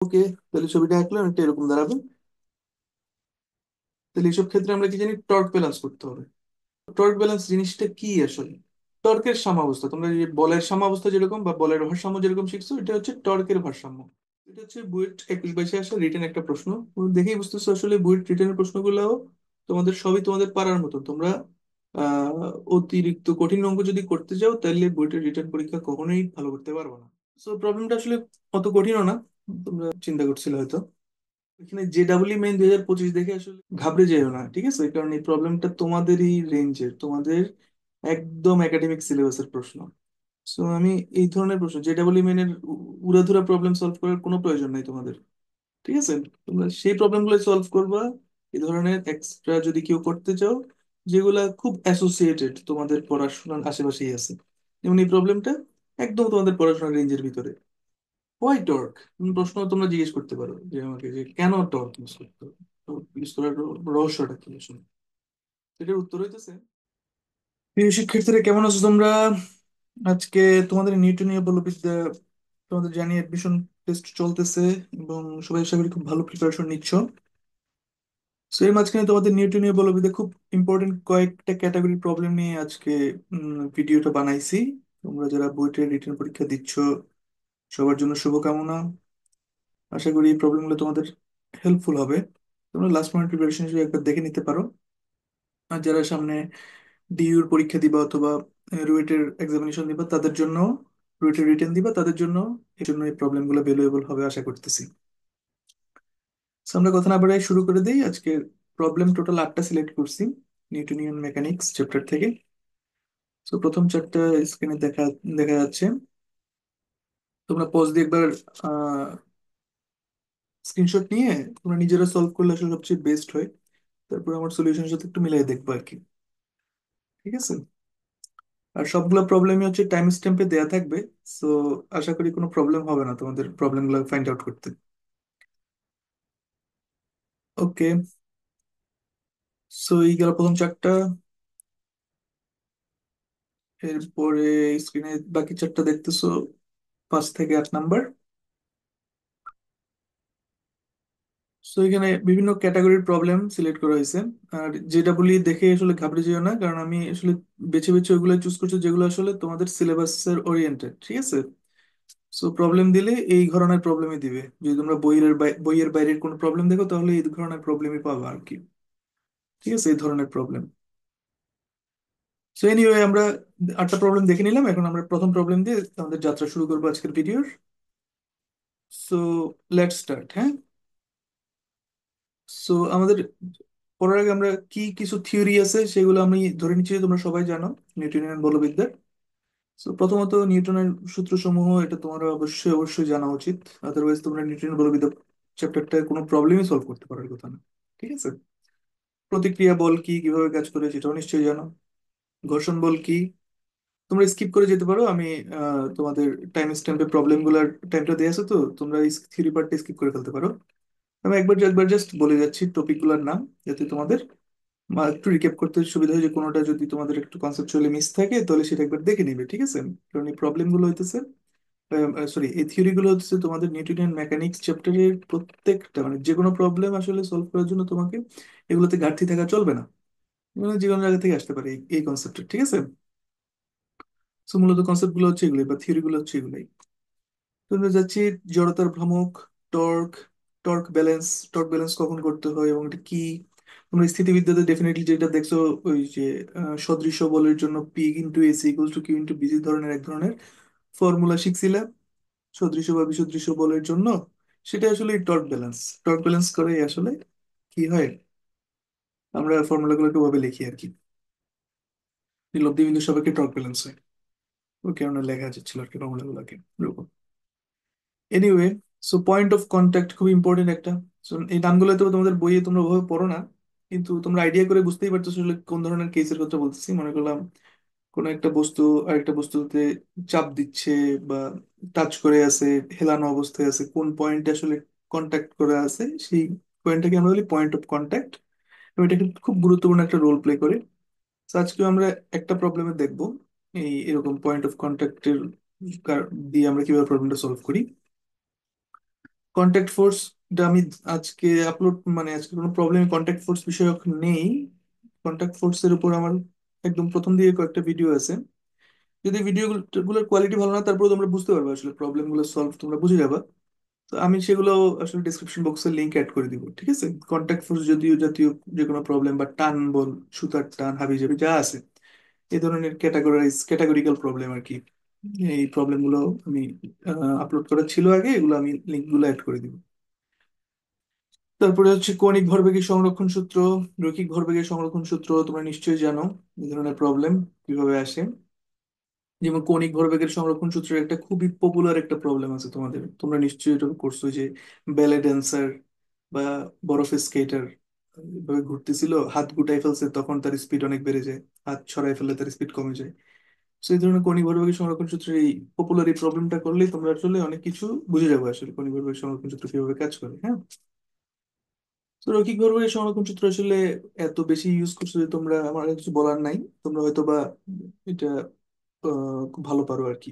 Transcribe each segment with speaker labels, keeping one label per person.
Speaker 1: ওকে, তাহলে ছবিটা আঁকলে অনেকটা এরকম দাঁড়াবে। তাহলে এইসব ক্ষেত্রে আমরা কি জানি, টর্ক ব্যালেন্স করতে হবে। টর্ক ব্যালেন্স জিনিসটা কি আসলে? টর্কের সাম্যাবস্থা, তোমরা যে বলের সাম্যাবস্থা যেরকম বা বলের ভারসাম্য যেরকম শিখছো, এটা হচ্ছে টর্কের ভারসাম্য। এটা হচ্ছে বুয়েট 21-22 আসা রিটেন একটা প্রশ্ন। তুমি দেখেই বুঝতেছো আসলে বুয়েট রিটেনের প্রশ্নগুলো তোমাদের সবই তোমাদের পারার মতো। তোমরা অতিরিক্ত কঠিন অঙ্ক যদি করতে যাও তাহলে বুয়েটের রিটেন পরীক্ষা কখনোই ভালো করতে পারবে না। সো প্রবলেমটা আসলে অত কঠিনও না, তোমরা চিন্তা করছিলে হয়তো। এখানে জে ডাবল মেইন 2025 দেখে আসলে ঘাবড়ে যেও না, ঠিক আছে? কারণ এই প্রবলেমটা তোমাদেরই রেঞ্জের, তোমাদের একদম একাডেমিক সিলেবাসের প্রশ্ন। সো আমি এই ধরনের প্রশ্ন জে ডাবল মেইনের উড়াধুরা প্রবলেম সলভ করার কোনো প্রয়োজন নাই তোমাদের, ঠিক আছে? তোমরা সেই প্রবলেমগুলো সলভ করবা। এই ধরনের এক্সট্রা যদি কেউ করতে চাও, যেগুলা খুব অ্যাসোসিয়েটেড তোমাদের পড়াশোনার আশেপাশেই আছে, যেমন এই প্রবলেমটা একদম তোমাদের পড়াশোনার রেঞ্জের ভিতরে। হোয়াই টর্ক প্রশ্ন তোমরা জিজ্ঞেস করতে পারো যে আমাকে, যে কেন টর্ক ইউজ করতে হবে, টর্ক ইউজ করার রহস্যটা কি আসলে। এটার উত্তর হইতেছে, প্রিয় শিক্ষার্থীরা কেমন আছো তোমরা? আজকে তোমাদের নিউটনীয় বলবিদ্যা, তোমাদের জানি অ্যাডমিশন টেস্ট চলতেছে এবং সবাই আশা করি খুব ভালো প্রিপারেশন নিচ্ছ। সো এর মাঝখানে তোমাদের নিউটনীয় বলবিদ্যা খুব ইম্পর্টেন্ট কয়েকটা ক্যাটাগরি প্রবলেম নিয়ে আজকে ভিডিওটা বানাইছি। তোমরা যারা বইটার রিটেন পরীক্ষা দিচ্ছ, সবার জন্য শুভকামনা। আশা করি এই প্রবলেমগুলো তোমাদের হেল্পফুল হবে। তোমরা লাস্ট মিনিট প্রিপারেশন হিসেবে একবার দেখে নিতে পারো। আর যারা সামনে ডিইউর পরীক্ষা দিবা অথবা রুয়েটের এক্সামিনেশন দিবা তাদের জন্য, রুয়েটের রিটেন দিবা তাদের জন্য, এর জন্য এই প্রবলেমগুলো ভ্যালুয়েবল হবে আশা করতেছি। So, আমরা কথা না বাড়াই শুরু করে দিই। আজকে প্রবলেম টোটাল 8টা সিলেক্ট করছি নিউটনিয়ান মেকানিক্স চ্যাপ্টার থেকে। তো প্রথম চারটা স্ক্রিনে দেখা দেখা যাচ্ছে। তোমরা পজ দিয়ে একবার স্ক্রিনশট নিয়ে তোমরা নিজেরা সলভ করলে আসলে সবচেয়ে বেস্ট হয়। তারপর আমার সলিউশনের সাথে একটু মিলাই দেখবো আর কি, ঠিক আছে? আর সবগুলো প্রবলেমই হচ্ছে টাইম স্ট্যাম্পে দেয়া থাকবে। সো আশা করি কোনো প্রবলেম হবে না তোমাদের প্রবলেমগুলো ফাইন্ড আউট করতে। ওকে, সো এই গেল প্রথম চারটা। এরপরে স্ক্রিনে বাকি চারটা দেখতেছো, 5 থেকে 8 নাম্বার। সো এখানে বিভিন্ন ক্যাটাগরির প্রবলেম সিলেক্ট করা হয়েছে। আর যেটা বলি দেখে আসলে ঘাবড়ে যেও না, কারণ আমি আসলে বেছে বেছে ওইগুলো চুজ করছি যেগুলো আসলে তোমাদের সিলেবাসের ওরিয়েন্টেড, ঠিক আছে? সো প্রবলেম দিলে এই ধরনের প্রবলেমই দিবে। যদি তোমরা বইয়ের বাইরের কোনো প্রবলেম দেখো তাহলে এই ধরনের প্রবলেমই পাবা আর কি, ঠিক আছে? এই ধরনের প্রবলেম। সো এনিওয়ে, আমরা 8টা প্রবলেম দেখে নিলাম। এখন আমরা প্রথম প্রবলেম দিয়ে আমাদের যাত্রা শুরু করবো আজকের ভিডিওর। সো লেটস স্টার্ট, হ্যাঁ? সো আমাদের পড়ার আগে আমরা কি কিছু থিওরি আছে সেগুলো আমি ধরে নিচ্ছি যে তোমরা সবাই জানো নিউটনিয়ান বলবিদ্যার। সো প্রথমত নিউটনের সূত্রসমূহ, এটা তোমার অবশ্যই অবশ্যই জানা উচিত। আদারওয়াইজ তোমরা নিউটনের বলবিদ্যা চ্যাপ্টারটা কোনো প্রবলেমই সলভ করতে পারার কথা না, ঠিক আছে? প্রতিক্রিয়া বল কি, কিভাবে কাজ করে সেটাও নিশ্চয়ই জানো। ঘর্ষণ বল কি। তোমরা স্কিপ করে যেতে পারো, আমি তোমাদের টাইম স্ট্যাম্পে প্রবলেম গুলার টাইমটা দিয়ে আছে, তো তোমরা এই থিওরি পার্টটা স্কিপ করে ফেলতে পারো। আমি একবার একবার জাস্ট বলে যাচ্ছি টপিক গুলার নাম, যাতে তোমাদের একটু রিক্যাপ করতে সুবিধা হয়, যে কোনোটা যদি তোমাদের একটু কনসেপচুয়ালি মিস থাকে তাহলে সেটা একবার দেখে নিবে, ঠিক আছে? কারণ এই প্রবলেম গুলো হইতেছে, সরি, এই থিওরি গুলো হচ্ছে তোমাদের নিউটনিয়ান মেকানিক্স চ্যাপ্টারের প্রত্যেকটা, মানে যে কোনো প্রবলেম আসলে সলভ করার জন্য তোমাকে এগুলোতে ঘাটতি থাকা চলবে না। মানে যে কোনো জায়গা থেকে আসতে পারে এই কনসেপ্টটা, ঠিক আছে? সো মূলত কনসেপ্ট গুলো হচ্ছে এগুলোই বা থিওরি গুলো হচ্ছে এগুলোই। তো আমরা যাচ্ছি জড়তার ভ্রামক, torque, torque balance, torque balance কখন করতে হয় এবং এটা কি। তোমরা স্থিতিবিদ্যাতে ডেফিনেটলি যেটা দেখছো, ওই যে সদৃশ বলের জন্য P into AC equals to Q into BC ধরনের এক ধরনের ফর্মুলা শিখছিলাম সদৃশ বা বিসদৃশ বলের জন্য। সেটা আসলে টর্ক ব্যালেন্স। টর্ক ব্যালেন্স করে আসলে কি হয়, আমরা ফর্মুলাগুলোকে ওভাবে লিখি আর কি। লব্ধি বিন্দু সাপেক্ষে টর্ক ব্যালেন্স হয়, ওই কারণে লেখা যাচ্ছিল আর কি ফর্মুলাগুলোকে এরকম। Anyway, so point of contact খুব ইম্পর্টেন্ট একটা। So, এই নামগুলো তো তোমাদের বইয়ে তোমরা ওভাবে পড়ো না, কিন্তু তোমরা আইডিয়া করে বুঝতেই পারছো আসলে কোন ধরনের কেসের কথা বলতেছি। মনে করলাম কোন একটা বস্তু আরেকটা বস্তুতে চাপ দিচ্ছে বা টাচ করে আছে, হেলানো অবস্থায় আছে, কোন পয়েন্টে আসলে কন্ট্যাক্ট করে আছে, সেই পয়েন্টটাকে আমরা বলি পয়েন্ট অফ কন্ট্যাক্ট। এবং এটা কিন্তু খুব গুরুত্বপূর্ণ একটা রোল প্লে করে। So, আজকে আমরা একটা প্রবলেমে দেখবো এই এরকম পয়েন্ট অফ কন্ট্যাক্টের দিয়ে আমরা কিভাবে প্রবলেমটা সলভ করি। কন্ট্যাক্ট ফোর্স, এটা আমি আজকে আপলোড, মানে আজকে কোনো প্রবলেম কন্ট্যাক্ট ফোর্স বিষয়ক নেই। কন্ট্যাক্ট ফোর্স এর উপর আমার একদম প্রথম দিকে কয়েকটা ভিডিও আছে। যদি ভিডিও গুলোর কোয়ালিটি ভালো না, তারপরে তোমরা বুঝতে পারবে আসলে প্রবলেম গুলো সলভ তোমরা বুঝে যাবে। তো আমি সেগুলো আসলে ডিসক্রিপশন বক্সে লিংক অ্যাড করে দিব, ঠিক আছে? কন্ট্যাক্ট ফোর্স যদিও জাতীয় যে কোনো প্রবলেম বা টান বল, সুতার টান, হাবিজাবি যা আছে, এই ধরনের ক্যাটাগরিক্যাল প্রবলেম আর কি, এই প্রবলেম গুলো আমি আপলোড করা ছিল আগে, এগুলো আমি লিঙ্ক গুলো অ্যাড করে দিব। তারপরে হচ্ছে কৌণিক ভরবেগের সংরক্ষণ সূত্র, রৈখিক ভরবেগের সংরক্ষণ সূত্র তোমরা নিশ্চয়ই জানো এই ধরনের প্রবলেম কিভাবে আসে। যেমন কৌণিক ভরবেগের সংরক্ষণ সূত্রের একটা খুবই পপুলার একটা প্রবলেম আছে তোমাদের, তোমরা নিশ্চয়ই এটা করছো, যে ব্যালে ড্যান্সার বা বরফে স্কেটার ভাবে ঘুরতেছিল, হাত গুটাই ফেলছে, তখন তার স্পিড অনেক বেড়ে যায়, হাত ছড়াই ফেললে তার স্পিড কমে যায়। তো এই ধরনের কৌণিক ভরবেগের সংরক্ষণ সূত্রের এই পপুলার এই প্রবলেমটা করলেই তোমরা আসলে অনেক কিছু বুঝে যাবে আসলে কৌণিক ভরবেগের সংরক্ষণ সূত্র কিভাবে কাজ করে, হ্যাঁ। তো রৈখিক ভরবেগের সংরক্ষণ সূত্র আসলে এত বেশি ইউজ করছো যে তোমরা, আমার আর কিছু বলার নাই, তোমরা হয়তো বা এটা খুব ভালো পারো আর কি,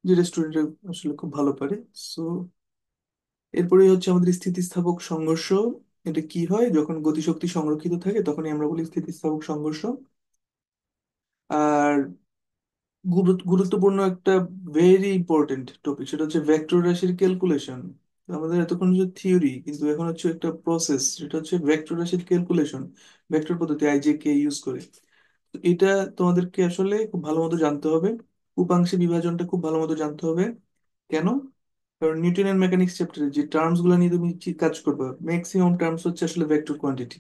Speaker 1: যে রেস্টুরেন্টে আসলে খুব ভালো পারে। সো এরপরে হচ্ছে আমাদের স্থিতিস্থাপক সংঘর্ষ। এটা কি হয়, যখন গতিশক্তি সংরক্ষিত থাকে তখনই আমরা বলি স্থিতিস্থাপক সংঘর্ষ। আর গুরুত্বপূর্ণ একটা ভেরি ইম্পর্টেন্ট টপিক, সেটা হচ্ছে ভেক্টর রাশির ক্যালকুলেশন। আমাদের এতক্ষণ যে থিওরি, কিন্তু এখন হচ্ছে একটা প্রসেস, সেটা হচ্ছে ভেক্টর রাশির ক্যালকুলেশন, ভেক্টর পদ্ধতি আইজেকে ইউজ করে। তো এটা তোমাদেরকে আসলে খুব ভালো মতো জানতে হবে, উপাংশে বিভাজনটা খুব ভালো মতো জানতে হবে। কেন? কারণ নিউটনের মেকানিক্স চ্যাপ্টারে যে টার্মস গুলো নিয়ে তুমি কাজ করবে, ম্যাক্সিমাম টার্মস হচ্ছে আসলে vector quantity.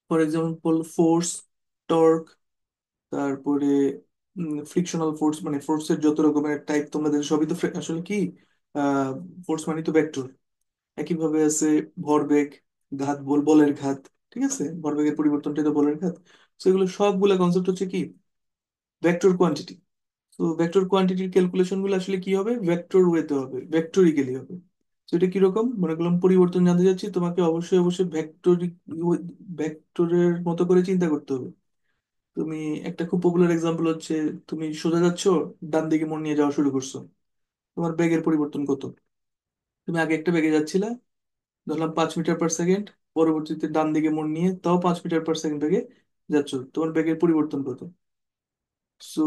Speaker 1: For example force, torque, তারপরে ফ্রিকশনাল ফোর্স, মানে ফোর্সের যত রকমের টাইপ তোমাদের সবই তো আসলে কি, ফোর্স মানে তো ভেক্টর। একইভাবে আছে ভরবেগ, ঘাত, বলের ঘাত, ঠিক আছে, ভরবেগের পরিবর্তনটা তো বলের ঘাত। তো এগুলো সবগুলা কনসেপ্ট হচ্ছে কি, ভেক্টর কোয়ান্টিটি। তো ভেক্টর কোয়ান্টিটির ক্যালকুলেশন গুলো আসলে কি হবে, ভেক্টর ওয়েতে হবে, ভেক্টরিক্যালি হবে। তো এটা কিরকম, মনে করলাম পরিবর্তন জানতে যাচ্ছি, তোমাকে অবশ্যই অবশ্যই ভেক্টরের মতো করে চিন্তা করতে হবে। তুমি, একটা খুব পপুলার এক্সাম্পল হচ্ছে, তুমি সোজা যাচ্ছ, ডান দিকে মোড় নিয়ে যাওয়া শুরু করছো, তোমার বেগের পরিবর্তন কত? তুমি আগে একটা বেগে যাচ্ছিলা, ধরলাম 5 মিটার পার সেকেন্ড, পরবর্তীতে ডান দিকে মোড় নিয়ে তাও 5 মিটার পার সেকেন্ড বেগে যাচ্ছ, তোমার বেগের পরিবর্তন কত? সো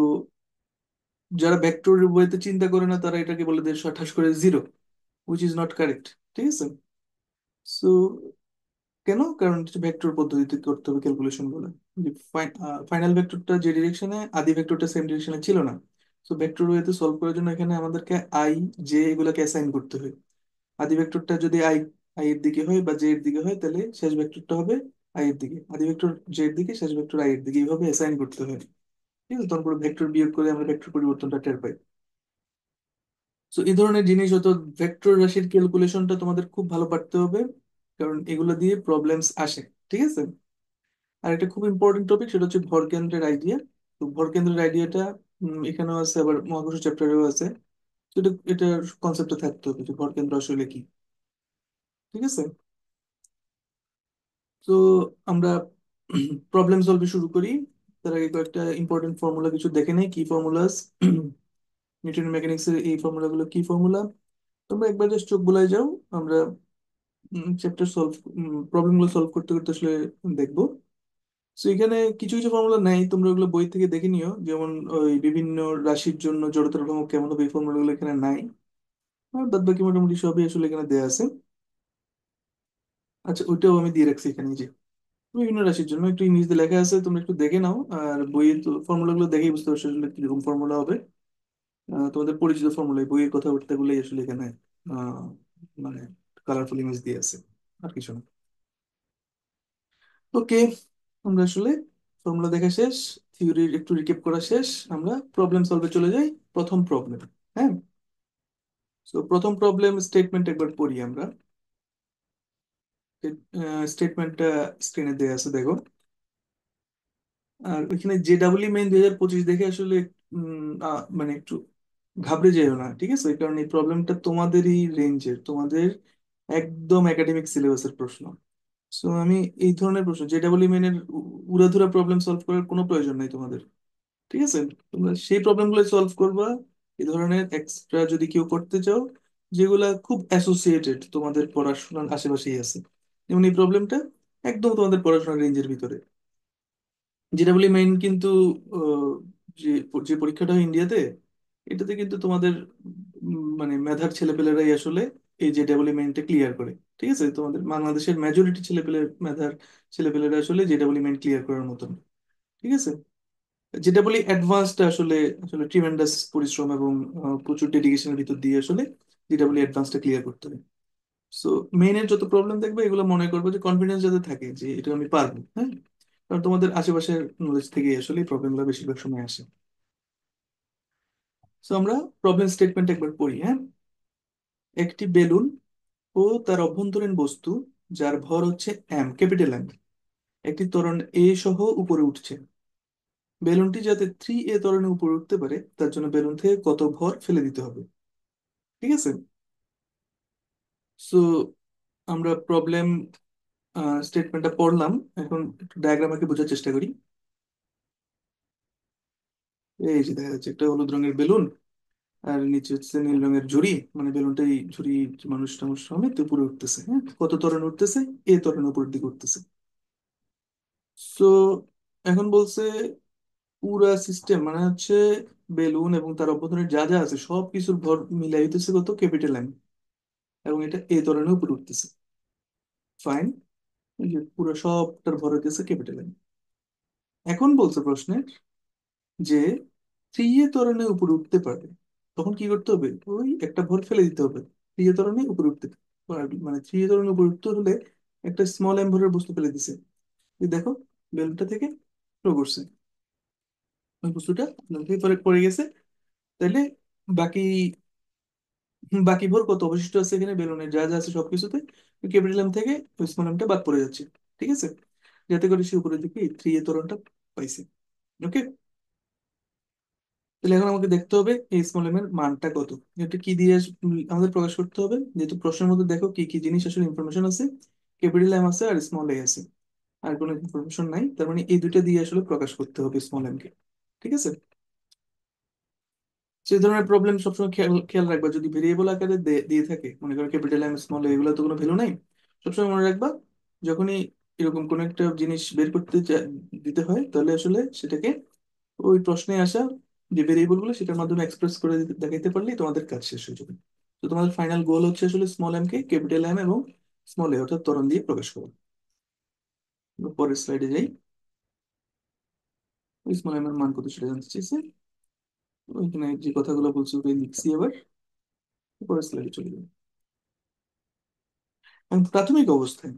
Speaker 1: যারা ভেক্টর ওয়েতে চিন্তা করে না, তারা এটাকে বলে দেয় ঠাস করে zero, which is not correct, ঠিক আছে? সো কেন? কারণ ভেক্টর পদ্ধতিতে করতে হবে ক্যালকুলেশন গুলো। ফাইনাল ভেক্টরটা যে ডিরেকশনে, আদি ভেক্টরটা সেম ডিরেকশনে ছিল না। সো ভেক্টর ওয়েতে সলভ করার জন্য এখানে আমাদেরকে আই, জে এগুলোকে অ্যাসাইন করতে হয়। আদি ভেক্টরটা যদি আই আই এর দিকে হয় বা জে এর দিকে হয়, তাহলে শেষ ভেক্টরটা হবে আই এর দিকে, আদি ভেক্টর জে এর দিকে, শেষ ভেক্টর আই এর দিকে, এইভাবে অ্যাসাইন করতে হয়। ঠিক আছে, তারপর ভেক্টর বিয়োগ করে আমরা ভেক্টর পরিবর্তনটা টের পাই। তো এই ধরনের জিনিস হতো, ভেক্টর রাশির ক্যালকুলেশনটা তোমাদের খুব ভালো পারতে হবে, কারণ এগুলো দিয়ে প্রবলেমস আসে, ঠিক আছে? আর একটা খুব ইম্পর্টেন্ট টপিক, সেটা হচ্ছে ভরকেন্দ্রের আইডিয়া। তো ভরকেন্দ্রের আইডিয়াটা এখানেও আছে, আবার মহাকর্ষ চ্যাপ্টারেও আছে। তো এটার কনসেপ্টটা থাকতে হবে যে ভরকেন্দ্র আসলে কি, ঠিক আছে? তো আমরা প্রবলেম সলভ শুরু করি। তার আগে কয়েকটা ইম্পর্টেন্ট ফর্মুলা কিছু দেখে নেই, কি ফর্মুলাস। নিউটন মেকানিক্স এর এই ফর্মুলাগুলো কি ফর্মুলা, তোমরা একবার জাস্ট চোখ বুলাই যাও। আমরা চ্যাপ্টার সলভ, প্রবলেমগুলো সলভ করতে করতে আসলে দেখবো। তো এখানে কিছু কিছু ফর্মুলা নাই, তোমরা ওগুলো বই থেকে দেখে নিও, যেমন ওই বিভিন্ন রাশির জন্য জড়তার ভ্রামক কেমন হবে, এই ফর্মুলাগুলো এখানে নাই। আর বাদ বাকি মোটামুটি সবই আসলে এখানে দেওয়া আছে। আচ্ছা, ওইটাও আমি দিয়ে রাখছি এখানে, যে বিভিন্ন রাশির জন্য একটু ইংরেজিতে লেখা আছে, তোমরা একটু দেখে নাও। আর বইয়ের তো ফর্মুলাগুলো দেখেই বুঝতে পারছো আসলে কিরকম ফর্মুলা হবে। তোমাদের পরিচিত ফর্মুলা, বইয়ের কথাবার্তা গুলোই আসলে এখানে আহ, মানে কালারফুল ইমেজ দিয়ে আছে, আর কিছু না। ওকে, আমরা আসলে ফর্মুলা দেখা শেষ, থিওরির একটু রিকেপ করা শেষ, আমরা প্রবলেম সলভে চলে যাই। প্রথম প্রবলেম, হ্যাঁ। তো প্রথম প্রবলেম স্টেটমেন্ট একবার পড়ি আমরা। স্টেটমেন্টটা স্ক্রিনে দেওয়া আছে, দেখো। আর ওইখানে জে ডাবল মেইন 2025 দেখে আসলে মানে একটু ঘাবড়ে যেও না, ঠিক আছে? কারণ এই প্রবলেমটা তোমাদেরই রেঞ্জের, তোমাদের একদম একাডেমিক সিলেবাসের প্রশ্ন। সো আমি এই ধরনের প্রশ্ন, জে ডাবল মেইনের উড়াধুরা প্রবলেম সলভ করার কোনো প্রয়োজন নাই তোমাদের, ঠিক আছে? তোমরা সেই প্রবলেমগুলো সলভ করবা। এই ধরনের এক্সট্রা যদি কেউ করতে চাও, যেগুলা খুব অ্যাসোসিয়েটেড তোমাদের পড়াশোনার আশেপাশেই আছে। যেমন এই প্রবলেমটা একদম তোমাদের পড়াশোনার রেঞ্জের ভিতরে। যেটা বলি মেইন কিন্তু আহ, যে যে পরীক্ষাটা হয় ইন্ডিয়াতে, এটাতে কিন্তু তোমাদের মানে মেধার ছেলেপেলেরাই আসলে এই যে ডাবল মেইনটা ক্লিয়ার করে। ঠিক আছে, তোমাদের বাংলাদেশের মেজরিটি ছেলেপেলের মেধার ছেলেপেলেরা আসলে যে ডাবল মেইন ক্লিয়ার করার মতন। ঠিক আছে, যেটা বলি অ্যাডভান্সড আসলে, আসলে ট্রিমেন্ডাস পরিশ্রম এবং প্রচুর ডেডিকেশনের ভিতর দিয়ে আসলে যেটা বলি অ্যাডভান্সটা ক্লিয়ার করতে হবে। সো মেইনের যত প্রবলেম দেখবে এগুলো মনে করবো যে কনফিডেন্স যাতে থাকে যে এটা আমি পারবো, হ্যাঁ। কারণ তোমাদের আশেপাশের নলেজ থেকে আসলে প্রবলেমগুলো বেশিরভাগ সময় আসে। সো আমরা প্রবলেম স্টেটমেন্ট একবার পড়ি, হ্যাঁ। একটি বেলুন ও তার অভ্যন্তরীণ বস্তু, যার ভর হচ্ছে এম, ক্যাপিটাল এম, একটি ত্বরণ এ সহ উপরে উঠছে। বেলুনটি যাতে 3a ত্বরণে উপরে উঠতে পারে তার জন্য বেলুন থেকে কত ভর ফেলে দিতে হবে। ঠিক আছে। সো আমরা প্রবলেম স্টেটমেন্টটা পড়লাম। এখন একটু ডায়াগ্রাম আঁকে বোঝার চেষ্টা করি। এই যে দেখা যাচ্ছে একটা হলুদ রঙের বেলুন, আর নিচে হচ্ছে নীল রঙের ঝুড়ি, মানে বেলুনটাই ঝুড়ি, মানুষ টানুষ সমেত উপরে উঠতেছে, হ্যাঁ। কত ত্বরণে উঠতেছে? এ ত্বরণে উপরের দিকে উঠতেছে। সো এখন বলছে পুরা সিস্টেম মানে হচ্ছে বেলুন এবং তার অভ্যন্তরে যা যা আছে সব কিছুর ভর মিলাই হইতেছে কত? Capital M. এবং এটা এ ত্বরণে উপরে উঠতেছে। ফাইন। এই যে পুরো সবটার ভর হইতেছে ক্যাপিটাল এম। এখন বলছে প্রশ্নে যে 3a ত্বরণে উপরে উঠতে পারবে, তখন কি করতে হবে? ওই একটা ভর ফেলে দিতে হবে। 3a ত্বরণে উপরে উঠতে মানে 3a ত্বরণে উপরে উঠতে হলে একটা স্মল এম ভরের বস্তু ফেলে দিছে। এই দেখো, বেলুনটা থেকে ফ্লো করছে, ওই বস্তুটা পরে পড়ে গেছে। তাহলে বাকি বাকি ভর কত অবশিষ্ট আছে এখানে? বেলুনের যা যা আছে সবকিছুতে ক্যাপিটাল এম থেকে ওই স্মল এমটা বাদ পড়ে যাচ্ছে। ঠিক আছে, যাতে করে সে উপরের দিকে 3a ত্বরণটা পাইছে। ওকে। তাহলে এখন আমাকে দেখতে হবে এই স্মল এম এর মানটা কত। এটা কি দিয়ে আমাদের প্রকাশ করতে হবে? যেহেতু প্রশ্নের মধ্যে দেখো কি কি জিনিস আসলে ইনফরমেশন আছে, ক্যাপিটাল এম আছে আর স্মল এ আছে, আর কোনো ইনফরমেশন নাই। তার মানে এই দুইটা দিয়ে আসলে প্রকাশ করতে হবে স্মল এম কে। ঠিক আছে। সেই ধরনের প্রবলেম সবসময় খেয়াল খেয়াল রাখবা, যদি ভেরিয়েবল আকারে দিয়ে থাকে, মনে করো ক্যাপিটাল এম স্মল এগুলো তো কোনো ভ্যালু নাই, সবসময় মনে রাখবা যখনই এরকম কোনো একটা জিনিস বের করতে দিতে হয় তাহলে আসলে সেটাকে ওই প্রশ্নে আসা যে ভেরিয়েবল গুলো সেটার মাধ্যমে এক্সপ্রেস করে দেখাইতে পারলেই তোমাদের কাজ শেষ হয়ে যাবে। তো তোমাদের ফাইনাল গোল হচ্ছে আসলে স্মল এম কে ক্যাপিটাল এম এবং স্মল এ অর্থাৎ ত্বরণ দিয়ে প্রকাশ করো। পরের স্লাইডে যাই। স্মল এম এর মান কত সেটা জানতে চাইছে। ওইখানে যে কথাগুলো বলছি ওটাই লিখছি এবার। পরের স্লাইডে চলে যাবো। এখন প্রাথমিক অবস্থায়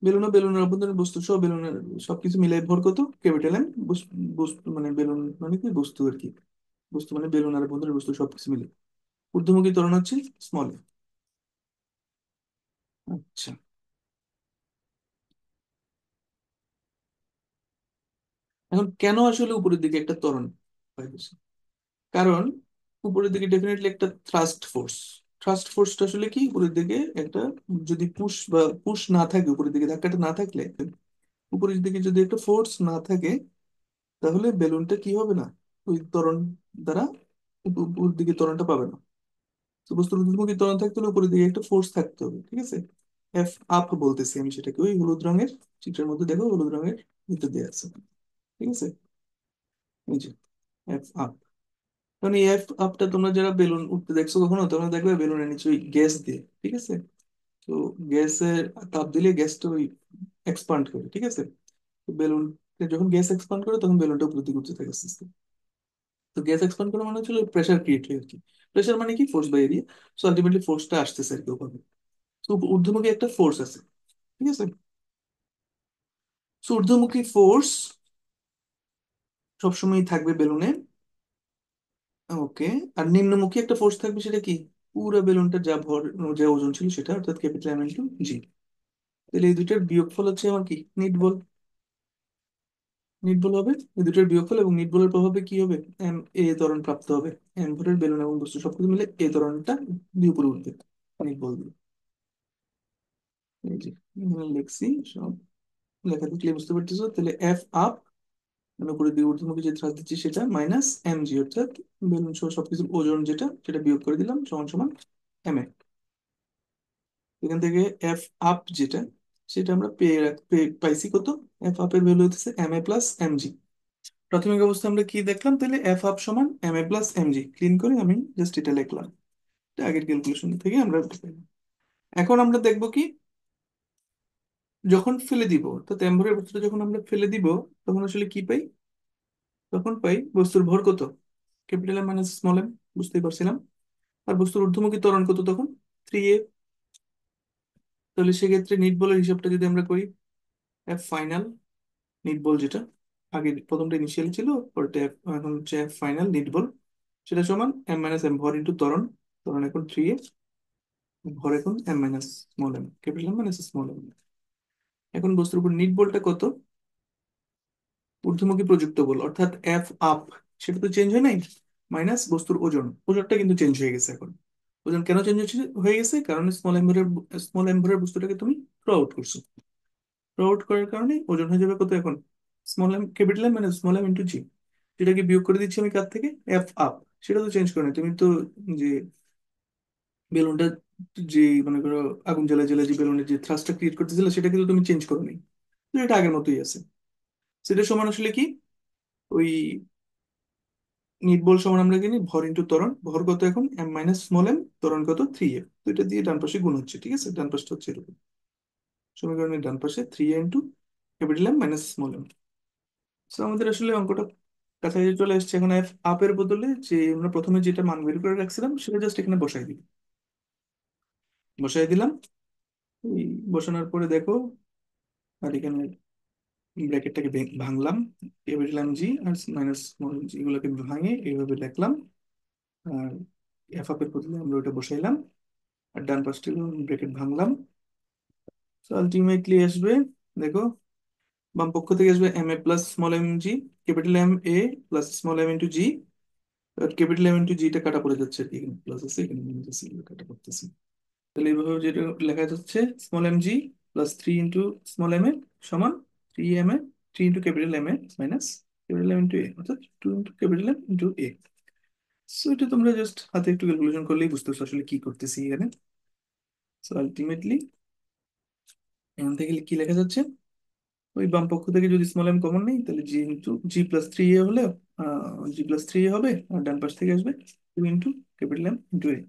Speaker 1: বেলুন ও বেলুনের অভ্যন্তরীণ বস্তু সহ বেলুনের সবকিছু মিলাই ভর কত? Capital M. বস্তু মানে বেলুন মানে কি বস্তু আর কি, বস্তু মানে বেলুন আর অভ্যন্তরীণ বস্তু সবকিছু মিলে। ঊর্ধ্বমুখী ত্বরণ হচ্ছে স্মল এ। আচ্ছা, এখন কেন আসলে উপরের দিকে একটা ত্বরণ পাইতেছে? কারণ উপরের দিকে ডেফিনেটলি একটা থ্রাস্ট ফোর্স। থ্রাস্ট ফোর্সটা আসলে কি? উপরের দিকে একটা, যদি পুশ বা পুশ না থাকে, উপরের দিকে ধাক্কাটা না থাকলে, উপরের দিকে যদি একটা ফোর্স না থাকে তাহলে বেলুনটা কি হবে না, ওই ত্বরণ দ্বারা উপর দিকে ত্বরণটা পাবে না। তো বস্তুর ঊর্ধ্বমুখী ত্বরণ থাকতে হলে উপরের দিকে একটা ফোর্স থাকতে হবে। ঠিক আছে, এফ আপ বলতেছি আমি সেটাকে, ওই হলুদ রঙের চিত্রের মধ্যে দেখো, হলুদ রঙের ভিতর দিয়ে আছে। ঠিক আছে, এই যে এফ আপ। কারণ এই এফ আপটা তোমরা যারা বেলুন উঠতে দেখছো কখনো, তোমরা দেখবে বেলুনের নিচে ওই গ্যাস দিয়ে, ঠিক আছে। তো গ্যাসের তাপ দিলে গ্যাসটা ওই এক্সপান্ড করে। ঠিক আছে, তো বেলুন যখন গ্যাস এক্সপান্ড করে তখন বেলুনটা উপরের দিকে উঠতে থাকে আস্তে আস্তে। তো গ্যাস এক্সপান্ড করা মানে হচ্ছে প্রেশার ক্রিয়েট হয় আর কি। প্রেশার মানে কি? Force by area. So ultimately ফোর্সটা আসতেছে আর কি ওভাবে। তো ঊর্ধ্বমুখী একটা ফোর্স আছে। ঠিক আছে, সো ঊর্ধ্বমুখী ফোর্স সবসময় থাকবে বেলুনে। ওকে। আর নিম্নমুখী একটা ফোর্স থাকবে, সেটা কি? পুরো বেলুনটা যা ভর, যা ওজন ছিল সেটা, অর্থাৎ ক্যাপিটাল এম ইন্টু জি। তাহলে এই দুইটার বিয়োগফল হচ্ছে আমার কি? নিট বল। নিট বল হবে এই দুইটার বিয়োগফল, এবং নিট বলের প্রভাবে কি হবে? এম এ ত্বরণ প্রাপ্ত হবে। এম ভরের বেলুন এবং বস্তু সবকিছু মিলে এ ত্বরণটা দিয়ে উপরে উঠবে নিট বল দিয়ে। এই যে এখানে লিখছি সব, লেখা দেখলে বুঝতে পারতেছো। তাহলে এফ আপ মানে উপরের দিকে ঊর্ধ্বমুখী যে থ্রাস্ট দিচ্ছি সেটা, মাইনাস এম জি অর্থাৎ বেলুন সহ সবকিছুর ওজন যেটা, সেটা বিয়োগ করে দিলাম, সমান সমান এম এ। এখান থেকে এফ আপ যেটা, সেটা আমরা পেয়ে পাইছি কত? এফ আপ এর ভ্যালু হচ্ছে M A plus M G. প্রাথমিক অবস্থা আমরা কি দেখলাম? তাহলে এফ আপ সমান M A plus M G, clean করে আমি জাস্ট এটা লিখলাম। এটা আগের ক্যালকুলেশন থেকে আমরা এটা পেলাম। এখন আমরা দেখবো কি, যখন ফেলে দিব, তো টেম্পোরারি বস্তুটা যখন আমরা ফেলে দিব, তখন আসলে কি পাই? তখন পাই বস্তুর ভর কত, capital M minus small M, বুঝতেই পারছিলাম। আর বস্তুর ঊর্ধ্বমুখী ত্বরণ কত তখন? 3a। তাহলে সেক্ষেত্রে নিট বলের হিসাবটা যদি আমরা করি, এফ ফাইনাল নিট বল যেটা আগে প্রথমটা ইনিশিয়াল ছিল, পরটা এখন হচ্ছে এফ ফাইনাল নিট বল, সেটা সমান এম মাইনাস এম ভর ইন্টু ত্বরণ। ত্বরণ এখন 3a, ভর এখন M minus small M, capital M minus small M. এখন বস্তুর উপর নিট বলটা কত? ঊর্ধ্বমুখী প্রযুক্ত বল অর্থাৎ এফ আপ, সেটা তো চেঞ্জ হয় নাই, মাইনাস বস্তুর ওজন, ওজনটা কিন্তু চেঞ্জ হয়ে গেছে এখন। ওজন কেন চেঞ্জ হয়ে গেছে? কারণ স্মল এম ভরের বস্তুটাকে তুমি থ্রো আউট করছো। থ্রো আউট করার কারণে ওজন হয়ে যাবে কত এখন? স্মল এম ক্যাপিটাল এম মানে স্মল এম ইন্টু জি। যেটাকে বিয়োগ করে দিচ্ছি আমি কার থেকে? F up. সেটা তো চেঞ্জ করে না তুমি তো, যে বেলুনটা, যে মনে করো আগুন জ্বালা জ্বালা যে বেলুনের যে থ্রাস্টটা ক্রিয়েট করতেছিল, সেটা কিন্তু তুমি চেঞ্জ করো নাই। তো এটা আগের মতোই আছে। সেটা সমান আসলে কি, ওই নিট বল সমান আমরা জানি ভর ইন্টু ত্বরণ। ভর কত এখন? এম মাইনাস স্মল এম, ত্বরণ কত? 3a। তো এটা দিয়ে ডান পাশে গুণ হচ্ছে, ঠিক আছে? ডান পাশটা হচ্ছে এরকম, সমীকরণের ডান পাশে 3a into capital M minus small M. তো আমাদের আসলে অঙ্কটা কাছাকাছি চলে এসেছে। এখন এফ আপের বদলে যে আমরা প্রথমে যেটা মান বের করে রাখছিলাম, সেটা জাস্ট এখানে বসাই দিই, বসাই দিলাম। এই বসানোর পরে দেখো, আর এখানে ব্র্যাকেটটাকে ভাঙলাম, ক্যাপিটাল এম জি আর মাইনাস স্মল জি এগুলোকে ভাঙে এইভাবে লিখলাম। আর এফ আপের বদলে আমরা ওটা বসাইলাম, আর ডান পাশটা ব্র্যাকেট ভাঙলাম। তো আলটিমেটলি আসবে, দেখো, বাম পক্ষ থেকে আসবে M A plus small M G, capital M A plus small M into G. আর ক্যাপিটাল এম ইন্টু জিটা কাটা পড়ে যাচ্ছে আর কি, এখানে প্লাস আছে এখানে মাইনাস আছে, এগুলো কাটা করতেছি। তাহলে এইভাবে যেটা লেখা যাচ্ছে, small M G plus 3 into small M A সমান 3 M A, 3 into capital M A minus capital M into A, অর্থাৎ 2 into capital M into A. So এটা তোমরা জাস্ট হাতে একটু ক্যালকুলেশন করলেই বুঝতে পারছো আসলে কি করতেছি এখানে। সো আলটিমেটলি এখান থেকে কি লেখা যাচ্ছে, ওই বাম পক্ষ থেকে যদি স্মল এম কমন নেই, তাহলে জি ইন্টু জি প্লাস থ্রি এ হলে জি প্লাস থ্রি এ হবে, আর ডান পাশ থেকে আসবে 2 into capital M into A.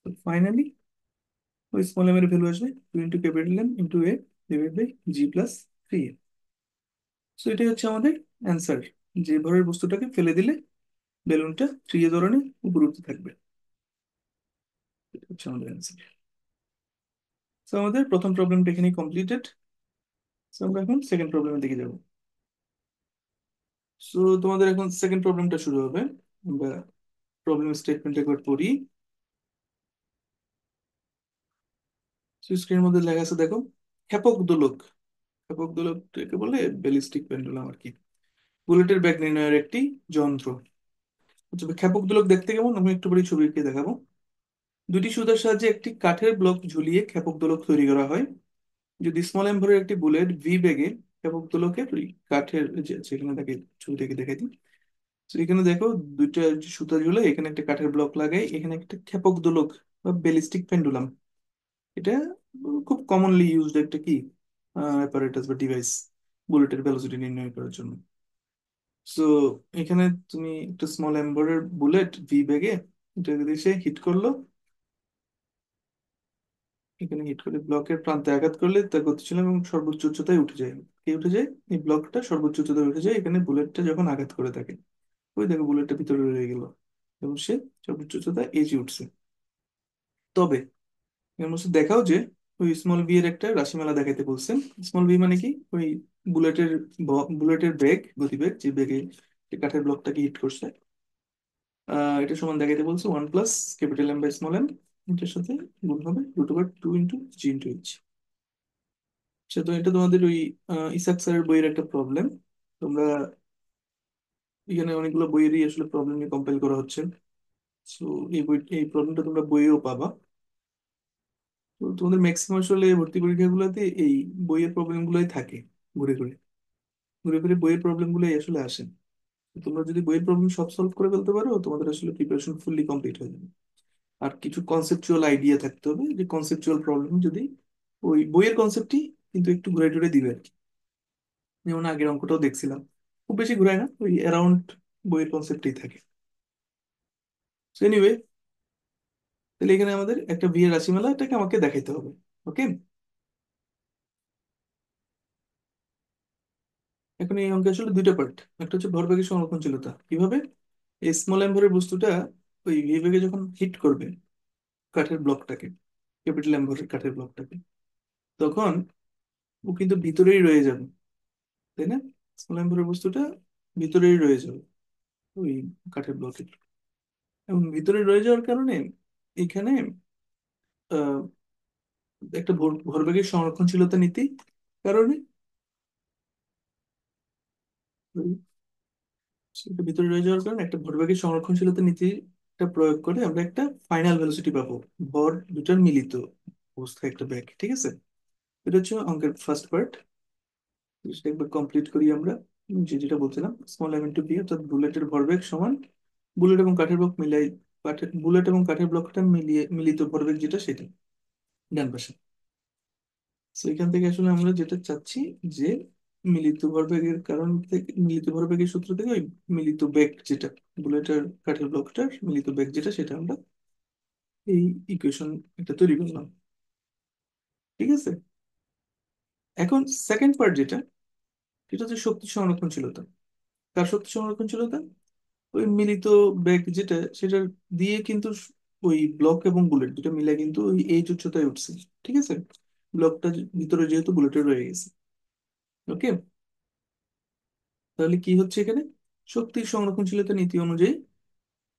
Speaker 1: তো ফাইনালি ওই স্মল এম এর ভ্যালু আসবে 2 into capital M into A divide by G plus three A. So এটাই হচ্ছে আমাদের অ্যান্সার, যে ভরের বস্তুটাকে ফেলে দিলে বেলুনটা 3a ধরনের উপরে উঠতে থাকবে। এটা হচ্ছে আমাদের অ্যান্সার। সো আমাদের প্রথম প্রবলেমটা এখানে কমপ্লিটেড। সো আমরা এখন সেকেন্ড প্রবলেমের দিকে যাবো। সো তোমাদের এখন সেকেন্ড প্রবলেমটা শুরু হবে। আমরা প্রবলেম স্টেটমেন্ট একবার পড়ি। স্ক্রিনের মধ্যে লেখা আছে দেখো, ক্ষেপক দোলক। ক্ষেপক দোলকটাকে বলে ব্যালিস্টিক পেন্ডুলাম আর কি, বুলেটের বেগ নির্ণয়ের একটি যন্ত্র। আচ্ছা, ক্ষেপক দোলক দেখতে কেমন আমি একটু পরে ছবি এঁকে দেখাবো। দুটি সুতার সাহায্যে একটি কাঠের ব্লক ঝুলিয়ে ক্ষেপক দোলক তৈরি করা হয়। যদি স্মল এম্বরের একটি বুলেট ভি বেগে ক্ষেপক দোলকের ওই কাঠের যে আছে, এখানে দেখে ছবি থেকে দেখাই দিই। তো এখানে দেখো, দুইটা যে সুতা ঝুলে এখানে একটা কাঠের ব্লক লাগাই, এখানে একটা ক্ষেপক দোলক বা ব্যালিস্টিক পেন্ডুলাম। এটা খুব কমনলি ইউজড একটা কি অ্যাপারেটাস বা ডিভাইস বুলেটের ভেলোসিটি নির্ণয় করার জন্য। সো এখানে তুমি একটা স্মল এম্বরের বুলেট ভি বেগে, এটা যদি সে হিট করলো, এখানে হিট করে ব্লকের প্রান্তে আঘাত করলে তা গতিশীল এবং সর্বোচ্চ উচ্চতায় উঠে যায়। কে উঠে যায়? এই ব্লকটা সর্বোচ্চ উচ্চতায় উঠে যায় এখানে বুলেটটা যখন আঘাত করে থাকে। ওই দেখো বুলেটটা ভিতরে রয়ে গেল এবং সে সর্বোচ্চ উচ্চতায় এজে উঠছে। তবে এর মধ্যে দেখাও যে ওই স্মল বি এর একটা রাশিমালা দেখাইতে বলছেন। স্মল বি মানে কি? ওই বুলেটের বুলেটের বেগ, গতিবেগ, যে বেগে যে কাঠের ব্লকটাকে হিট করছে, এটা সমান দেখাইতে বলছে 1 plus capital M by small M, এটার সাথে গুণ হবে √2 ইন্টু জি ইন্টু এইচ। আচ্ছা, তো এটা তোমাদের ওই ইসাক স্যারের বইয়ের একটা প্রবলেম। তোমরা এখানে অনেকগুলো বইয়েরই আসলে প্রবলেম নিয়ে কম্পাইল করা হচ্ছে। সো এই প্রবলেমটা তোমরা বইয়েও পাবা। তো তোমাদের ম্যাক্সিমাম আসলে ভর্তি পরীক্ষাগুলোতে এই বইয়ের প্রবলেম গুলোই থাকে, ঘুরে ঘুরে ঘুরে ঘুরে বইয়ের প্রবলেম গুলোই আসলে আসে। তো তোমরা যদি বইয়ের প্রবলেম সব সলভ করে ফেলতে পারো, তোমাদের আসলে প্রিপারেশন ফুললি কমপ্লিট হয়ে যাবে। আর কিছু কনসেপচুয়াল আইডিয়া থাকতে হবে, যে কনসেপচুয়াল প্রবলেম যদি ওই বইয়ের কনসেপ্টই কিন্তু একটু ঘুরে টুরে দিবে আর কি। যেমন আগের অঙ্কটাও দেখছিলাম, খুব বেশি ঘুরায় না, ওই অ্যারাউন্ড বইয়ের কনসেপ্টেই থাকে। এনিওয়ে, তাহলে এখানে আমাদের একটা বিয়ের রাশিমালা, এটাকে আমাকে দেখাইতে হবে। ওকে। এখন এই অঙ্কে আসলে দুইটা পার্ট। একটা হচ্ছে ভরবেগের সংরক্ষণশীলতা কিভাবে, এই স্মল অ্যাম্বরের বস্তুটা ওই বিয়েবেগে যখন হিট করবে কাঠের ব্লকটাকে, ক্যাপিটাল অ্যাম্বরের কাঠের ব্লকটাকে, তখন ও কিন্তু ভিতরেই রয়ে যাবে, তাই না? স্মল অ্যাম্বরের বস্তুটা ভিতরেই রয়ে যাবে ওই কাঠের ব্লকে। এবং ভিতরে রয়ে যাওয়ার কারণে এখানে আহ, একটা ভরবেগের সংরক্ষণশীলতা নীতি কারণে ওই সেটা ভিতরে রয়ে যাওয়ার কারণে একটা ভরবেগের সংরক্ষণশীলতা নীতিটা প্রয়োগ করে আমরা একটা ফাইনাল ভেলোসিটি পাবো, ভর দুটার মিলিত অবস্থায় একটা বেগ। ঠিক আছে, এটা হচ্ছে অঙ্কের ফার্স্ট পার্ট। সেটা একবার কমপ্লিট করি আমরা। যেটা বলছিলাম, স্মল এম ইন্টু বি, অর্থাৎ বুলেটের ভরবেগ সমান বুলেট এবং কাঠের ব্লক মিলাই, বুলেট এবং কাঠের ব্লকটা মিলিয়ে মিলিত ভরবেগ যেটা সেটা ডান পাশে। তো এখান থেকে আসলে আমরা যেটা চাচ্ছি যে মিলিত ভরবেগের কারণ থেকে, মিলিত ভরবেগের সূত্র থেকে ওই মিলিত বেগ যেটা, বুলেটের কাঠের ব্লকটার মিলিত বেগ যেটা, সেটা আমরা এই ইকুয়েশন একটা তৈরি করলাম। ঠিক আছে, এখন সেকেন্ড পার্ট যেটা, সেটা হচ্ছে শক্তি সংরক্ষণশীলতা। কার শক্তি সংরক্ষণশীলতা? ওই মিলিত বেগ যেটা, সেটা দিয়ে কিন্তু ওই ব্লক এবং বুলেট দুটো মিলে কিন্তু ওই এইচ উচ্চতায় উঠছে। ঠিক আছে, ব্লকটা ভিতরে যেহেতু বুলেটের রয়ে গেছে। ওকে, তাহলে কি হচ্ছে এখানে, শক্তির সংরক্ষণশীলতা নীতি অনুযায়ী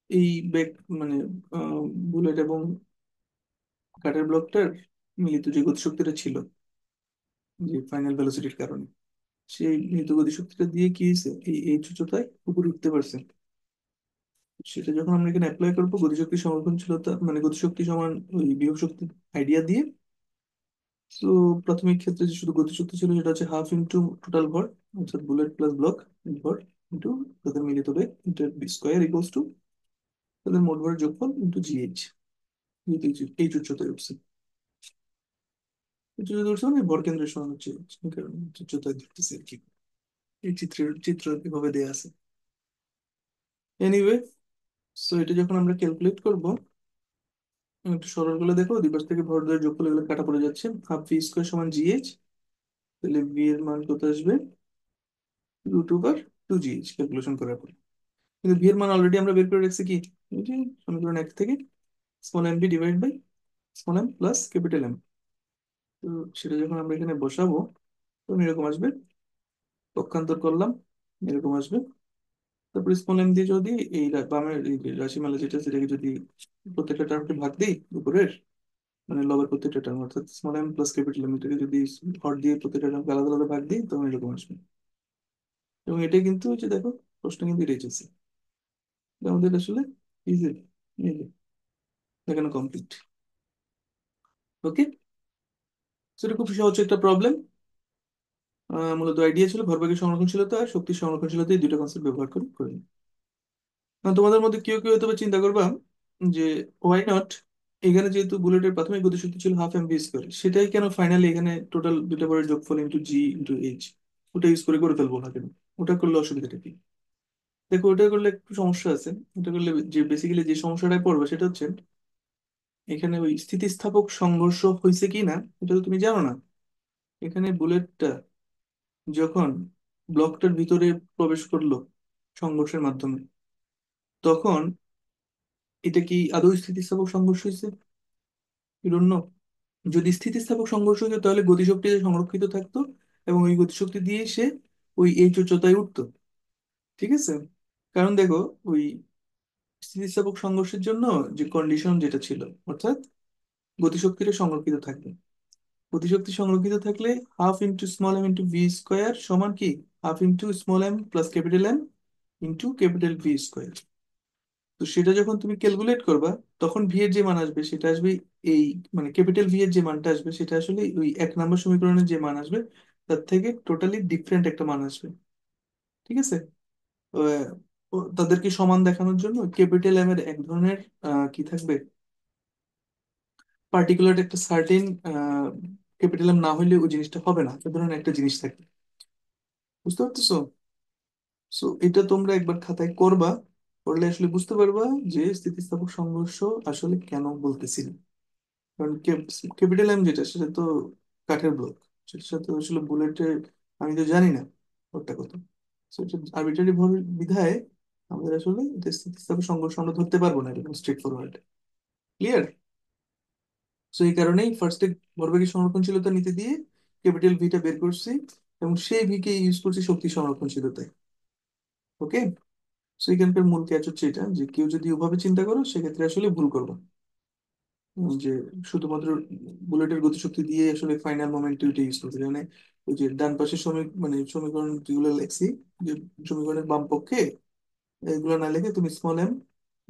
Speaker 1: এই বেগ মানে বুলেট এবং কাঠের ব্লকটার মিলিত যে গতিশক্তিটা ছিল, যে ফাইনাল ভেলোসিটির কারণে, সেই মিলিত গতিশক্তিটা দিয়ে কি হয়েছে, এই এইচ উচ্চতায় উপরে উঠতে পারছে। সেটা যখন আমরা এখানে অ্যাপ্লাই করবো গতিশক্তি সংরক্ষণশীলতা মানে গতিশক্তি সমান ওই বিভব শক্তি আইডিয়া দিয়ে, তো প্রাথমিক ক্ষেত্রে যে শুধু গতিশক্তি ছিল সেটা হচ্ছে হাফ ইন্টু টোটাল ভর, অর্থাৎ বুলেট প্লাস ব্লক ভর ইন্টু তাদের মিলিত বেগ into B square equals to তাদের মোট ভরের যোগফল ইন্টু জিএইচ। যেহেতু এইচ উচ্চতায় উঠছে, উচ্চতায় উঠছে মানে ভর কেন্দ্রের সমান হচ্ছে এইচ, এই কারণে উচ্চতায় ধরতেছে আর কি। এই চিত্র এভাবে দেয়া আছে। এনিওয়ে, সো এটা যখন আমরা ক্যালকুলেট করবো, একটু সরল করে দেখো, দুই পাশ থেকে ভর ধরে যোগফল এগুলো কাটা পড়ে যাচ্ছে, হাফ ভি স্কোয়ার সমান জিএইচ। তাহলে ভি এর মান কত আসবে, root over two GH calculation করার পর। কিন্তু ভি এর মান অলরেডি আমরা বের করে রাখছি কি, এই যে সমীকরণ 1 থেকে small M B divide by small M plus capital M. তো সেটা যখন আমরা এখানে বসাবো তখন এরকম আসবে, পক্ষান্তর করলাম এরকম আসবে। তারপর স্মল এম দিয়ে যদি এই বামের এই যে রাশিমালা যেটা, সেটাকে যদি প্রত্যেকটা টার্মকে ভাগ দিই উপরের, মানে লবের প্রত্যেকটা টার্ম অর্থাৎ small M plus capital M, এটাকে যদি হর দিয়ে প্রত্যেকটা টার্মকে আলাদা আলাদা ভাগ দিই তখন এরকম আসবে। এবং এটাই কিন্তু হচ্ছে দেখো, প্রশ্ন কিন্তু এটাই চাইছে। আমাদের আসলে ইজি, দেখানো কমপ্লিট। ওকে, সেটা খুব সহজ একটা প্রবলেম। মূলত আইডিয়া ছিল ভরবেগের সংরক্ষণশীলতা আর শক্তির সংরক্ষণশীলতা, এই দুটো কনসেপ্ট ব্যবহার করে করে নিই। তোমাদের মধ্যে কেউ কেউ হয়তো বা চিন্তা করবা যে ওয়াই নট, এখানে যেহেতু বুলেটের প্রাথমিক গতিশক্তি ছিল হাফ এম ভি স্কোয়ার, সেটাই কেন ফাইনালি এখানে টোটাল দুটো পরের যোগফল ইন্টু জি ইন্টু এইচ, ওটা ইউজ করে করে ফেলবো না কেন? ওটা করলে অসুবিধাটা কি? দেখো, ওটা করলে একটু সমস্যা আছে। ওটা করলে যে বেসিক্যালি যে সমস্যাটায় পড়বে সেটা হচ্ছে, এখানে ওই স্থিতিস্থাপক সংঘর্ষ হয়েছে কি না এটা তো তুমি জানো না। এখানে বুলেটটা যখন ব্লকটার ভিতরে প্রবেশ করলো সংঘর্ষের মাধ্যমে, তখন এটা কি আদৌ স্থিতিস্থাপক সংঘর্ষ হয়েছে? শূন্য। যদি স্থিতিস্থাপক সংঘর্ষ হতো তাহলে গতিশক্তি সংরক্ষিত থাকতো এবং ওই গতিশক্তি দিয়ে সে ওই এইচ উচ্চতায় উঠতো। ঠিক আছে, কারণ দেখো, ওই স্থিতিস্থাপক সংঘর্ষের জন্য যে কন্ডিশন যেটা ছিল, অর্থাৎ গতিশক্তিটা সংরক্ষিত থাকবে। গতিশক্তি সংরক্ষিত থাকলে half into small M into V square সমান কি, half into small M plus capital M into capital V square. তো সেটা যখন তুমি ক্যালকুলেট করবা, তখন ভি এর যে মান আসবে সেটা আসবে এই, মানে ক্যাপিটাল ভি এর যে মানটা আসবে সেটা আসলে ওই 1 নম্বর সমীকরণের যে মান আসবে তার থেকে টোটালি ডিফারেন্ট একটা মান আসবে। ঠিক আছে, তাদেরকে সমান দেখানোর জন্য ক্যাপিটাল এম এর এক ধরনের কি থাকবে, পার্টিকুলার একটা সার্টেন ক্যাপিটাল না হইলে ওই জিনিসটা হবে না, এ ধরনের একটা জিনিস থাকে। বুঝতে পারতেছো? সো এটা তোমরা একবার খাতায় করবা, করলে আসলে বুঝতে পারবা যে স্থিতিস্থাপক সংঘর্ষ আসলে কেন বলতেছিল। কারণ ক্যাপিটাল এম যেটা, সেটা তো কাঠের ব্লক, সেটার সাথে আসলে বুলেটের আমি তো জানি না ওটা কত। সেটা আরবিট্রারি ভাবে বিধায় আমাদের আসলে এটা স্থিতিস্থাপক সংঘর্ষ আমরা ধরতে পারবো না এরকম স্ট্রেট ফরওয়ার্ড। ক্লিয়ার? সো এই কারণেই ফার্স্টে ভরবেগের সংরক্ষণশীলতা নিতে দিয়ে ক্যাপিটাল ভিটা বের করছি, এবং সেই ভিকে ইউজ করছি শক্তি সংরক্ষণশীলতায়। ওকে। সো এখানকার মূল ক্যাচ হচ্ছে এটা, যে কেউ যদি ওভাবে চিন্তা করো সেক্ষেত্রে আসলে ভুল করবো। যে শুধুমাত্র বুলেটের গতিশক্তি দিয়ে আসলে ফাইনাল মোমেন্ট ওইটা ইউজ করতে, মানে ওই যে ডান পাশের মানে সমীকরণ যেগুলো লেখছি, যে সমীকরণের বাম পক্ষে এগুলো না লিখে তুমি small M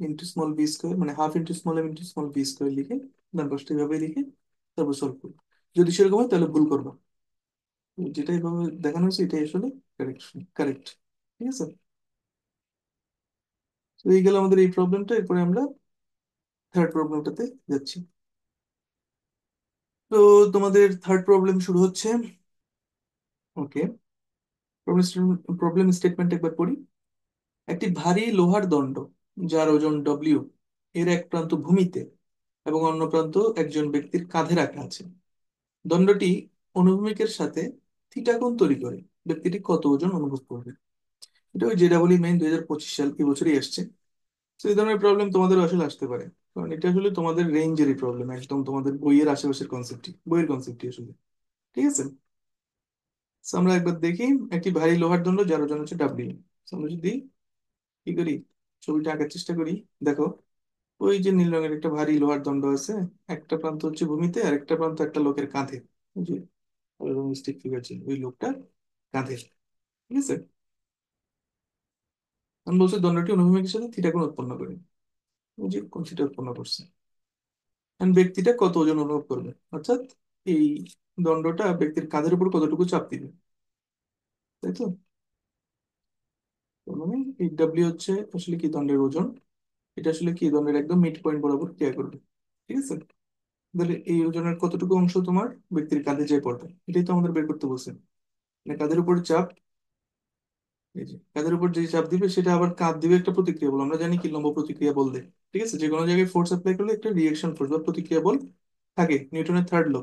Speaker 1: into small B square, মানে half into small M into small B square লিখে ডান পাশটা এভাবে লিখে তারপর সলভ করবে। যদি সেরকম হয় তাহলে ভুল করবা। যেটা এভাবে দেখানো হয়েছে এটাই আসলে কারেকশন, কারেক্ট। ঠিক আছে। তো এই গেল আমাদের এই প্রবলেমটা, এরপরে আমরা থার্ড প্রবলেমটাতে যাচ্ছি। তো তোমাদের থার্ড প্রবলেম শুরু হচ্ছে। ওকে। প্রবলেম স্টেটমেন্ট একবার পড়ি। একটি ভারী লোহার দণ্ড, যার ওজন ডব্লিউ, এর এক প্রান্ত ভূমিতে এবং অন্য প্রান্ত একজন ব্যক্তির কাঁধে রাখা আছে। দণ্ডটি অনুভূমিকের সাথে থিটা কোণ তৈরি করে। ব্যক্তিটি কত ওজন অনুভব করবে? এটা ওই জেডাবলি মেইন 2025 সাল, এই বছরই আসছে। তো এই ধরনের প্রবলেম তোমাদের আসলে আসতে পারে, কারণ এটা আসলে তোমাদের রেঞ্জেরই প্রবলেম, একদম তোমাদের বইয়ের আশেপাশের কনসেপ্টই, বইয়ের কনসেপ্টই আসলে। ঠিক আছে। So আমরা একবার দেখি। একটি ভারী লোহার দণ্ড যার ওজন হচ্ছে ডাব্লিউ। আমরা যদি কি করি, ছবিটা আঁকার চেষ্টা করি। দেখো, ওই যে নীল রঙের একটা ভারী লোহার দণ্ড আছে, একটা প্রান্ত হচ্ছে ভূমিতে আর একটা প্রান্ত একটা লোকের কাঁধে। ওই যে স্টিক ফিগার ছিল ওই লোকটা কাঁধে। ঠিক আছে। আমি বলছি দণ্ডটি অনুভূমিকের সাথে থিটা কোণ উৎপন্ন করে। ওই যে কোণ থিটা উৎপন্ন করছে। And ব্যক্তিটা কত ওজন অনুভব করবে, অর্থাৎ এই দণ্ডটা ব্যক্তির কাঁধের উপর কতটুকু চাপ দিবে, তাই তো? তার মানে এই ডাব্লিউ হচ্ছে আসলে কি দণ্ডের ওজন, এটা আসলে কি দণ্ডের একদম মিড পয়েন্ট বরাবর ক্রিয়া করবে। ঠিক আছে। তাহলে এই ওজনের কতটুকু অংশ তোমার ব্যক্তির কাঁধে যেয়ে পড়বে, এটাই তো আমাদের বের করতে বলছে। মানে কাঁধের উপর চাপ, এই যে কাঁধের উপর যে চাপ দিবে সেটা আবার কাঁধ দিবে একটা প্রতিক্রিয়া বল, আমরা জানি কি লম্ব প্রতিক্রিয়া বল দেয়। ঠিক আছে। যে কোনো জায়গায় ফোর্স অ্যাপ্লাই করলে একটা রিয়েকশন ফোর্স বা প্রতিক্রিয়া বল থাকে, নিউটনের থার্ড ল।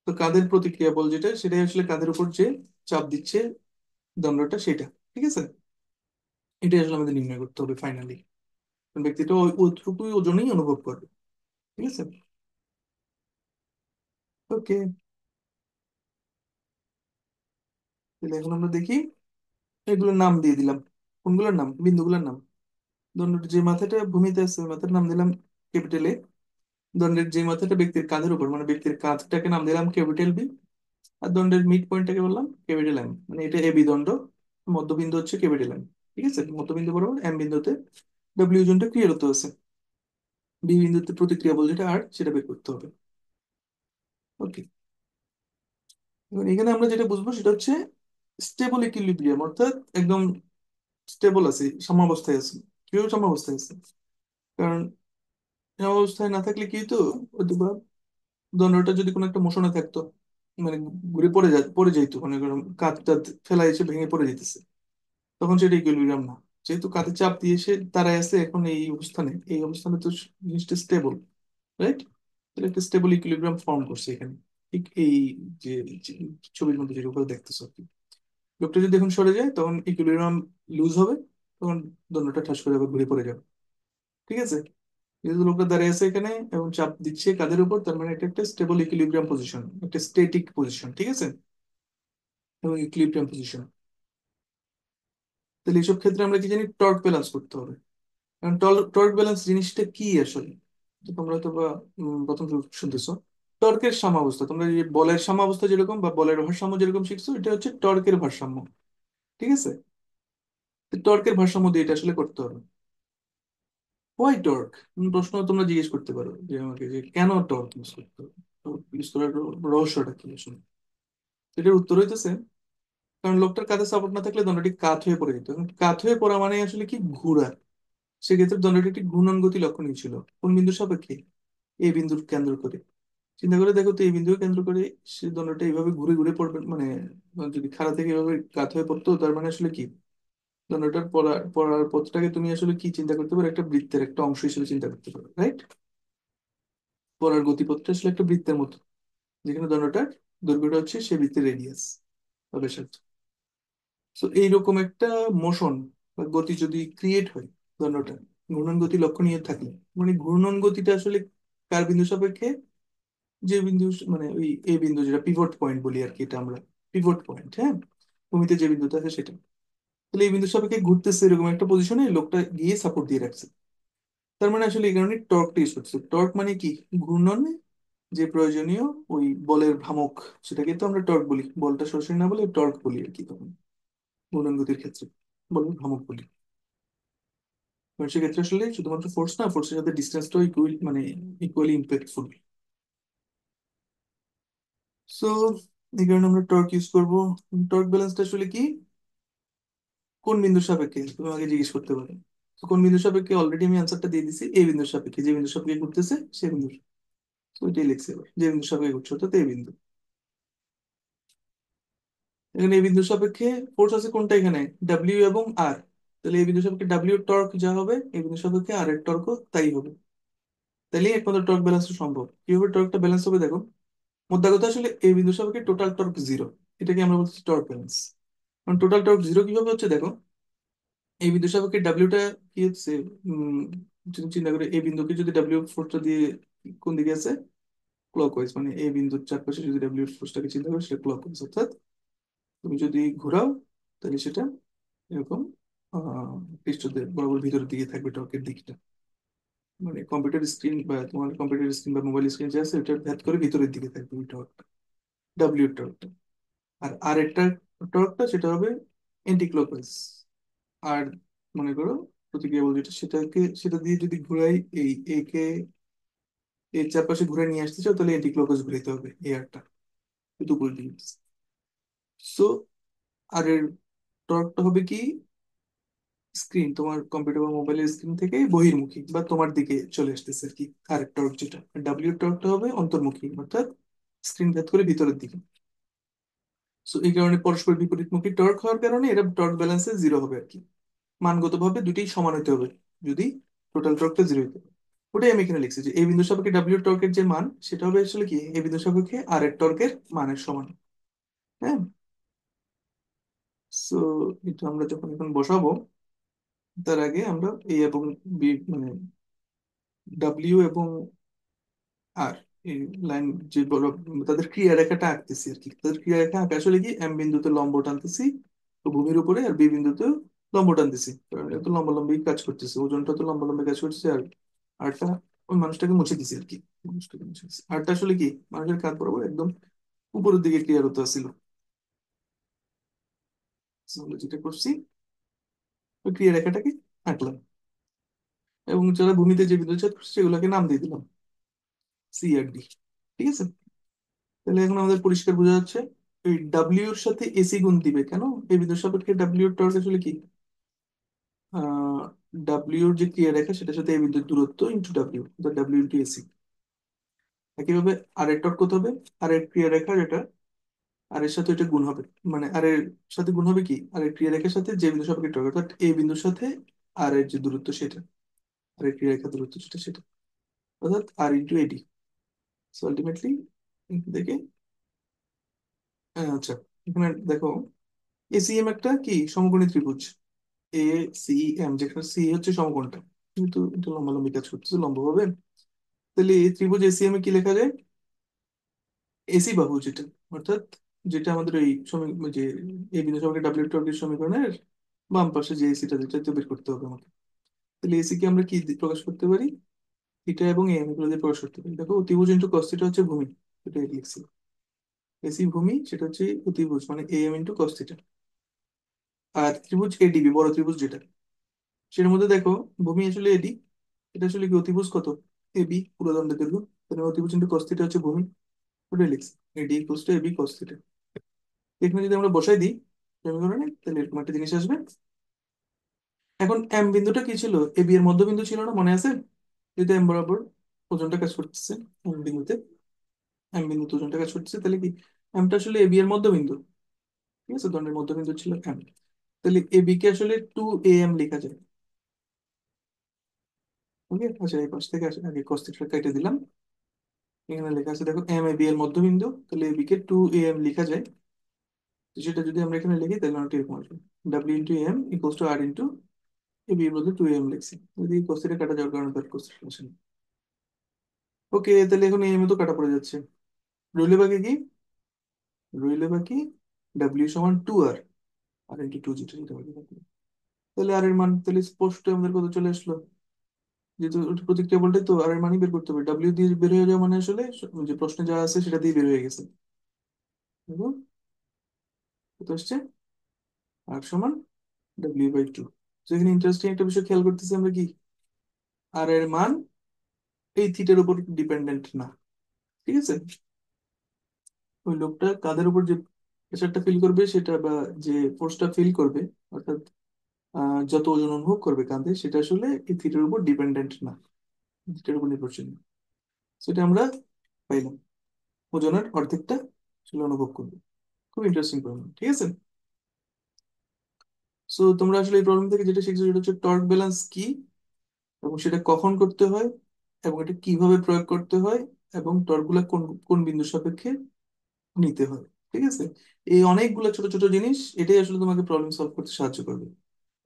Speaker 1: তো কাঁধের প্রতিক্রিয়া বল যেটা, সেটাই আসলে কাঁধের উপর যে চাপ দিচ্ছে দণ্ডটা, সেটা। ঠিক আছে। এটাই আসলে আমাদের নির্ণয় করতে হবে ফাইনালি। ব্যক্তিটা ওইটুকুই ওজনেই অনুভব করবে। ঠিক আছে। ওকে। তাহলে এখন আমরা দেখি, এগুলোর নাম দিয়ে দিলাম। কোনগুলোর নাম? বিন্দুগুলোর নাম। দণ্ডের যে মাথাটা ভূমিতে আছে ওই মাথার নাম দিলাম ক্যাপিটাল এ। দণ্ডের যে মাথাটা ব্যক্তির কাঁধের উপর, মানে ব্যক্তির কাঁধটাকে নাম দিলাম ক্যাপিটাল বি। আর দণ্ডের মিড পয়েন্টটাকে বললাম ক্যাপিটাল এম, মানে এটা এ বি দণ্ড। মধ্যবিন্দু হচ্ছে ক্যাপিটাল এম। ঠিক আছে। মধ্যবিন্দু বরাবর এম বিন্দুতে ডব্লিউ জনটা ক্রিয়ারত আছে। বি বিন্দুতে প্রতিক্রিয়া বল যেটা আর, সেটা বের করতে হবে। ওকে। এবার এখানে আমরা যেটা বুঝবো সেটা হচ্ছে স্টেবল ইকুইলিব্রিয়াম, অর্থাৎ একদম স্টেবল আছে, সাম্যাবস্থায় আছে। কিভাবে সাম্যাবস্থায় আছে? কারণ সাম্যাবস্থায় না থাকলে কি হতো, হয়তো বা দণ্ডটা যদি কোনো একটা মোশনে থাকতো, মানে ঘুরে পড়ে যাইতো, মানে কাঁধ টাত ফেলা এসে ভেঙে পড়ে যেতেছে, তখন সেটা ইকুইলিব্রিয়াম না। যেহেতু কাঁধে চাপ দিয়ে সে দাঁড়ায় আছে এখন এই অবস্থানে, এই অবস্থানে তো জিনিসটা স্টেবল, রাইট? তাহলে একটা স্টেবল ইকুইলিব্রিয়াম ফর্ম করছে এখানে। ঠিক এই যে যে ছবির মধ্যে যেগুলো দেখতেছো আর কি। লোকটা যদি এখন সরে যায় তখন ইকুইলিব্রিয়াম লুজ হবে, তখন দণ্ডটা ঠাস করে আবার ঘুরে পড়ে যাবে। ঠিক আছে। যেহেতু লোকটা দাঁড়িয়ে আছে এখানে এবং চাপ দিচ্ছে কাদের উপর, তার মানে এটা একটা স্টেবল ইকুইলিব্রিয়াম পজিশন, একটা স্টেটিক পজিশন। ঠিক আছে। এবং ইকুইলিব্রিয়াম পজিশন। তাহলে এইসব ক্ষেত্রে আমরা কি জানি, টর্ক ব্যালেন্স করতে হবে। কারণ টর্ক ব্যালেন্স জিনিসটা কি আসলে, তো তোমরা তো বা প্রথম শুনতেছো। টর্কের সাম্যাবস্থা, তোমরা যে বলের সাম্যাবস্থা যেরকম বা বলের ভারসাম্য যেরকম শিখছো, এটা হচ্ছে টর্কের ভারসাম্য। ঠিক আছে। টর্কের ভারসাম্য দিয়ে এটা আসলে করতে হবে। Why torque? প্রশ্ন তোমরা জিজ্ঞেস করতে পারো যে আমাকে, যে কেন টর্ক ইউজ করতে হবে, টর্ক ইউজ করার রহস্যটা কি আসলে। এটার উত্তর হইতেছে, কারণ লোকটার কাঁধে সাপোর্ট না থাকলে দণ্ডটি কাত হয়ে পড়ে যেত, এবং কাত হয়ে পড়া মানে আসলে কি, ঘোরা। সেক্ষেত্রে দণ্ডটি একটি ঘূর্ণন গতি লক্ষণীয় ছিল কোন বিন্দুর সাপেক্ষে? এই বিন্দুর কেন্দ্র করে। চিন্তা করে দেখো তো, এই বিন্দুকে কেন্দ্র করে সে দণ্ডটা এইভাবে ঘুরে ঘুরে পড়বে, মানে যদি খাড়া থেকে এভাবে কাত হয়ে পড়তো, তার মানে আসলে কি, দণ্ডটার পড়ার পড়ার পথটাকে তুমি আসলে কি চিন্তা করতে পারো, একটা বৃত্তের একটা অংশ হিসেবে চিন্তা করতে পারো, রাইট? পড়ার গতিপথটা আসলে একটা বৃত্তের মতো, যেখানে দণ্ডটার দৈর্ঘ্যটা হচ্ছে সে বৃত্তের রেডিয়াস বা ব্যাসার্ধ। তো এইরকম একটা মোশন বা গতি যদি ক্রিয়েট হয় দণ্ডটা, ঘূর্ণন গতি লক্ষণীয় থাকলে, মানে ঘূর্ণন গতিটা আসলে কার বিন্দু সাপেক্ষে, যে বিন্দু মানে ওই এ বিন্দু, যেটা পিভট পয়েন্ট বলি আর কি, এটা আমরা পিভট পয়েন্ট, হ্যাঁ, ভূমিতে যে বিন্দুটা আছে সেটা। তাহলে এই বিন্দু সাপেক্ষে ঘুরতেছে এরকম একটা পজিশনে লোকটা গিয়ে সাপোর্ট দিয়ে রাখছে। তার মানে আসলে এই কারণে টর্কটা ইউজ করছে। টর্ক মানে কি, ঘূর্ণনে যে প্রয়োজনীয় ওই বলের ভ্রামক, সেটাকে তো আমরা টর্ক বলি, বলটা সরাসরি না বলে টর্ক বলি আর কি তখন, ঘূর্ণন গতির ক্ষেত্রে বলের ভ্রামক বলি। কারণ সেক্ষেত্রে আসলে শুধুমাত্র ফোর্স না, ফোর্সের সাথে ডিস্টেন্সটাও ইকুয়াল, মানে ইকুয়ালি ইম্প্যাক্টফুল। সো এই কারণে আমরা টর্ক ইউজ করবো। টর্ক ব্যালেন্সটা আসলে কি, কোন বিন্দুর সাপেক্ষে তুমি আগে জিজ্ঞেস করতে পারো। তো কোন বিন্দুর সাপেক্ষে, অলরেডি আমি অ্যান্সারটা দিয়ে দিছি, এই বিন্দুর সাপেক্ষে, যে বিন্দুর সাপেক্ষে ঘুরতেছে সে বিন্দুর। তো ওইটাই লিখছে এবার, যে বিন্দুর সাপেক্ষে ঘুরছে অর্থাৎ এই বিন্দু। এখানে এই বিন্দুর সাপেক্ষে ফোর্স আছে কোনটা, এখানে ডাব্লিউ এবং আর। তাহলে এই বিন্দুর সাপেক্ষে ডাব্লিউ টর্ক যা হবে, এই বিন্দুর সাপেক্ষে আর এর টর্কও তাই হবে। তাহলে একমাত্র টর্ক ব্যালেন্স সম্ভব। কিভাবে টর্কটা ব্যালেন্স হবে দেখো, মোদ্দা কথা আসলে এই বিন্দুর সাপেক্ষে টোটাল টর্ক জিরো, এটাকে আমরা বলছি টর্ক ব্যালেন্স। কারণ টোটাল টর্ক জিরো কিভাবে হচ্ছে দেখো, এই বিন্দুর সাপেক্ষে ডাব্লিউটা কি হচ্ছে, উম যদি চিন্তা করে এই বিন্দুকে যদি ডাব্লিউ ফোর্সটা দিয়ে, কোন দিকে আছে, ক্লকওয়াইজ, মানে এই বিন্দুর চারপাশে যদি ডাব্লিউ ফোর্সটাকে চিন্তা করো সেটা ক্লকওয়াইজ, অর্থাৎ তুমি যদি ঘোরাও তাহলে সেটা এরকম পৃষ্ঠদের বরাবর ভিতরের দিকে থাকবে টর্কের দিকটা। মানে কম্পিউটার স্ক্রিন বা তোমার কম্পিউটার স্ক্রিন বা মোবাইল স্ক্রিন যে আছে ওটা ভেদ করে ভিতরের দিকে থাকবে ওই টর্কটা, ডাব্লিউ টর্কটা। আর আর একটা টর্কটা সেটা হবে এন্টি ক্লকওয়াইজ। আর মনে করো প্রতিক্রিয়া বল যেটা, সেটাকে সেটা দিয়ে যদি ঘুরাই, এই একে এর চারপাশে ঘুরে নিয়ে আসতে চাও, তাহলে এন্টি ক্লকওয়াইজ ঘুরাইতে হবে এই আরটা, কিন্তু উপর দিকে। সো আর এর টর্কটা হবে কি, স্ক্রিন, তোমার কম্পিউটার বা মোবাইলের স্ক্রিন থেকে বহির্মুখী বা তোমার দিকে চলে আসতেছে আর কি। আর টর্ক যেটা, ডাব্লিউ টর্কটা হবে অন্তর্মুখী, অর্থাৎ স্ক্রিন ভেদ করে ভিতরের দিকে। সো এই কারণে পরস্পর বিপরীতমুখী টর্ক হওয়ার কারণে এটা টর্ক ব্যালেন্সে জিরো হবে আর কি। মানগতভাবে দুটোই সমান হতে হবে যদি টোটাল টর্কটা জিরো হতে হবে। ওটাই আমি এখানে লিখছি যে এই বিন্দু সাপেক্ষে ডাব্লিউ টর্কের যে মান, সেটা হবে আসলে কি এই বিন্দু সাপেক্ষে আর এর টর্কের মানের সমান। হ্যাঁ। সো এটা আমরা যখন এখন বসাবো, তার আগে আমরা এ এবং বি, মানে ডাব্লিউ এবং আর এই লাইন যে বড়, তাদের ক্রিয়া রেখাটা আঁকতেছি আর কি। তাদের ক্রিয়া রেখা আঁকা আসলে কি, এম বিন্দুতে লম্ব টানতেছি তো ভূমির উপরে, আর বি বিন্দুতে লম্ব টানতেছি, কারণ এটা তো লম্বালম্বি কাজ করতেছে, ওজনটা তো লম্বালম্বি কাজ করতেছে। আর আরটা ওই মানুষটাকে মুছে দিছি আর কি, মানুষটাকে মুছে দিছি। আরটা আসলে কি মানুষের কাঁধ বরাবর একদম উপরের দিকে ক্লিয়ার হতে আসছিল। So, আমরা যেটা করছি, ওই ক্রিয়া রেখাটাকে আঁকলাম, এবং যারা ভূমিতে যে বিন্দু ছেদ করছে সেগুলোকে নাম দিয়ে দিলাম সি আর ডি। ঠিক আছে। তাহলে এখন আমাদের পরিষ্কার বোঝা যাচ্ছে এই ডাব্লিউ এর সাথে এসি গুণ দিবে কেন, এই বিন্দুর সাপেক্ষে ডাব্লিউ এর টর্ক আসলে কি, ডাব্লিউ এর যে ক্রিয়া রেখা সেটার সাথে এই বিন্দুর দূরত্ব into W, W into AC. একইভাবে আর এর টর্ক কত হবে, আর এর ক্রিয়া রেখা যেটা, আর এর সাথে এটা গুণ হবে, মানে আর এর সাথে গুণ হবে কি, আর এর ক্রিয়া রেখার সাথে যে বিন্দুর সাপেক্ষে টর্ক, অর্থাৎ এই বিন্দুর সাথে আর এর যে দূরত্ব সেটা, আর এর ক্রিয়া রেখার দূরত্ব সেটা সেটা, অর্থাৎ আর ইন্টু এডি। সো আলটিমেটলি দেখে, আচ্ছা, এখানে দেখো এসিএম একটা কি সমকোণী ত্রিভুজ, এ সি এম, যেখানে সি হচ্ছে সমকোণটা, কিন্তু এটা লম্বালম্বি কাজ করতেছে লম্ব ভাবে। তাহলে এই ত্রিভুজ এসিএম এ কি লেখা যায়, এসি বাহু যেটা, অর্থাৎ যেটা আমাদের এই যে এই বিন্দু সহকে ডাব্লিউ টর্কের সমীকরণের বাম পাশে যে এসিটা, যেটা তো বের করতে হবে আমাকে। তাহলে এসি কে আমরা কি দিয়ে প্রকাশ করতে পারি, থিটা এবং এম এগুলো দিয়ে প্রকাশ করতে পারি। দেখো অতিভুজ ইন্টু কস থিটা হচ্ছে ভূমি, এটা লিখছি, এসি ভূমি, সেটা হচ্ছে অতিভুজ মানে এম ইন্টু কস থিটা। আর ত্রিভুজ এডিবি, বড় ত্রিভুজ যেটা, সেটার মধ্যে দেখো ভূমি আসলে এডি, এটা আসলে কি অতিভুজ কত, এবি পুরো দণ্ডের দৈর্ঘ্য, তাহলে অতিভুজ ইন্টু কস থিটা হচ্ছে ভূমি, ওটাই লিখছি, AD equals to AB cos theta. এখানে যদি আমরা বসাই দিই সমীকরণে, তাহলে এরকম একটা জিনিস আসবে। এখন এম বিন্দুটা কি ছিল, এবি এর মধ্যবিন্দু ছিল না, মনে আছে, যেটা এম বরাবর ওজনটা কাজ করতেছে এম বিন্দুতে। এম বিন্দু দুজনটা কাজ করতেছে, তাহলে কি এমটা আসলে এবি এর মধ্যবিন্দু। ঠিক আছে, দণ্ডের মধ্যবিন্দু ছিল এম। তাহলে এবি কে আসলে 2am লেখা যায়। ওকে, আচ্ছা এই পাশ থেকে আসে আগে cos থিটা কেটে দিলাম। এখানে লেখা আছে দেখো এম এ বি এর মধ্যবিন্দু, তাহলে এবি কে 2am লেখা যায়। তো সেটা যদি আমরা এখানে লিখি তাহলে অনেকটা এরকম আসবে, W into M equals to R into AB এর মধ্যে 2am লিখছি। যদি cos থিটা কাটা যাওয়ার কারণে তার cos থিটা আসে না। ওকে, তাহলে এখন এম এ তো কাটা পড়ে যাচ্ছে। রইলে বাকি কি? রইলে বাকি ডাব্লিউ সমান 2r, আর ইন্টু 2 যেটা যেটা বাকি থাকলো। তাহলে আর এর মান তাহলে স্পষ্ট আমাদের কত চলে আসলো, যেহেতু ওটা প্রতিক্রিয়া বলতে তো আর এর মানই বের করতে হবে, ডাব্লিউ দিয়ে বের হয়ে যাওয়া মানে আসলে যে প্রশ্নে যা আছে সেটা দিয়ে বের হয়ে গেছে। দেখো কত আসছে, আর সমান W/2। তো এখানে ইন্টারেস্টিং একটা বিষয় খেয়াল করতেছি আমরা কি, আর এর মান এই থিটার উপর ডিপেন্ডেন্ট না। ঠিক আছে, ওই লোকটা কাদের উপর যে প্রেশারটা ফিল করবে সেটা, বা যে ফোর্সটা ফিল করবে, অর্থাৎ যত ওজন অনুভব করবে কাঁধে, সেটা আসলে এই থিটার উপর ডিপেন্ডেন্ট না, থিটার উপর নির্ভরশীল না। সেটা আমরা পাইলাম, ওজনের অর্ধেকটা আসলে অনুভব করবে। খুব ইন্টারেস্টিং প্রবলেম, ঠিক আছে। সো তোমরা আসলে এই প্রবলেম থেকে যেটা শিখছো সেটা হচ্ছে টর্ক ব্যালেন্স কি, এবং সেটা কখন করতে হয়, এবং এটা কিভাবে প্রয়োগ করতে হয়, এবং টর্কগুলো কোন কোন বিন্দু সাপেক্ষে নিতে হয়। ঠিক আছে, এই অনেকগুলো ছোট ছোট জিনিস, এটাই আসলে তোমাকে প্রবলেম সলভ করতে সাহায্য করবে।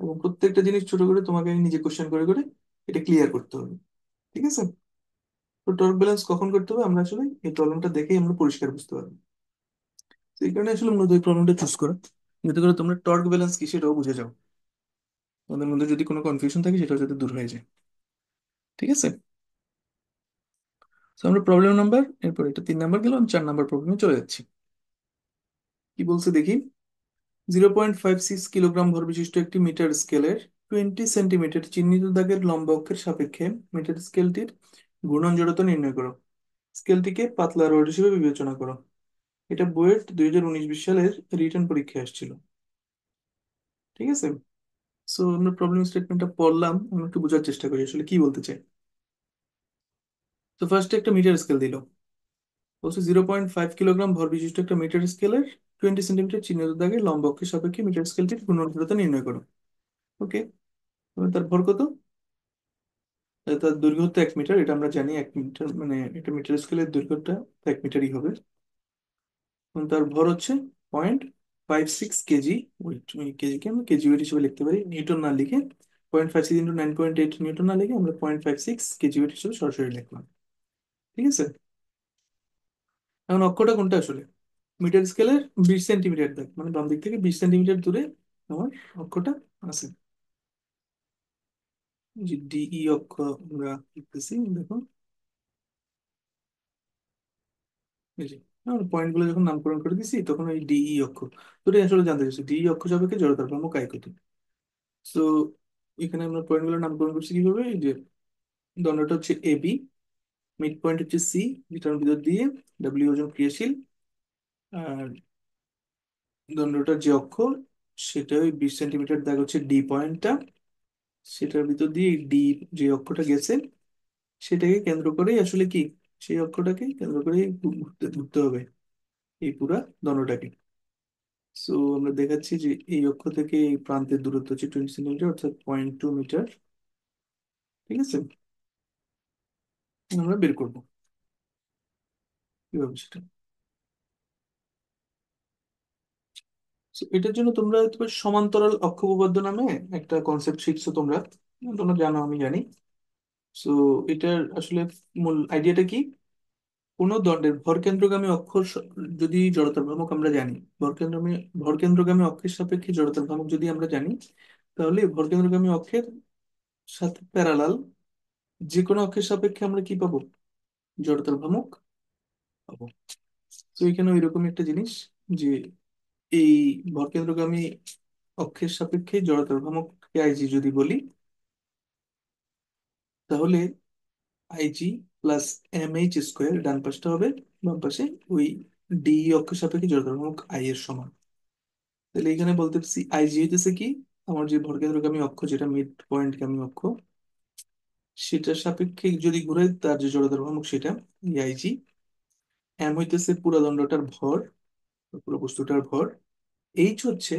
Speaker 1: এবং প্রত্যেকটা জিনিস ছোট করে তোমাকে নিজে কোশ্চেন করে করে এটা ক্লিয়ার করতে হবে। ঠিক আছে, তো টর্ক ব্যালেন্স কখন করতে হবে আমরা আসলে এই প্রবলেমটা দেখেই আমরা পরিষ্কার বুঝতে পারবো। তো এই কারণে আসলে মূলত এই প্রবলেমটা চুজ করা, যাতে করে তোমরা টর্ক ব্যালেন্স কি সেটাও বুঝে যাও, তোমাদের মধ্যে যদি কোনো কনফিউশন থাকে সেটাও যাতে দূর হয়ে যায়। ঠিক আছে, তো আমরা প্রবলেম নাম্বার, এরপর এটা 3 নাম্বার গেল, আমি 4 নাম্বার প্রবলেমে চলে যাচ্ছি। কি বলছে দেখি। 0.56 কিলোগ্রাম ভর বিশিষ্ট একটি মিটার স্কেলের 20 সেন্টিমিটার চিহ্নিত দাগের লম্ব অক্ষের সাপেক্ষে মিটার স্কেলটির ঘূর্ণন জড়তা নির্ণয় করো। স্কেলটিকে পাতলা রড হিসেবে বিবেচনা করো। এটা বুয়েট 2019-20 সালের রিটেন পরীক্ষায় আসছিল। ঠিক আছে, সো আমরা প্রবলেম স্টেটমেন্টটা পড়লাম, আমরা একটু বোঝার চেষ্টা করি আসলে কি বলতে চাই। তো ফার্স্টে একটা মিটার স্কেল দিল, বলছে 0.5 কিলোগ্রাম ভর বিশিষ্ট একটা মিটার স্কেলের 20 সেন্টিমিটার চিহ্নিত দাগের লম্ব অক্ষের সাপেক্ষে মিটার স্কেলটির ঘূর্ণন জড়তা নির্ণয় করো। ওকে, তার ভর কত? তার দৈর্ঘ্য হচ্ছে 1 মিটার, এটা আমরা জানি 1 মিটার মানে একটা মিটার স্কেলের দৈর্ঘ্যটা 1 মিটারই হবে। এবং তার ভর হচ্ছে 0.56 কেজি ওয়েট। কেজিকে আমরা কেজি ওয়েট হিসেবে লিখতে পারি, নিউটন না লিখে। 0.56 ইন্টু 9.8 নিউটন না লিখে আমরা 0.56 কেজি ওয়েট হিসেবে সরাসরি লিখলাম। ঠিক আছে, এখন অক্ষটা কোনটা আসলে, মিটার স্কেলের 20 সেন্টিমিটার দাগ, মানে বাম দিক থেকে 20 সেন্টিমিটার দূরে আমার অক্ষটা আছে। যে ডিই অক্ষ আমরা লিখতেছি দেখো, এই যে আমরা পয়েন্ট গুলো যখন নামকরণ করে দিছি তখন ওই ডিই অক্ষ, তো এটাই আসলে জানতে চাইছি ডিই অক্ষ সাপেক্ষে জড়তার ভ্রামক কায় কত। তো এখানে আমরা পয়েন্ট গুলো নামকরণ করছি কিভাবে, এই যে দণ্ডটা হচ্ছে এবি, মিড পয়েন্ট হচ্ছে সি, যেটার ভিতর দিয়ে ডাব্লিউ ওজন ক্রিয়াশীল, আর দণ্ডটার যে অক্ষ সেটা ওই 20 সেন্টিমিটার দাগ হচ্ছে ডি পয়েন্টটা, সেটার ভিতর দিয়ে ডি যে অক্ষটা গেছে সেটাকে কেন্দ্র করেই আসলে কি, সেই অক্ষটাকে কেন্দ্র করেই ঘুরতে ঘুরতে হবে এই পুরা দণ্ডটাকে। সো আমরা দেখাচ্ছি যে এই অক্ষ থেকে এই প্রান্তের দূরত্ব হচ্ছে 20 সেন্টিমিটার, অর্থাৎ 0.2 মিটার। ঠিক আছে, আমরা বের করবো কিভাবে সেটা। So, এটার জন্য তোমরা হয়তো বা সমান্তরাল অক্ষ উপপাদ্য নামে একটা কনসেপ্ট শিখছো তোমরা, তোমরা জানো আমি জানি। সো এটার আসলে মূল আইডিয়াটা কি, কোনো দণ্ডের ভরকেন্দ্রগামী অক্ষ যদি জড়তার ভ্রামক আমরা জানি, ভরকেন্দ্রগামী ভরকেন্দ্রগামী অক্ষের সাপেক্ষে জড়তার ভ্রামক যদি আমরা জানি, তাহলে ভরকেন্দ্রগামী অক্ষের সাথে প্যারালাল যে কোনো অক্ষের সাপেক্ষে আমরা কি পাবো, জড়তার ভ্রামক পাবো। তো এখানে এরকম একটা জিনিস, যে এই ভরকেন্দ্রগামী অক্ষের সাপেক্ষে জড়তার ভ্রামক আইজি যদি বলি, তাহলে আইজি প্লাস MH² ডান পাশটা হবে, বাম পাশে ওই ডি অক্ষের সাপেক্ষে জড়তার ভ্রামক আই এর সমান। তাহলে এখানে বলতে পারছি আইজি হইতেছে কি, আমার যে ভরকেন্দ্রগামী অক্ষ যেটা মিড পয়েন্টগামী অক্ষ, সেটার সাপেক্ষে যদি ঘুরে তার যে জড়তার ভ্রামক সেটা এই আইজি। এম হইতেছে পুরো দণ্ডটার ভর, পুরো বস্তুটার ভর। এইচ হচ্ছে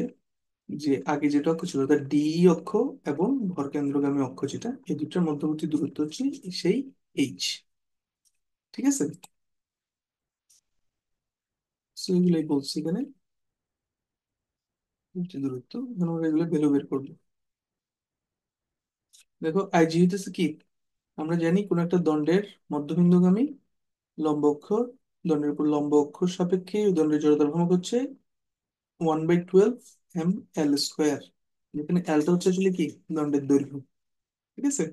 Speaker 1: যে আগে যেটা অক্ষ ছিল তার ডিই অক্ষ এবং ভর কেন্দ্রগামী অক্ষ, যেটা এই দুটার মধ্যবর্তী দূরত্ব হচ্ছে সেই এইচ। ঠিক আছে, সো এগুলোই বলছি এখানে যে দূরত্ব। এখন আমরা এগুলো ভ্যালু বের করবো। দেখো আইজি হইতেছে কি, আমরা জানি কোন একটা দণ্ডের মধ্যবিন্দুগামী লম্ব অক্ষ, দণ্ডের উপর লম্ব অক্ষর সাপেক্ষে ওই দণ্ডের জড়তার ভ্রামক হচ্ছে 1/12 ml²। যেখানে এলটা হচ্ছে আসলে কি, দণ্ডের দৈর্ঘ্য। ঠিক আছে,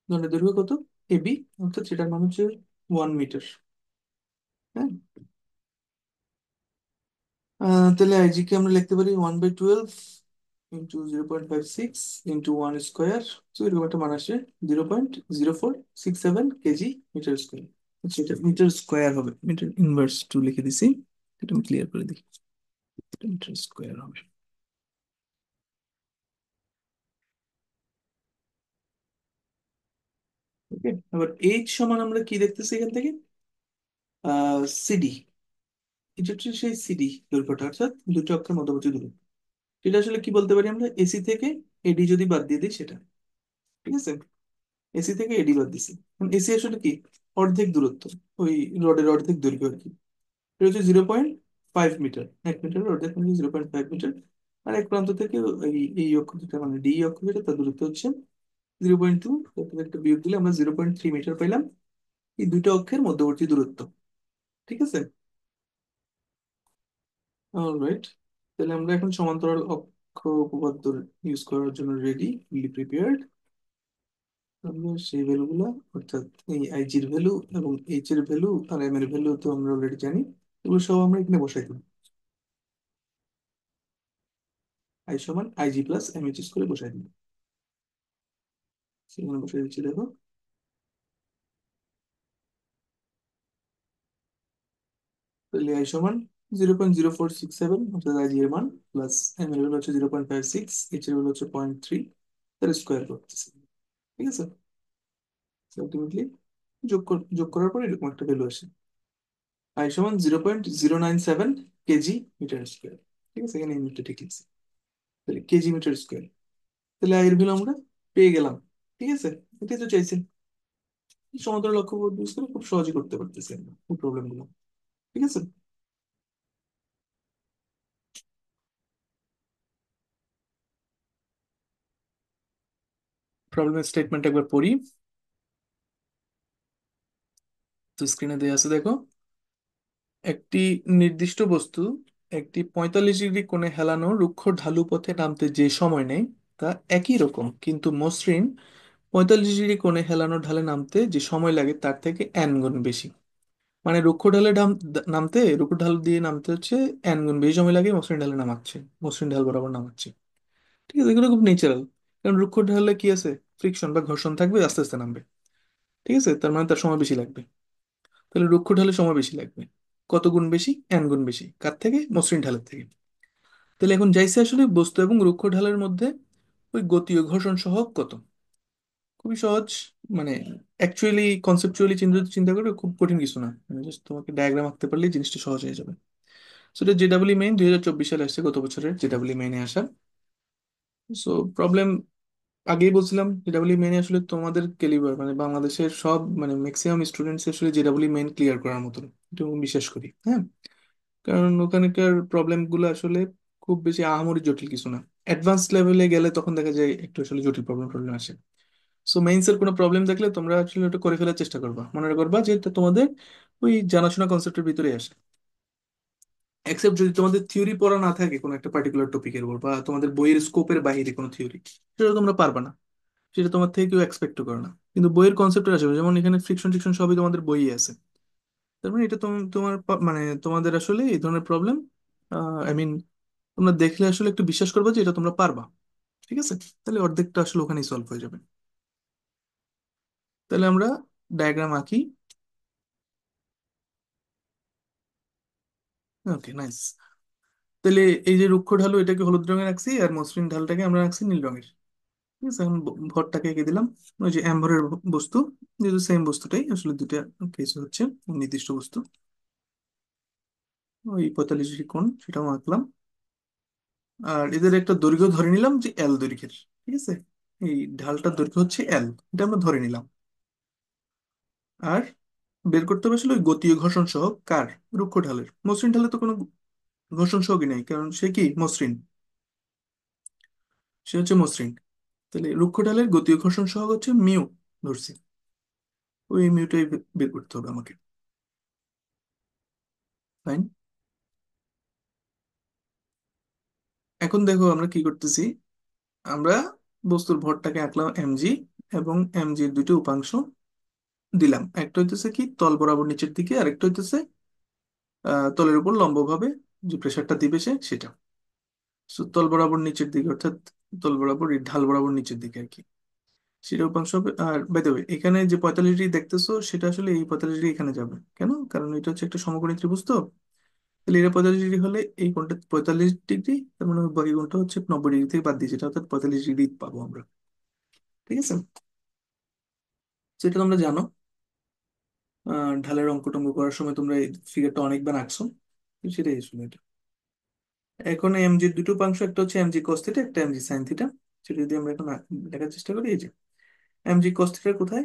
Speaker 1: দণ্ডের দৈর্ঘ্য কত, এবি, অর্থাৎ সেটার মান হচ্ছে 1 মিটার। হ্যাঁ, তাহলে আইজি কে আমরা লিখতে পারি 1/12 × 0.56 × 1 স্কোয়ার। তো এরকম একটা মান আসে 0.0467 কেজি মিটার স্কোয়ার। আচ্ছা, এটা মিটার স্কোয়ার হবে, মিটার ইনভার্স টু লিখে দিছি। এটা আমি ক্লিয়ার করে দিই, এটা মিটার স্কোয়ার হবে। ওকে, আবার এইচ সমান আমরা কি দেখতেছি এখান থেকে, সিডি। এটা হচ্ছে সেই সিডি দৈর্ঘ্যটা, অর্থাৎ দুটো অক্ষের মধ্যবর্তী দূরত্ব। এটা আসলে কি বলতে পারি আমরা, এসি থেকে এডি যদি বাদ দিয়ে দিই সেটা। ঠিক আছে, এসি থেকে এডি বাদ দিছি। এসি আসলে কি, অর্ধেক দূরত্ব, ওই রডের অর্ধেক দৈর্ঘ্য আর কি। এটা হচ্ছে 0.5 মিটার, 1 মিটারের অর্ধেক মানে 0.5 মিটার। আর এক প্রান্ত থেকে এই অক্ষ যেটা মানে ডি অক্ষ যেটা, তার দূরত্ব হচ্ছে 0.2। একটা বিয়োগ দিলে আমরা 0.3 মিটার পাইলাম। এই দুইটা অক্ষের মধ্যবর্তী দূরত্ব। ঠিক আছে, অলরাইট। তাহলে আমরা এখন সমান্তরাল অক্ষ উপপাদ্য ইউজ করার জন্য রেডি, ফুলি প্রিপেয়ার্ড। আমরা সেই ভ্যালুগুলো, অর্থাৎ এই আইজির ভ্যালু এবং এইচ এর ভ্যালু আর এম এর ভ্যালু তো আমরা অলরেডি জানি, এগুলো সব আমরা এখানে বসাই দেবো। আই সমান আইজি প্লাস এম এইচ করে বসাই দিবো। সেখানে বসাই দিচ্ছি দেখো। তাহলে আই সমান 0.0467, অর্থাৎ আইজি এর মান, প্লাস এম এর ভ্যালু হচ্ছে 0.56, এইচ এর ভ্যালু হচ্ছে 0.3, তার স্কোয়ার করতেছি। ঠিক আছে, আলটিমেটলি যোগ করার পর এরকম একটা ভ্যালু আসে। আই সমান 0.097 কেজি মিটার স্কোয়ার। ঠিক আছে, এখানে ইউনিটটা ঠিক লিখছি। তাহলে কেজি মিটার স্কোয়ার। তাহলে এর ভ্যালু আমরা পেয়ে গেলাম। ঠিক আছে, এটাই তো চাইছেন। সমতল লক্ষ্যবোধ ইউজ করে খুব সহজে করতে পারতেছি আমরা এই প্রবলেম গুলো। ঠিক আছে, প্রবলেমের স্টেটমেন্ট একবার পড়ি। তো স্ক্রিনে দেওয়া আছে দেখো, একটি নির্দিষ্ট বস্তু একটি 45 ডিগ্রি কোণে হেলানো রুক্ষ ঢালু পথে নামতে যে সময় নেয় তা একই রকম, কিন্তু মসৃণ 45 ডিগ্রি কোণে হেলানো ঢালে নামতে যে সময় লাগে তার থেকে n গুণ বেশি। মানে রুক্ষ ঢালে নামতে, রুক্ষ ঢাল দিয়ে নামতে হচ্ছে n গুণ বেশি সময় লাগে মসৃণ ঢালে নামাচ্ছে, মসৃণ ঢাল বরাবর নামাচ্ছে। ঠিক আছে, এগুলো খুব ন্যাচারাল। কারণ রুক্ষ ঢালে কি আছে, ফ্রিকশন বা ঘর্ষণ থাকবে, আস্তে আস্তে নামবে। ঠিক আছে, তার মানে তার সময় বেশি লাগবে। তাহলে রুক্ষ ঢালে সময় বেশি লাগবে। কত গুণ বেশি, n গুণ বেশি, কার থেকে, মসৃণ ঢালের থেকে। তাহলে এখন যাইছে আসলে বস্তু এবং রুক্ষ ঢালের মধ্যে ওই গতি ও ঘর্ষণ সহগ কত। খুবই সহজ, মানে অ্যাকচুয়ালি কনসেপচুয়ালি চিন্তা চিন্তা করে খুব কঠিন কিছু না, মানে জাস্ট তোমাকে ডায়াগ্রাম আঁকতে পারলেই জিনিসটা সহজ হয়ে যাবে। সেটা জেডাব্লিউ মেইন 2024 সালে আসছে, গত বছরের জেডাব্লিউ মেইনে আসা। সো প্রবলেম, আগেই বলছিলাম জেডাব্লিউ মেইনে আসলে তোমাদের ক্যালিবার মানে বাংলাদেশের সব মানে ম্যাক্সিমাম স্টুডেন্টস আসলে জেডাব্লিউ মেইন ক্লিয়ার করার মতন, এটা আমি বিশ্বাস করি। হ্যাঁ, কারণ ওখানকার প্রবলেম গুলো আসলে খুব বেশি আহামরি জটিল কিছু না। অ্যাডভান্স লেভেলে গেলে তখন দেখা যায় একটু আসলে জটিল প্রবলেম টবলেম আসে। সো মেইনস এর কোনো প্রবলেম দেখলে তোমরা আসলে ওটা করে ফেলার চেষ্টা করবা, মনে করবা যে এটা তোমাদের ওই জানাশোনা কনসেপ্টের ভিতরে আসে। এক্সেপ্ট যদি তোমাদের থিওরি পড়া না থাকে কোনো একটা পার্টিকুলার টপিকের উপর, বা তোমাদের বইয়ের স্কোপের বাইরে কোনো থিওরি, সেটা তোমরা পারবা না। সেটা তোমার থেকে কেউ এক্সপেক্ট করে না। কিন্তু বইয়ের কনসেপ্টের আসবে, যেমন এখানে ফ্রিকশন টিকশন সবই তোমাদের বইয়ে আছে। তার মানে এটা তোমার মানে তোমাদের আসলে এই ধরনের প্রবলেম, আই মিন, তোমরা দেখলে আসলে একটু বিশ্বাস করবে যে এটা তোমরা পারবা। ঠিক আছে, তাহলে অর্ধেকটা আসলে ওখানেই সলভ হয়ে যাবে। তাহলে আমরা ডায়াগ্রাম আঁকি। ওকে, নাইস। তাহলে এই যে রুক্ষ ঢালু এটাকে হলুদ রঙে রাখছি, আর মসৃণ ঢালটাকে আমরা রাখছি নীল রঙের। ঠিক আছে, এখন ভরটাকে এঁকে দিলাম। ওই যে এম ভরের বস্তু, যেহেতু সেম বস্তুটাই আসলে দুটা কেস হচ্ছে, নির্দিষ্ট বস্তু। ওই 45 ডিগ্রি কোণ সেটাও আঁকলাম। আর এদের একটা দৈর্ঘ্য ধরে নিলাম যে এল দৈর্ঘ্যের। ঠিক আছে, এই ঢালটার দৈর্ঘ্য হচ্ছে এল, এটা আমরা ধরে নিলাম। আর বের করতে হবে আসলে ওই গতীয় ঘর্ষণ সহ কার, রুক্ষ ঢালের। মসৃণ ঢালে তো কোনো ঘর্ষণ সহগই নেই, কারণ সে কি মসৃণ, সে হচ্ছে মসৃণ। তাহলে রুক্ষ ঢালের গতীয় ঘর্ষণ সহগ হচ্ছে মিউ ধরছি, ওই মিউটাই বের করতে হবে আমাকে। ফাইন। এখন দেখো আমরা কি করতেছি, আমরা বস্তুর ভরটাকে আঁকলাম এমজি, এবং এমজির দুটো উপাংশ দিলাম। একটা হইতেছে কি তল বরাবর নিচের দিকে, আর একটা হইতেছে তলের উপর লম্বভাবে যে প্রেসারটা দিবে সেটা। So, তল বরাবর নিচের দিকে, অর্থাৎ তল বরাবর এই ঢাল বরাবর নিচের দিকে আর কি, সেটা উপাংশ হবে। আর বাই দ্য ওয়ে, এখানে যে 45 ডিগ্রি দেখতেছো সেটা আসলে এই 45 ডিগ্রি এখানে যাবে কেন, কারণ এটা হচ্ছে একটা সমকোণী ত্রিভুজ তো। তাহলে এটা 45 ডিগ্রি হলে এই কোণটা 45 ডিগ্রি, তার মানে বাকি কোণটা হচ্ছে 90 ডিগ্রি থেকে বাদ দিয়েছে, এটা অর্থাৎ 45 ডিগ্রি পাবো আমরা। ঠিক আছে, সেটা তোমরা জানো। ঢালের অঙ্ক টঙ্ক করার সময় তোমরা এই ফিগারটা অনেকবার আঁকছো, তো সেটাই আসলে এটা। এখন এমজির দুটো উপাংশ, একটা হচ্ছে এমজি কস থিটা, একটা এমজি সাইন থিটা। সেটা যদি আমরা এখন দেখার চেষ্টা করি, এই যে এমজি কস থিটা কোথায়,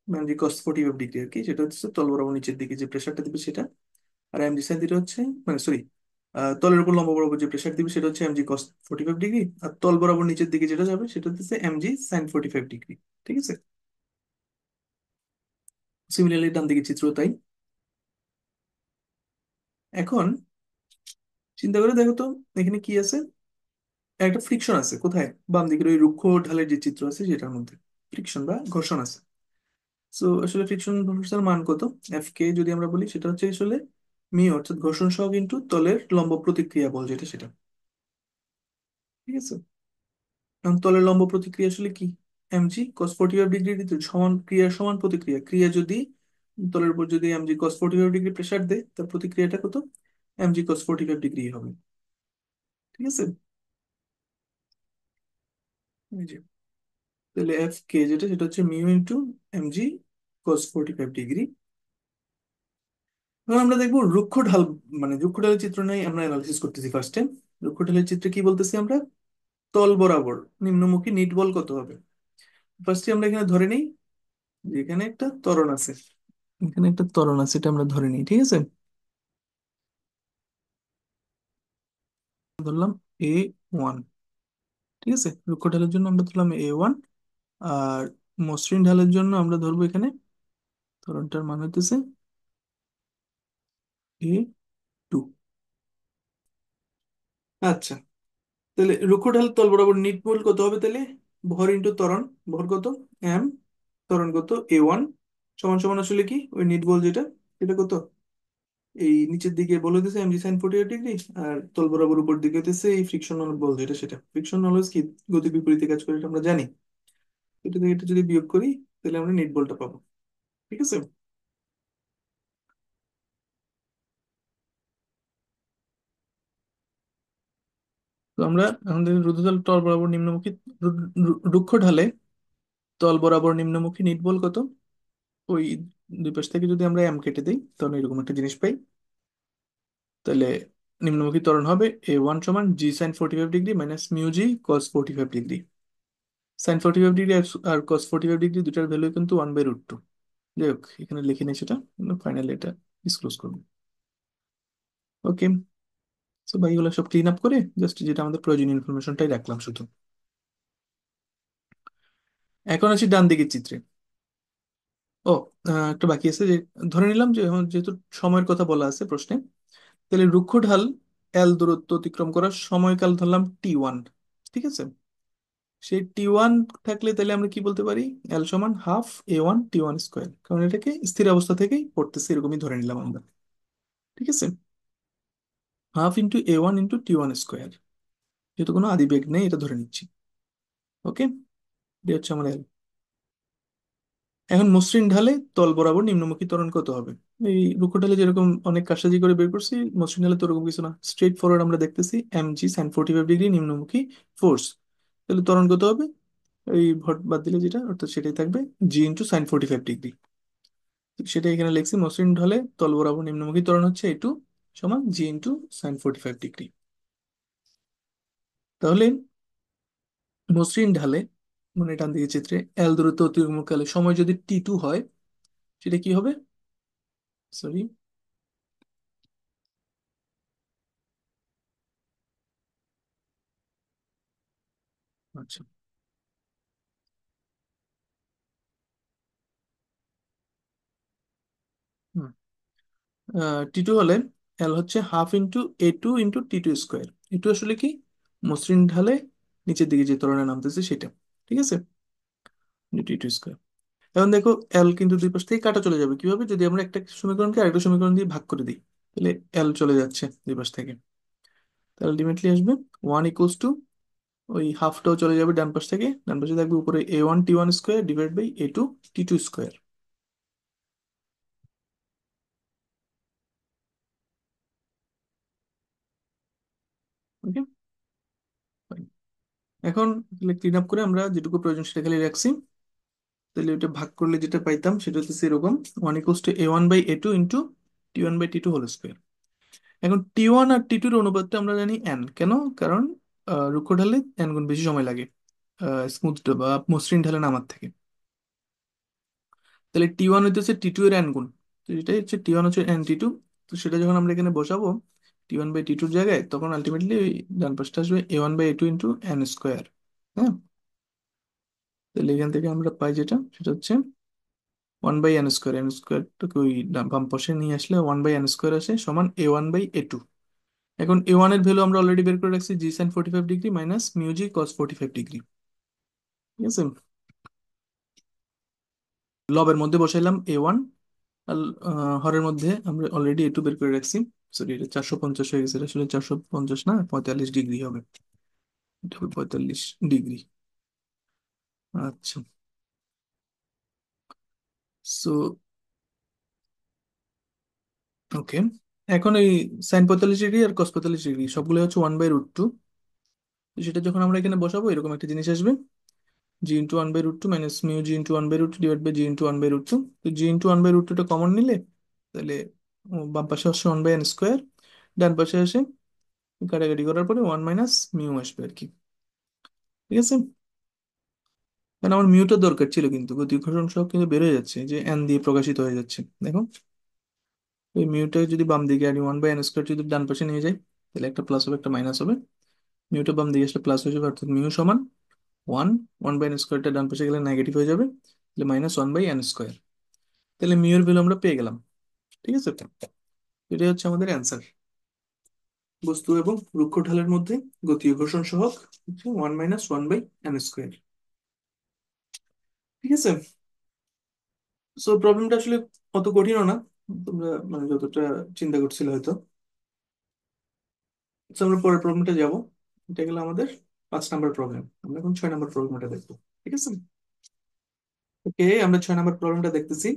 Speaker 1: এমজি কস 45 ডিগ্রি আর কি, সেটা হচ্ছে তল বরাবর নিচের দিকে যে প্রেশারটা দিবে সেটা। আর এমজি সাইন থিটা হচ্ছে, মানে সরি, তলের উপর লম্ব বরাবর যে প্রেশার দিবে সেটা হচ্ছে এমজি কস 45 ডিগ্রি, আর তল বরাবর নিচের দিকে যেটা যাবে সেটা হচ্ছে এমজি সাইন 45 ডিগ্রি। ঠিক আছে, সিমিলারলি ডান দিকে চিত্র তাই। এখন চিন্তা করে দেখো তো, এখানে কি আছে, একটা ফ্রিকশন আছে কোথায়, বাম দিকের ওই রুক্ষ ঢালের যে চিত্র আছে সেটার মধ্যে ফ্রিকশন বা ঘর্ষণ আছে। সো আসলে ফ্রিকশন ফোর্সের মান কত, এফ কে যদি আমরা বলি, সেটা হচ্ছে আসলে মিউ, অর্থাৎ ঘর্ষণ সহ কিন্তু তলের লম্ব প্রতিক্রিয়া বল যেটা সেটা। ঠিক আছে, এখন তলের লম্ব প্রতিক্রিয়া আসলে কি, এমজি কস 45 ডিগ্রি সমান ক্রিয়ার সমান প্রতিক্রিয়া, ক্রিয়া যদি তলের উপর যদি এমজি কস 45 ডিগ্রি প্রেসার দেয়, তার প্রতিক্রিয়াটা কত, এমজি কস 45 ডিগ্রি হবে। ঠিক আছে, এই যে, তাহলে এফ কে যেটা সেটা হচ্ছে মিউ ইন্টু এমজি কস 45 ডিগ্রি। এবার আমরা দেখবো রুক্ষ ঢাল, মানে রুক্ষ ঢালের চিত্র নিয়ে আমরা অ্যানালিসিস করতেছি ফার্স্টে। রুক্ষ ঢালের চিত্রে কি বলতেছি আমরা, তল বরাবর নিম্নমুখী নিট বল কত হবে। ফার্স্টে আমরা এখানে ধরে নিই যে এখানে একটা ত্বরণ আছে, এখানে একটা ত্বরণ আছে, এটা আমরা ধরে নিই। ঠিক আছে, ধরলাম A1। ঠিক আছে, রুক্ষ ঢালের জন্য আমরা ধরলাম A1। আর মসৃণ ঢালের জন্য আমরা ধরবো এখানে ত্বরণটার মান হইতেছে A2। আচ্ছা, তাহলে রুক্ষ ঢাল তল বরাবর নিট বল কত হবে তাহলে, ভর ইন্টু ত্বরণ, ভর কত এম, ত্বরণ কত A1, সমান সমান আসলে কি ওই নিট বল যেটা, এটা কত, এই নিচের দিকে বলে দিতেছে এমজি সাইন 48 ডিগ্রি, আর তল বরাবর উপর দিকে হইতেছে এই ফ্রিকশনাল বল যেটা সেটা। ফ্রিকশন অলওয়েজ কি গতি বিপরীতে কাজ করে, এটা আমরা জানি। এটা থেকে এটা যদি বিয়োগ করি তাহলে আমরা নিট বলটা পাবো। ঠিক আছে, তো আমরা এখন দেখি রুদ্ধতল তল বরাবর নিম্নমুখী, রুক্ষ ঢালে তল বরাবর নিম্নমুখী নিট বল কত। ওই দুই পাশ থেকে যদি আমরা এম কেটে দিই তাহলে এরকম একটা জিনিস পাই। তাহলে নিম্নমুখী ত্বরণ হবে A1 সমান G sine 45 degree minus mu G cos 45 degree. Sine 45 degree আর কস 45 ডিগ্রি দুটার ভ্যালু কিন্তু 1/√2। যাই হোক, এখানে লিখে নিই সেটা, ফাইনালি এটা ডিসক্লোজ করবো। ওকে, সো ভাই এগুলো সব ক্লিন আপ করে জাস্ট যেটা আমাদের প্রয়োজনীয় ইনফরমেশনটাই রাখলাম শুধু। এখন আছি ডান দিকের চিত্রে। ও, একটা বাকি আছে যে, ধরে নিলাম যে এখন যেহেতু সময়ের কথা বলা আছে প্রশ্নে, তাহলে রুক্ষ ঢাল এল দূরত্ব অতিক্রম করার সময়কাল ধরলাম T1। ঠিক আছে, সেই T1 থাকলে তাহলে আমরা কি বলতে পারি, এল সমান হাফ A1 T1 স্কোয়ার, কারণ এটাকে স্থির অবস্থা থেকেই পড়তেছে এরকমই ধরে নিলাম আমরা। ঠিক আছে, half into A1 into T1 square, যেহেতু কোনো আদি বেগ নেই এটা ধরে নিচ্ছি। ওকে, এটা হচ্ছে আমার L। এখন মসৃণ ঢালে তল বরাবর নিম্নমুখী ত্বরণ কত হবে। এই রুক্ষ ঢালে যেরকম অনেক কারসাজি করে বের করছি, মসৃণ ঢালে তো ওরকম কিছু না, স্ট্রেট ফরওয়ার্ড আমরা দেখতেছি এমজি সাইন 45 ডিগ্রি নিম্নমুখী ফোর্স। তাহলে ত্বরণ কত হবে, এই ভর বাদ দিলে যেটা অর্থাৎ সেটাই থাকবে, g × sin 45 ডিগ্রি। সেটা এখানে লিখছি, মসৃণ ঢলে তল বরাবর নিম্নমুখী ত্বরণ হচ্ছে a2 সমান g × sin 45 ডিগ্রি। তাহলে মসৃণ ঢালে, মানে ডান দিকে চিত্রে, এল দূরত্ব অতিক্রমকালে সময় যদি t2 হয়, সেটা কি হবে? সরি, আচ্ছা, হুম, টি টু হলে এল হচ্ছে half into a2 × t2 square. এটু আসলে কি? মসৃণ ঢালে নিচের দিকে যে ত্বরণে নামতেছে সেটা। ঠিক আছে, টি2 স্কোয়ার। এখন দেখো, এল কিন্তু দুই পাশ থেকে কাটা চলে যাবে কিভাবে, যদি আমরা একটা সমীকরণকে আরেকটা সমীকরণ দিয়ে ভাগ করে দিই, তাহলে এল চলে যাচ্ছে দুই পাশ থেকে। তাহলে আলটিমেটলি আসবে 1 = ওই হাফটাও চলে যাবে ডান পাশ থেকে, ডান পাশে থাকবে উপরে a1 t1 square divide by a2 t2 square. Okay, এখন তাহলে ক্লিন আপ করে আমরা যেটুকু প্রয়োজন সেটা খালি রাখছি। তাহলে ওটা ভাগ করলে যেটা পাইতাম সেটা হচ্ছে এরকম, 1 = a1/a2 × t1/t2 হোল স্কোয়ার। এখন t1 আর t2 এর অনুপাতটা আমরা জানি n, কেন? কারণ রুক্ষ ঢালে n গুণ বেশি সময় লাগে স্মুথ বা মসৃণ ঢালে নামার থেকে। তাহলে টি1 হইতেছে টি টু এর n গুণ, তো এটাই হচ্ছে টি1 হচ্ছে n t2। তো সেটা যখন আমরা এখানে বসাবো t1/t2 জায়গায়, তখন আলটিমেটলি ওই ডান পাশটা আসবে a1/a2 × n স্কোয়ার। হ্যাঁ, তাহলে এখান থেকে আমরা পাই যেটা, সেটা হচ্ছে 1/n স্কোয়ার। n স্কোয়ারটাকে ওই বাম পাশে নিয়ে আসলে 1/n স্কোয়ার আসে সমান a1/a2। এখন a1 এর ভ্যালু আমরা অলরেডি বের করে রাখছি, g sin 45 degree minus μg cos 45 degree. ঠিক আছে, লবের মধ্যে বসাইলাম a1, আর হরের মধ্যে আমরা অলরেডি a2 বের করে রাখছি। সরি, এটা 450 হয়ে গেছে, এটা আসলে 450 না, 45 ডিগ্রি হবে। এটা হবে 45 ডিগ্রি। আচ্ছা, সো ওকে, এখন এই sin 45 ডিগ্রি আর cos 45 ডিগ্রি সবগুলো হচ্ছে 1/√2। সেটা যখন আমরা এখানে বসাবো, এরকম একটা জিনিস আসবে, g × 1/√2 minus mu g × 1/√2 divide by g × 1/√2। তো g × 1/√2টা কমন নিলে, তাহলে বাম পাশে আসছে 1/n স্কোয়ার, ডান পাশে আসে কাটাকাটি করার পরে 1 - মিউ আসবে আর কি। ঠিক আছে, কারণ আমার মিউটা দরকার ছিল, কিন্তু গতি ঘর্ষণ সহ কিন্তু বের হয়ে যাচ্ছে, যে এন দিয়ে প্রকাশিত হয়ে যাচ্ছে দেখো। এই মিউটা যদি বাম দিকে আর 1/n স্কোয়ার যদি ডান পাশে নিয়ে যাই, তাহলে একটা প্লাস হবে একটা মাইনাস হবে। মিউটা বাম দিকে আসলে প্লাস হয়ে যাবে, অর্থাৎ মিউ সমান ওয়ান। 1/n স্কোয়ারটা ডান পাশে গেলে নেগেটিভ হয়ে যাবে, তাহলে -1/n স্কোয়ার। তাহলে মিউ এর ভ্যালু আমরা পেয়ে গেলাম। ঠিক আছে, এটাই হচ্ছে আমাদের অ্যান্সার। বস্তু এবং রুক্ষ ঢালের মধ্যে গতি ও ঘর্ষণ সহগ হচ্ছে 1 - 1/n স্কোয়ার। ঠিক আছে, সো প্রবলেমটা আসলে অত কঠিনও না, তোমরা মানে যতটা চিন্তা করছিলে হয়তো। তো আমরা পরের প্রবলেমটা যাব। এটা গেল আমাদের 5 নাম্বার প্রবলেম। আমরা এখন 6 নাম্বার প্রবলেমটা দেখবো। ঠিক আছে, ওকে, আমরা 6 নাম্বার প্রবলেমটা দেখতেছি।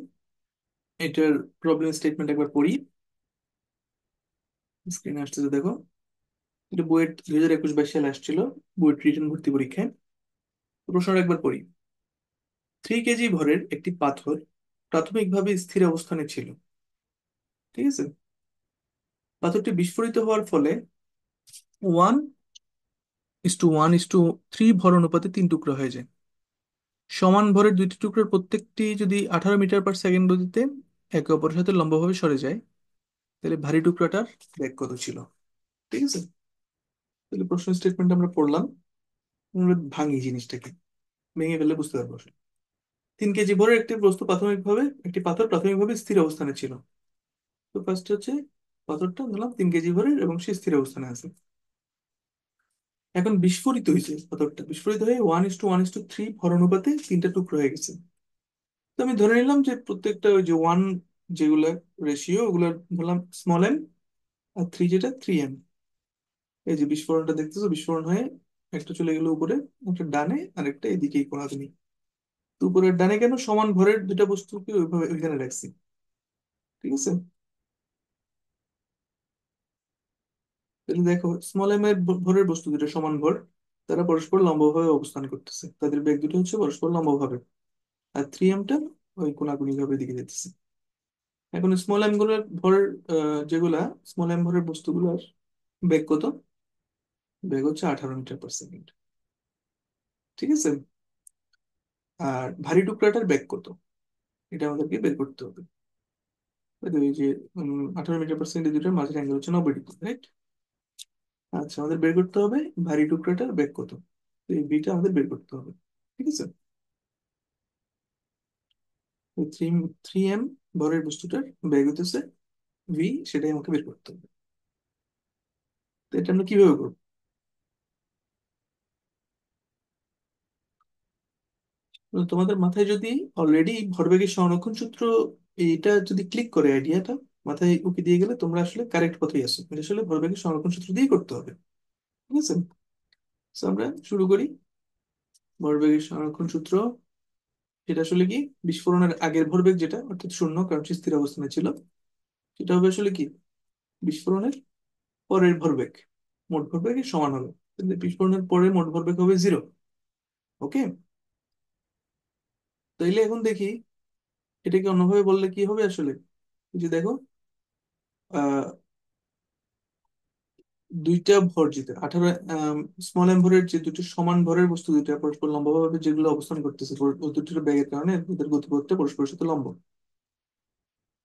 Speaker 1: এটার প্রবলেম স্টেটমেন্ট একবার পড়ি, স্ক্রিনে আসতেছে দেখো। এটা বুয়েট 2021-22 সালে আসছিল, বুয়েট রিটেন ভর্তি পরীক্ষায়। প্রশ্নটা একবার পড়ি। 3 কেজি ভরের একটি পাথর প্রাথমিকভাবে স্থির অবস্থানে ছিল। ঠিক আছে, পাথরটি বিস্ফোরিত হওয়ার ফলে 1:1:3 ভর অনুপাতে 3 টুকরো হয়ে যায়। সমান ভরের দুইটি টুকরোর প্রত্যেকটি যদি 18 মিটার/সেকেন্ড গতিতে একে অপরের সাথে লম্বভাবে সরে যায়, তাহলে ভারী টুকরাটার বেগ কত ছিল? ঠিক আছে, তাহলে প্রশ্ন স্টেটমেন্ট আমরা পড়লাম, আমরা ভাঙি জিনিসটাকে, ভেঙে ফেলে বুঝতে পারবো আসলে। 3 কেজি ভরের একটি পাথর প্রাথমিকভাবে স্থির অবস্থানে ছিল। তো ফার্স্ট হচ্ছে পাথরটা ধরলাম 3 কেজি ভরের এবং সে স্থির অবস্থানে আছে। এখন বিস্ফোরিত হয়েছে, পাথরটা বিস্ফোরিত হয়ে 1:1:3 ভর অনুপাতে 3টা টুকরো হয়ে গেছে। তো আমি ধরে নিলাম যে প্রত্যেকটা ওই যে ওয়ান, যেগুলা রেশিও, ওগুলা ধরলাম স্মল m, আর থ্রি যেটা 3m। এই যে বিস্ফোরণটা দেখতেছো, বিস্ফোরণ হয়ে একটা চলে গেল উপরে, একটা ডানে, আর একটা এদিকেই কোনাকুনি। তো উপরের ডানে কেন? সমান ভরের দুটা বস্তুকে ওইভাবে ওইখানে রাখছি। ঠিক আছে, তাহলে দেখো স্মল এম এর ভরের বস্তু দুটো সমান ভর, তারা পরস্পর লম্বভাবে অবস্থান করতেছে, তাদের বেগ দুটো হচ্ছে পরস্পর লম্বভাবে। আর 3m ওই কোনাকুনি ভাবে দিকে যেতেছে। এখন স্মল এম গুলোর ভর, যেগুলা স্মল এম ভরের বস্তুগুলোর বেগ কত? বেগ হচ্ছে 18 মিটার পার সেকেন্ড। ঠিক আছে। আর ভারী টুকরাটার বেগ কত, এটা আমাদেরকে বের করতে হবে। এই তো এই যে 18 মিটার পার সেকেন্ড, দুটোর মাঝের অ্যাঙ্গেল হচ্ছে 90 ডিগ্রি, রাইট? আচ্ছা, আমাদের বের করতে হবে ভারী টুকরাটার বেগ কত। তো এই বিটা আমাদের বের করতে হবে। ঠিক আছে। থ্রি থ্রি এম ভরের বস্তুটার বেগ হতেছে ভি, সেটাই আমাকে বের করতে হবে। তো এটা আমরা কিভাবে করবো? তো তোমাদের মাথায় যদি অলরেডি ভরবেগের সংরক্ষণ সূত্র, এইটা যদি ক্লিক করে আইডিয়াটা মাথায় উকি দিয়ে গেলে, তোমরা আসলে কারেক্ট পথেই আসো। এটা আসলে ভরবেগের সংরক্ষণ সূত্র দিয়ে করতে হবে। ঠিক আছে। তো আমরা শুরু করি। ভরবেগের সংরক্ষণ সূত্র, এটা আসলে কি, বিস্ফোরণের আগের ভরবেগ যেটা, অর্থাৎ শূন্য, কারণ সে স্থির অবস্থানে ছিল, সেটা হবে আসলে কি, বিস্ফোরণের পরের ভরবেগ। মোট ভরবেগের সমান হবে। কিন্তু বিস্ফোরণের পরে মোট ভরবেগ হবে 0। ওকে। তাইলে এখন দেখি এটাকে অন্যভাবে বললে কি হবে আসলে। এই যে দেখো, আহ দুইটা ভর যেটা 18, স্মল এম ভরের যে দুটো সমান ভরের বস্তু দুইটা পরস্পর লম্বভাবে যেগুলো অবস্থান করতেছে, ও দুটোর বেগের কারণে ওদের গতিপথটা পরস্পরের সাথে লম্ব।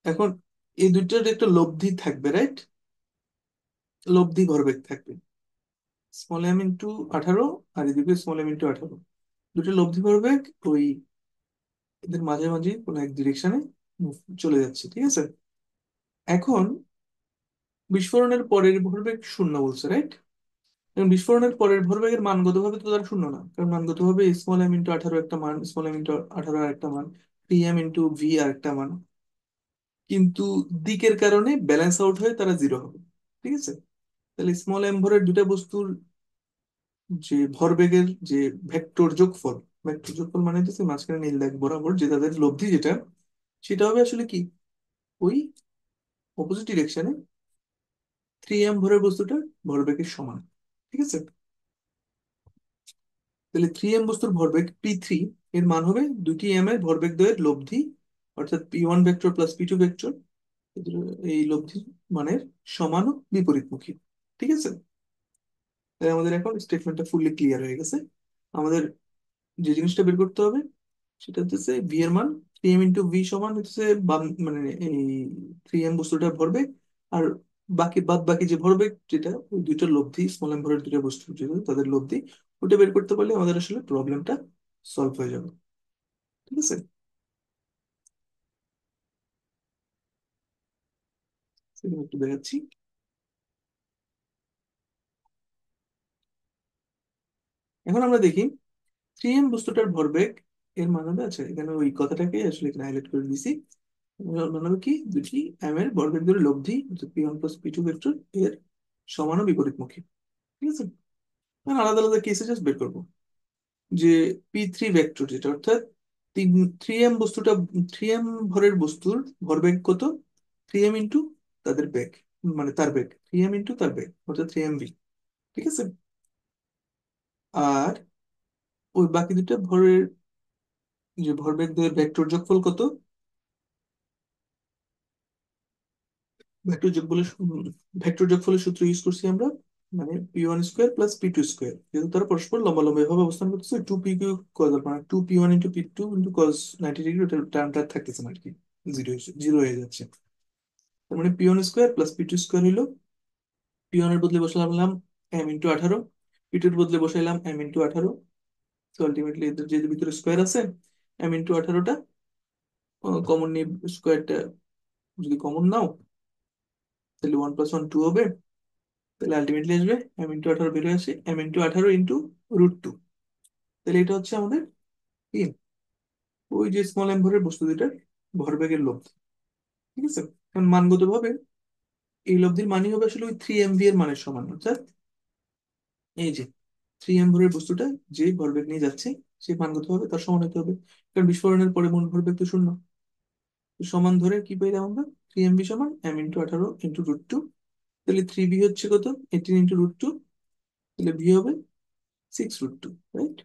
Speaker 1: এখন এই দুইটার একটা লব্ধি থাকবে, রাইট? লব্ধি ভরবেগ থাকবে, স্মল এম ইন্টু 18, আর এদিকে স্মল এম ইন্টু 18। দুটো লব্ধি ভরবেগ ওই এদের মাঝামাঝি কোনো এক ডিরেকশনে চলে যাচ্ছে। ঠিক আছে। এখন বিস্ফোরণের পরের ভরবেগ শূন্য বলছে, রাইট? এবং বিস্ফোরণের পরের ভরবেগের মানগতভাবে তো তার শূন্য না, কারণ মানগতভাবে স্মল এম ইন্টু 18 একটা মান, স্মল এম ইন্টু 18 আর একটা মান, 3m ইন্টু ভি আর একটা মান। কিন্তু দিকের কারণে ব্যালেন্স আউট হয়ে তারা 0 হবে। ঠিক আছে। তাহলে স্মল এম ভরের দুটা বস্তুর যে ভরবেগের যে ভেক্টর যোগফল, ভেক্টর যোগফল মানে হচ্ছে মাঝখানে নীল দাগ বরাবর যে তাদের লব্ধি যেটা, সেটা হবে আসলে কি, ওই অপোজিট ডিরেকশনে 3m ভরের বস্তুটার ভরবেগের সমান। ঠিক আছে। তাহলে 3m বস্তুর ভরবেগ p3, এর মান হবে দুটি m এর ভরবেগ দ্বয়ের লব্ধি, অর্থাৎ p1 vector plus p2 vector, এই লব্ধির মানের সমান ও বিপরীতমুখী। ঠিক আছে। তাই আমাদের এখন স্টেটমেন্টটা ফুললি ক্লিয়ার হয়ে গেছে। আমাদের যে জিনিসটা বের করতে হবে সেটা হচ্ছে ভি এর মান, 3m ইন্টু ভি সমান হচ্ছে বাম, মানে এই 3m বস্তুটা ভরবেগ, আর বাকি বাদ বাকি যে ভরবেগ যেটা, ওই দুইটার লব্ধি, স্মল এম ভরের দুইটা বস্তু যেটা তাদের লব্ধি, ওটা বের করতে পারলে আমাদের আসলে প্রবলেমটা সলভ হয়ে যাবে। ঠিক আছে। সেটা একটু দেখাচ্ছি। এখন আমরা দেখি 3m বস্তুটার ভরবেগ এর মান হবে, আচ্ছা এখানে ওই কথাটাকে আসলে এখানে হাইলাইট করে দিছি। মান হবে কি, দুটি m এর ভরবেগ ধরে লব্ধি, P one plus P two vector এর সমান ও বিপরীতমুখী। ঠিক আছে। এখন আলাদা আলাদা কেসে জাস্ট বের করবো যে p3 ভেক্টর যেটা, অর্থাৎ তিন, 3m বস্তুটা, 3m ভরের বস্তুর ভরবেগ কত, 3m ইন্টু তাদের বেগ, মানে তার বেগ 3m ইন্টু তার বেগ, অর্থাৎ 3mv। ঠিক আছে। আর ওই বাকি দুটা ভরের যে ভরবেগ দ্বয়ের ভেক্টর যোগফল কত, ভেক্টর যোগফলের ভেক্টর যোগফলের সূত্র ইউজ করছি আমরা, মানে p1 square plus p2 square, যেহেতু তারা পরস্পর লম্বালম্বি ভাবে অবস্থান করতেছে, 2p কিউ কজ, মানে 2p1 into p2 into cos 90 degree, ওটার টার্মটা থাকতেছে না আর কি, জিরো, জিরো হয়ে যাচ্ছে। তার মানে p1 square plus p2 square হইলো, p1 এর বদলে বসালাম m ইন্টু 18, p2 এর বদলে বসাইলাম m ইন্টু 18। তো আলটিমেটলি এদের যে ভিতরে স্কোয়ার আছে, m ইন্টু 18টা কমন নিয়ে, স্কোয়ারটা যদি কমন নাও তাহলে 1 + 1 2 হবে। তাহলে আলটিমেটলি আসবে m ইন্টু 18 বেরিয়ে আসে m ইন্টু 18 ইন্টু √2। তাহলে এটা হচ্ছে আমাদের কি, ওই যে স্মল এম ভরের বস্তু দুটার ভরবেগের লব্ধি। ঠিক আছে। কারণ মানগত ভাবে এই লব্ধির মানই হবে আসলে ওই 3mv এর মানের সমান, অর্থাৎ এই যে 3m ভরের বস্তুটা যে ভরবেগ নিয়ে যাচ্ছে সে মানগত ভাবে তার সমান হতে হবে, কারণ বিস্ফোরণের পরে মূল ভরবেগ তো শূন্য। তো সমান ধরে কি পাইলাম আমরা, 3mv সমান m ইন্টু 18 ইন্টু √2। তাহলে 3v হচ্ছে কত, 18 ইন্টু √2। তাহলে ভি হবে 6√2, রাইট?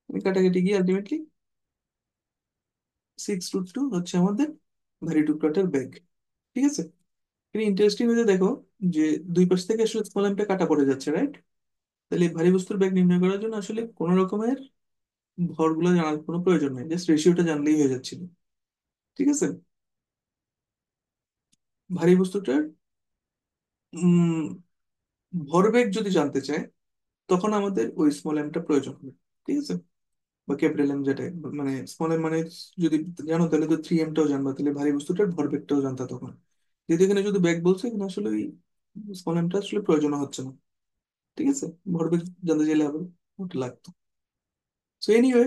Speaker 1: কাটাকাটি গিয়ে আলটিমেটলি 6√2 হচ্ছে আমাদের ভারী টুকরাটার ব্যাগ। ঠিক আছে। এটা ইন্টারেস্টিং হয়ে দেখো যে দুই পাশ থেকে আসলে স্মল এমটা কাটা পড়ে যাচ্ছে, রাইট? তাহলে এই ভারী বস্তুর ব্যাগ নির্ণয় করার জন্য আসলে কোনো রকমের ভরগুলো জানার কোনো প্রয়োজন নেই, জাস্ট রেশিওটা জানলেই হয়ে যাচ্ছিল। ঠিক আছে। ভারী বস্তুটার উম ভরবেগ যদি জানতে চায়, তখন আমাদের ওই স্মল এমটা প্রয়োজন হবে। ঠিক আছে। বা ক্যাপিটাল এম যেটা, মানে স্মল এম মানে যদি জানো তাহলে তো 3 এমটাও জানবা, তাহলে ভারী বস্তুটার ভরবেগটাও জানতা তখন। যেহেতু এখানে যদি ব্যাগ বলছে, এখানে আসলে ওই স্মল এমটা আসলে প্রয়োজন হচ্ছে না। ঠিক আছে। ভরবেগ জানতে চাইলে আবার ওটা লাগতো। সো এনিওয়ে,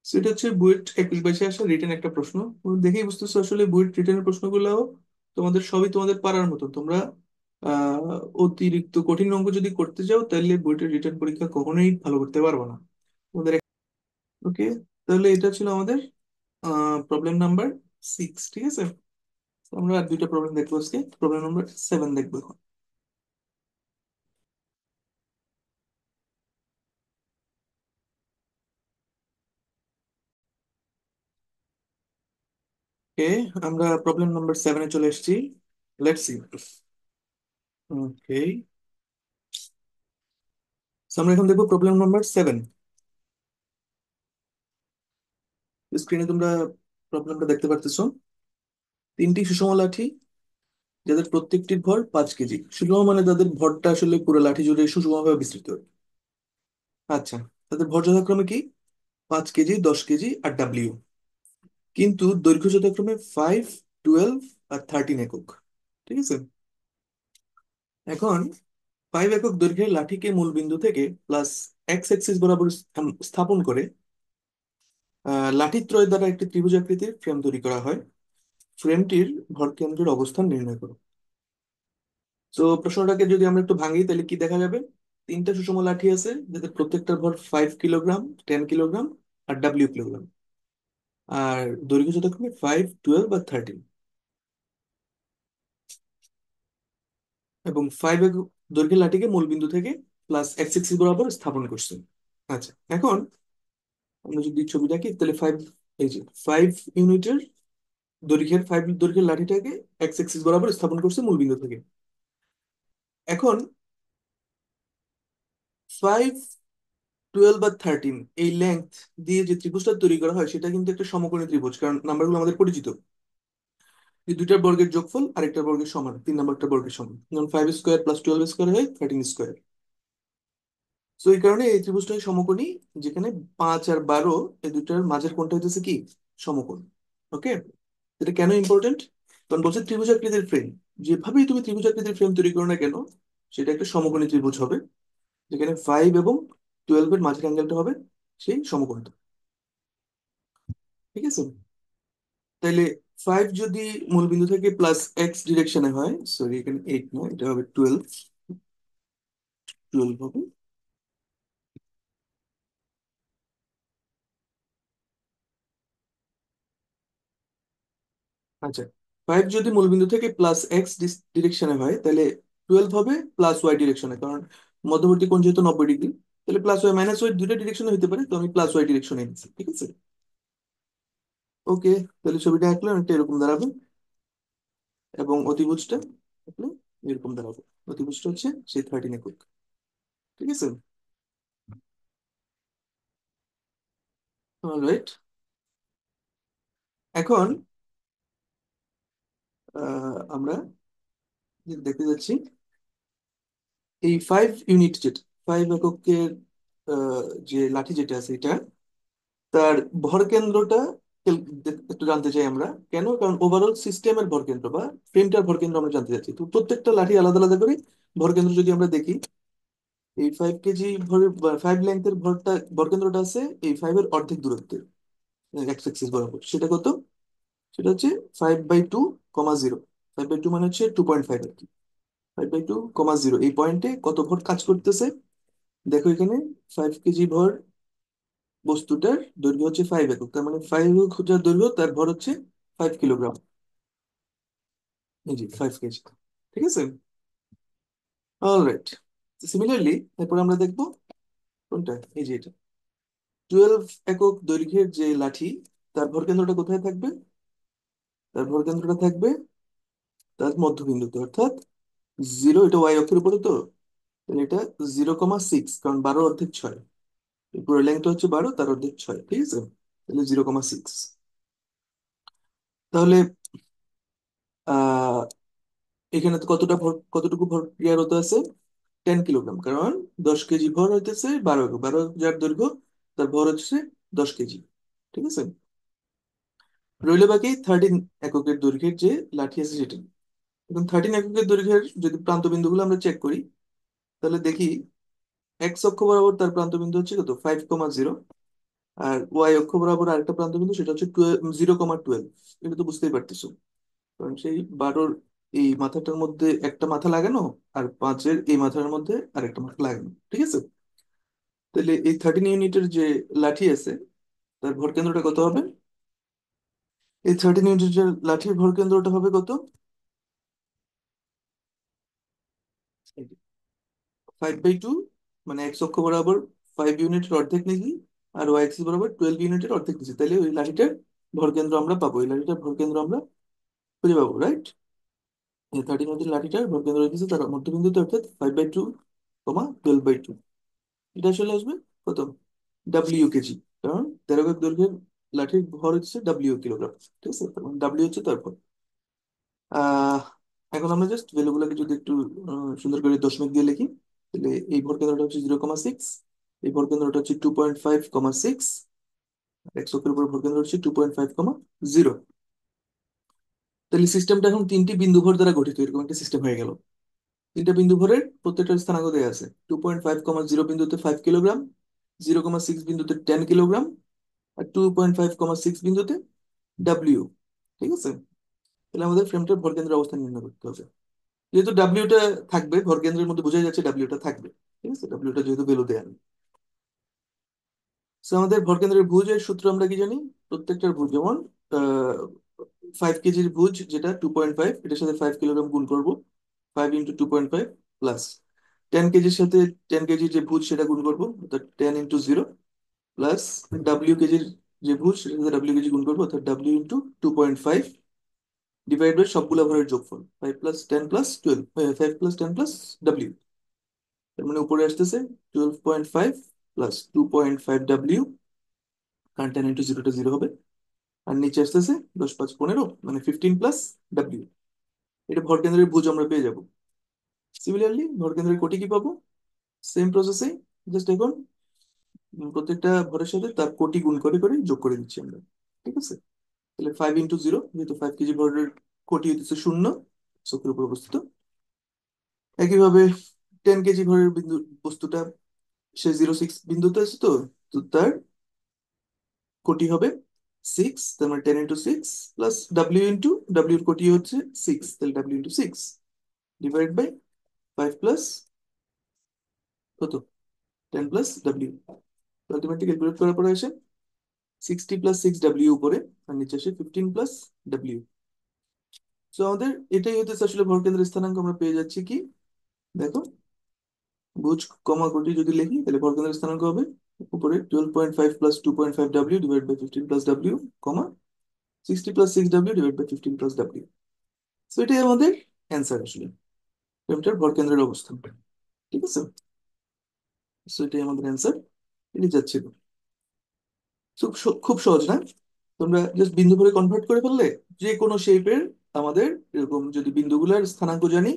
Speaker 1: সেটা হচ্ছে বুয়েট 21-22 আসা রিটেন একটা প্রশ্ন। তুমি দেখেই বুঝতেছো আসলে বুয়েট রিটেনের প্রশ্নগুলো তোমাদের সবই তোমাদের পারার মতো। তোমরা আহ অতিরিক্ত কঠিন অঙ্ক যদি করতে যাও তাহলে বুয়েটের রিটেন পরীক্ষা কখনোই ভালো করতে পারবে না তোমাদের। ওকে, তাহলে এটা ছিল আমাদের প্রবলেম নাম্বার 6। ঠিক আছে। তো আমরা আর দুইটা প্রবলেম দেখবো আজকে, প্রবলেম নাম্বার 7 দেখবো এখন। ওকে, আমরা প্রবলেম নাম্বার 7-এ চলে এসেছি। Let's see. ওকে, আমরা এখন দেখবো প্রবলেম নাম্বার 7। স্ক্রিনে তোমরা প্রবলেমটা দেখতে পারতেছো। তিনটি সুষম লাঠি, যাদের প্রত্যেকটির ভর 5 কেজি। সুষম মানে তাদের ভরটা আসলে পুরো লাঠি জুড়ে সুষমভাবে বিস্তৃত। আচ্ছা, তাদের ভর যথাক্রমে কি? 5 কেজি, 10 কেজি আর ডাব্লিউ। কিন্তু দৈর্ঘ্য যথাক্রমে 5, 12 আর 13 একক। ঠিক আছে। এখন 5 একক দৈর্ঘ্যের লাঠিকে মূলবিন্দু থেকে প্লাস এক্স অ্যাক্সিস বরাবর স্থাপন করে লাঠিত্রয় দ্বারা একটি ত্রিভুজাকৃতির ফ্রেম তৈরি করা হয়। ফ্রেমটির ভরকেন্দ্রের অবস্থান নির্ণয় করো। তো প্রশ্নটাকে যদি আমরা একটু ভাঙি তাহলে কি দেখা যাবে? তিনটা সুষম লাঠি আছে, যাদের প্রত্যেকটার ভর 5 কিলোগ্রাম, 10 কিলোগ্রাম আর ডাব্লিউ কিলোগ্রাম। আর দৈর্ঘ্য যথাক্রমে 5, 12 আর 13। এবং 5 একক দৈর্ঘ্যের লাঠিকে মূলবিন্দু থেকে প্লাস এক্স এক্সিস বরাবর স্থাপন করছে। আচ্ছা, এখন আমরা যদি ছবি আঁকি তাহলে 5, এই যে 5 ইউনিটের দৈর্ঘ্যের 5 দৈর্ঘ্যের লাঠিটাকে এক্স এক্সিস বরাবর স্থাপন করছে মূলবিন্দু থেকে। এখন 5, 12 আর 13 এই লেন্থ দিয়ে যে ত্রিভুজটা তৈরি করা হয় সেটা কিন্তু একটা সমকোণী ত্রিভুজ, কারণ নাম্বারগুলো আমাদের পরিচিত। এই দুইটার বর্গের যোগফল আরেকটা বর্গের সমান, 3 নাম্বারটা বর্গের সমান, যেমন 5 স্কোয়ার প্লাস 12 স্কোয়ার হয় 13 স্কোয়ার। তো এই কারণে এই ত্রিভুজটা সমকোণী, যেখানে 5 আর 12 এই দুইটার মাঝের কোণটা হইতেছে কি? সমকোণ। ওকে। এটা কেন ইম্পর্টেন্ট? কারণ বলছে ত্রিভুজাকৃতির ফ্রেম, যেভাবেই তুমি ত্রিভুজাকৃতির ফ্রেম তৈরি করো না কেন, সেটা একটা সমকোণী ত্রিভুজ হবে, যেখানে 5 এবং 12 এর মাঝের অ্যাঙ্গেলটা হবে সেই সমকোণটা। ঠিক আছে। তাইলে 5 যদি মূলবিন্দু থেকে প্লাস এক্স ডিরেকশনে হয়, সরি এখানে 8 নয়, এটা হবে 12। 12 হবে। আচ্ছা, 5 যদি মূলবিন্দু থেকে প্লাস এক্স ডিরেকশনে হয়, তাহলে 12 হবে প্লাস ওয়াই ডিরেকশনে, কারণ মধ্যবর্তী কোণ যেহেতু 90 ডিগ্রি। তাহলে প্লাস ওয়াই মাইনাস ওয়াই দুইটা ডিরেকশনে হতে পারে, তো আমি প্লাস ওয়াই ডিরেকশনে নিচ্ছি। ঠিক আছে। ওকে, তাহলে ছবিটা আঁকলে অনেকটা এরকম দাঁড়াবে। এবং অতিভুজটা আঁকলে এরকম দাঁড়াবে। অতিভুজটা হচ্ছে সেই 13 একক। ঠিক আছে। অলরাইট। এখন আমরা দেখতে যাচ্ছি এই 5 ইউনিট যেটা, 5 এককের যে লাঠি যেটা আছে এটা, তার ভরকেন্দ্রটা একটু জানতে চাই আমরা। কেন? কারণ ওভারঅল সিস্টেমের ভরকেন্দ্র বা ফ্রেমটার ভরকেন্দ্র আমরা জানতে চাচ্ছি। তো প্রত্যেকটা লাঠি আলাদা আলাদা করে ভরকেন্দ্র যদি আমরা দেখি, এই 5 কেজি ভর, 5 লেন্থের ভরটা, ভরকেন্দ্রটা আছে এই 5-এর অর্ধেক দূরত্বে এক্স এক্সিস বরাবর। সেটা কত? সেটা হচ্ছে 5/2, 0। 5/2 মানে হচ্ছে 2.5 আর কি। 5/2, 0 এই পয়েন্টে কত ভর কাজ করতেছে? দেখো এখানে 5 কেজি ভর বস্তুটার দৈর্ঘ্য হচ্ছে 5 একক, তার মানে 5 একক যার দৈর্ঘ্য তার ভর হচ্ছে 5 কিলোগ্রাম। এই যে 5 কেজি। ঠিক আছে। অলরাইট। সিমিলারলি এরপর আমরা দেখবো কোনটা? এই যে এটা। 12 একক দৈর্ঘ্যের যে লাঠি, তার ভরকেন্দ্রটা কোথায় থাকবে? তার ভরকেন্দ্রটা থাকবে তার মধ্যবিন্দুতে, অর্থাৎ জিরো। এটা ওয়াই অক্ষের উপরে তো, তাহলে এটা 0,6, কারণ 12 অর্ধেক 6। এই পুরো লেন্থটা হচ্ছে 12, তার অর্ধেক 6, ঠিক আছে? তাহলে 0,6। তাহলে আহ এখানে তো কতটুকু ভর ক্রিয়ারত আছে? 10 কিলোগ্রাম, কারণ 10 কেজি ভর হইতেছে 12 একক। 12 যার দৈর্ঘ্য, তার ভর হচ্ছে 10 কেজি, ঠিক আছে? রইল বাকি 13 এককের দৈর্ঘ্যের যে লাঠি আছে সেটা। এখন 13 এককের দৈর্ঘ্যের যদি প্রান্ত বিন্দুগুলো আমরা চেক করি, তাহলে দেখি এক্স অক্ষ বরাবর তার প্রান্ত বিন্দু হচ্ছে কত, 5,0। আর ওয়াই অক্ষ বরাবর আরেকটা প্রান্ত বিন্দু, সেটা হচ্ছে 0,12। এটা তো বুঝতেই পারতেছো, কারণ সেই 12-র এই মাথাটার মধ্যে একটা মাথা লাগানো, আর 5-এর এই মাথার মধ্যে আরেকটা মাথা লাগানো, ঠিক আছে? তাহলে এই 13 ইউনিটের যে লাঠি আছে, তার ভর কেন্দ্রটা কত হবে? এই 13 ইউনিটের যে লাঠির ভর কেন্দ্রটা হবে কত? 5/2, মানে এক্স অক্ষ বরাবর 5 ইউনিটের অর্ধেক নিয়েছি, আর ওয়াই এক্সিস বরাবর 12 ইউনিটের অর্ধেক নিয়েছি। তাহলে ওই লাঠিটার ভর কেন্দ্র আমরা পাবো, ওই লাঠিটার ভর কেন্দ্র আমরা খুঁজে পাবো, রাইট? এই 13 ইউনিটের লাঠিটার ভর কেন্দ্র হচ্ছে তার মধ্যবিন্দুতে, অর্থাৎ 5/2, 12/2। এটা আসলে আসবে কত? WU কেজি, কারণ 13 একক দৈর্ঘ্যের লাঠির ভর হচ্ছে WU কিলোগ্রাম, ঠিক আছে? তার মানে ডাব্লিউ হচ্ছে তার ভর। আহ এখন আমরা জাস্ট ভ্যালুগুলোকে যদি একটু সুন্দর করে দশমিক দিয়ে লিখি, তাহলে এই ভর কেন্দ্রটা হচ্ছে 0,6, এই ভর কেন্দ্রটা হচ্ছে 2.5,6, এক্স অক্ষের উপর ভর কেন্দ্র হচ্ছে 2.5,0। তাহলে সিস্টেমটা এখন তিনটি বিন্দু ভর দ্বারা গঠিত, এরকম একটা সিস্টেম হয়ে গেল। তিনটা বিন্দু ভরের প্রত্যেকটা স্থানাঙ্ক দেওয়া আছে। 2.5,0 বিন্দুতে 5 কিলোগ্রাম, 0,6 বিন্দুতে 10 কিলোগ্রাম, আর 2.5,6 বিন্দুতে ডাব্লিউ, ঠিক আছে? তাহলে আমাদের ফ্রেমটার ভরকেন্দ্রের অবস্থান নির্ণয় করতে হবে। যেহেতু ডাব্লিউটা থাকবে ভরকেন্দ্রের মধ্যে, বোঝাই যাচ্ছে ডাব্লিউটা থাকবে, ঠিক আছে? ডাব্লিউটা যেহেতু ভ্যালু দেয়া নেই। So, আমাদের ভরকেন্দ্রের ভুজের সূত্র আমরা কি জানি? প্রত্যেকটার ভুজ, যেমন 5 কেজির ভুজ যেটা 2.5, এটার সাথে 5 কিলোগ্রাম গুণ করবো, 5 × 2.5, প্লাস 10 কেজির সাথে 10 কেজির যে ভুজ সেটা গুণ করবো, অর্থাৎ 10 × 0, প্লাস W কেজির যে ভুজ সেটার সাথে W কেজি গুণ করবো, অর্থাৎ W × 2.5, ডিভাইড বাই সবগুলা ভরের যোগফল, 5 + 10 + 12, 5 + 10 + তার মানে উপরে আসতেছে 12.5 প্লাস 2.5 W, কারণ 10 × 0 টা 0 হবে। আর নিচে আসতেছে 10 × 5 = 15, মানে 15 + W। এটা ভরকেন্দ্রের ভুজ আমরা পেয়ে যাব। সিমিলারলি ভরকেন্দ্রের কোটি কি পাবো? সেম প্রসেসে, জাস্ট এখন প্রত্যেকটা ভরের সাথে তার কোটি গুণ করে করে যোগ করে দিচ্ছি আমরা, ঠিক আছে? তাহলে 5 × 0, যেহেতু 5 কেজি ভরের কোটি হচ্ছে 0, চোখের উপর অবস্থিত। একইভাবে 10 কেজি ভরের বিন্দু বস্তুটা, সে 0,6 বিন্দুতে আছে তো, তো তার কোটি হবে 6, তার মানে 10 × 6, প্লাস ডাব্লিউর কোটি হচ্ছে 6, তাহলে W × 6 ডিভাইড বাই 5 প্লাস কত, 10 + W। আলটিমেটলি ক্যালকুলেট করার পরে আসে 60 + 6 W উপরে, আর নিচে আসে 15 + W। তো আমাদের এটাই হতেছে আসলে ভরকেন্দ্রের স্থানাঙ্ক। আমরা পেয়ে যাচ্ছি কি, দেখো, ভুজ কমা কোটি যদি লিখি, তাহলে ভরকেন্দ্রের স্থানাঙ্ক হবে উপরে 12.5 + 2.5 W divide by 15 + W, comma 60 + 6 W divide by 15 + W। তো এটাই আমাদের অ্যান্সার আসলে, প্রেমটার ভরকেন্দ্রের অবস্থান, ঠিক আছে? তো এটাই আমাদের অ্যান্সার, এটি যাচ্ছিল। খুব সহজ না? তোমরা জাস্ট বিন্দু করে কনভার্ট করে ফেললে যে কোনো শেপের, আমাদের এরকম যদি বিন্দুগুলোর স্থানাঙ্ক জানি,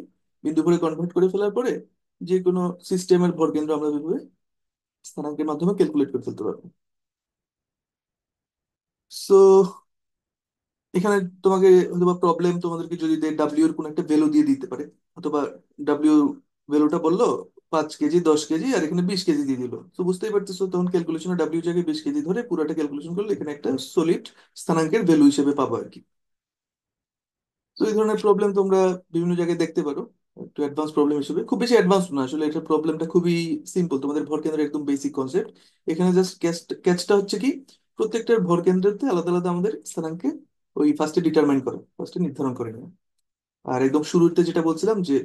Speaker 1: বিন্দু করে কনভার্ট করে ফেলার পরে যে কোনো সিস্টেমের ভরকেন্দ্র আমরা এভাবে স্থানাঙ্কের মাধ্যমে ক্যালকুলেট করে ফেলতে পারবো। সো এখানে তোমাকে অথবা প্রবলেম তোমাদেরকে যদি দেয়, ডাব্লিউ এর কোন একটা ভ্যালু দিয়ে দিতে পারে, অথবা ডাব্লিউ ভ্যালুটা বললো 5 কেজি, 10 কেজি, আর এখানে 20 কেজি দিয়ে দিল, তো বুঝতেই পারতেছো তখন ক্যালকুলেশনে ডাব্লিউ জায়গায় 20 কেজি ধরে পুরোটা ক্যালকুলেশন করলে এখানে একটা সলিড স্থানাঙ্কের ভ্যালু হিসেবে পাবো আর কি। তো এই ধরনের প্রবলেম তোমরা বিভিন্ন জায়গায় দেখতে পারো, একটু অ্যাডভান্স প্রবলেম হিসেবে। খুব বেশি অ্যাডভান্স না আসলে, এটা প্রবলেমটা খুবই সিম্পল, তোমাদের ভরকেন্দ্রের একদম বেসিক কনসেপ্ট। এখানে জাস্ট ক্যাচটা হচ্ছে কি, প্রত্যেকটার ভরকেন্দ্রতে আলাদা আলাদা আমাদের স্থানাঙ্কে ওই ফার্স্টে ডিটারমাইন করে, ফার্স্টে নির্ধারণ করে নেয়। আর একদম শুরুতে যেটা বলছিলাম যে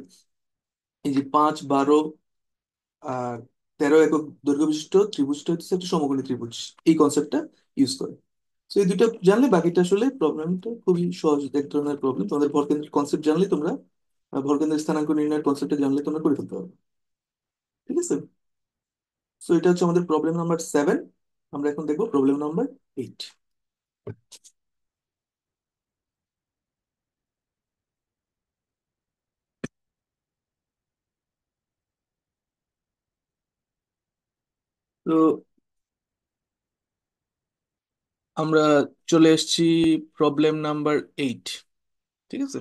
Speaker 1: এই যে 5, 12, আর 13 একক দৈর্ঘ্য বিশিষ্ট ত্রিভুজটা হচ্ছে একটা সমকোণী ত্রিভুজ, এই কনসেপ্টটা ইউজ করে। তো এই দুটো জানলে বাকিটা আসলে প্রবলেমটা খুবই সহজ এক ধরনের প্রবলেম। তোমাদের ভরকেন্দ্রের কনসেপ্ট জানলে তোমরা ভরকেন্দ্রের স্থানাঙ্ক নির্ণয়ের কনসেপ্টটা জানলে তোমরা করে ফেলতে পারবে। ঠিক আছে। তো এটা হচ্ছে আমাদের প্রবলেম নাম্বার 7। আমরা এখন দেখবো প্রবলেম নাম্বার 8। তো আমরা চলে এসেছি প্রবলেম নাম্বার 8। ঠিক আছে।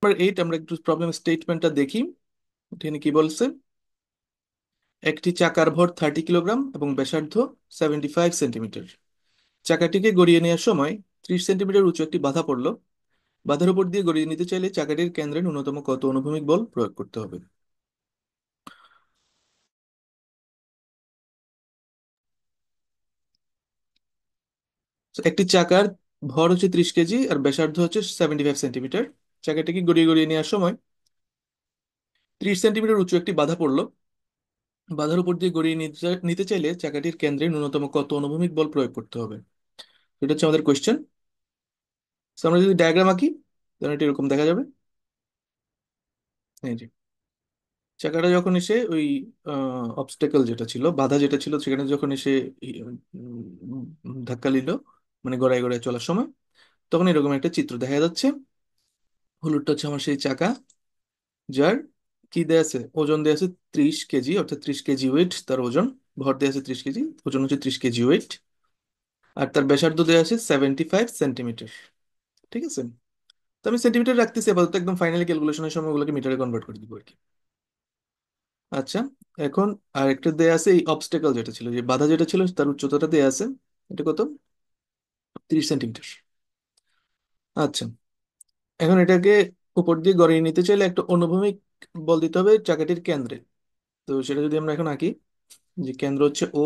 Speaker 1: নাম্বার 8 আমরা একটু প্রবলেম স্টেটমেন্টটা দেখি। এখানে কি বলছে? একটি চাকার ভর 30 কিলোগ্রাম এবং ব্যাসার্ধ 75 সেন্টিমিটার। চাকাটিকে গড়িয়ে নেওয়ার সময় 30 সেন্টিমিটার উঁচু একটি বাধা পড়ল। বাধার উপর দিয়ে গড়িয়ে নিতে চাইলে চাকাটির কেন্দ্রে ন্যূনতম কত অনুভূমিক বল প্রয়োগ করতে হবে? তো একটি চাকার ভর হচ্ছে 30 কেজি আর ব্যাসার্ধ হচ্ছে 75 সেন্টিমিটার। চাকাটিকে গড়িয়ে গড়িয়ে নেওয়ার সময় 30 সেন্টিমিটার উঁচু একটি বাধা পড়লো। বাধার উপর দিয়ে গড়িয়ে নিতে চাইলে চাকাটির কেন্দ্রে ন্যূনতম কত অনুভূমিক বল প্রয়োগ করতে হবে? এটা হচ্ছে আমাদের কোয়েশ্চেন। আমরা যদি ডায়াগ্রাম আঁকি তাহলে এটা এরকম দেখা যাবে। এই যে চাকাটা যখন এসে ওই অবস্টেকল যেটা ছিল, বাধা যেটা ছিল, সেখানে যখন এসে ধাক্কা নিল, মানে গড়ায় গড়ায় চলার সময়, তখন এরকম একটা চিত্র দেখা যাচ্ছে। হলুদটা হচ্ছে আমার সেই চাকা, যার কি দেয়া আছে, ওজন দেয়া আছে 30 কেজি, অর্থাৎ 30 কেজি ওয়েট তার ওজন। ভর দেয়া আছে 30 কেজি, ওজন হচ্ছে 30 কেজি ওয়েট। আর তার ব্যাসার্ধ দেয়া আছে 75 সেন্টিমিটার। ঠিক আছে। তো আমি সেন্টিমিটার রাখতেছি আপাতত, একদম ফাইনালি ক্যালকুলেশনের সময় ওগুলোকে মিটারে কনভার্ট করে দিব আর কি। আচ্ছা, এখন আরেকটা দেয়া আছে, এই অবস্টেকল যেটা ছিল, যে বাধা যেটা ছিল, তার উচ্চতাটা দেয়া আছে। এটা কত? 30 সেন্টিমিটার। আচ্ছা, এখন এটাকে উপর দিয়ে গড়িয়ে নিতে চাইলে একটা অনুভূমিক বল দিতে হবে চাকাটির কেন্দ্রে। তো সেটা যদি আমরা এখন আঁকি, যে কেন্দ্র হচ্ছে ও,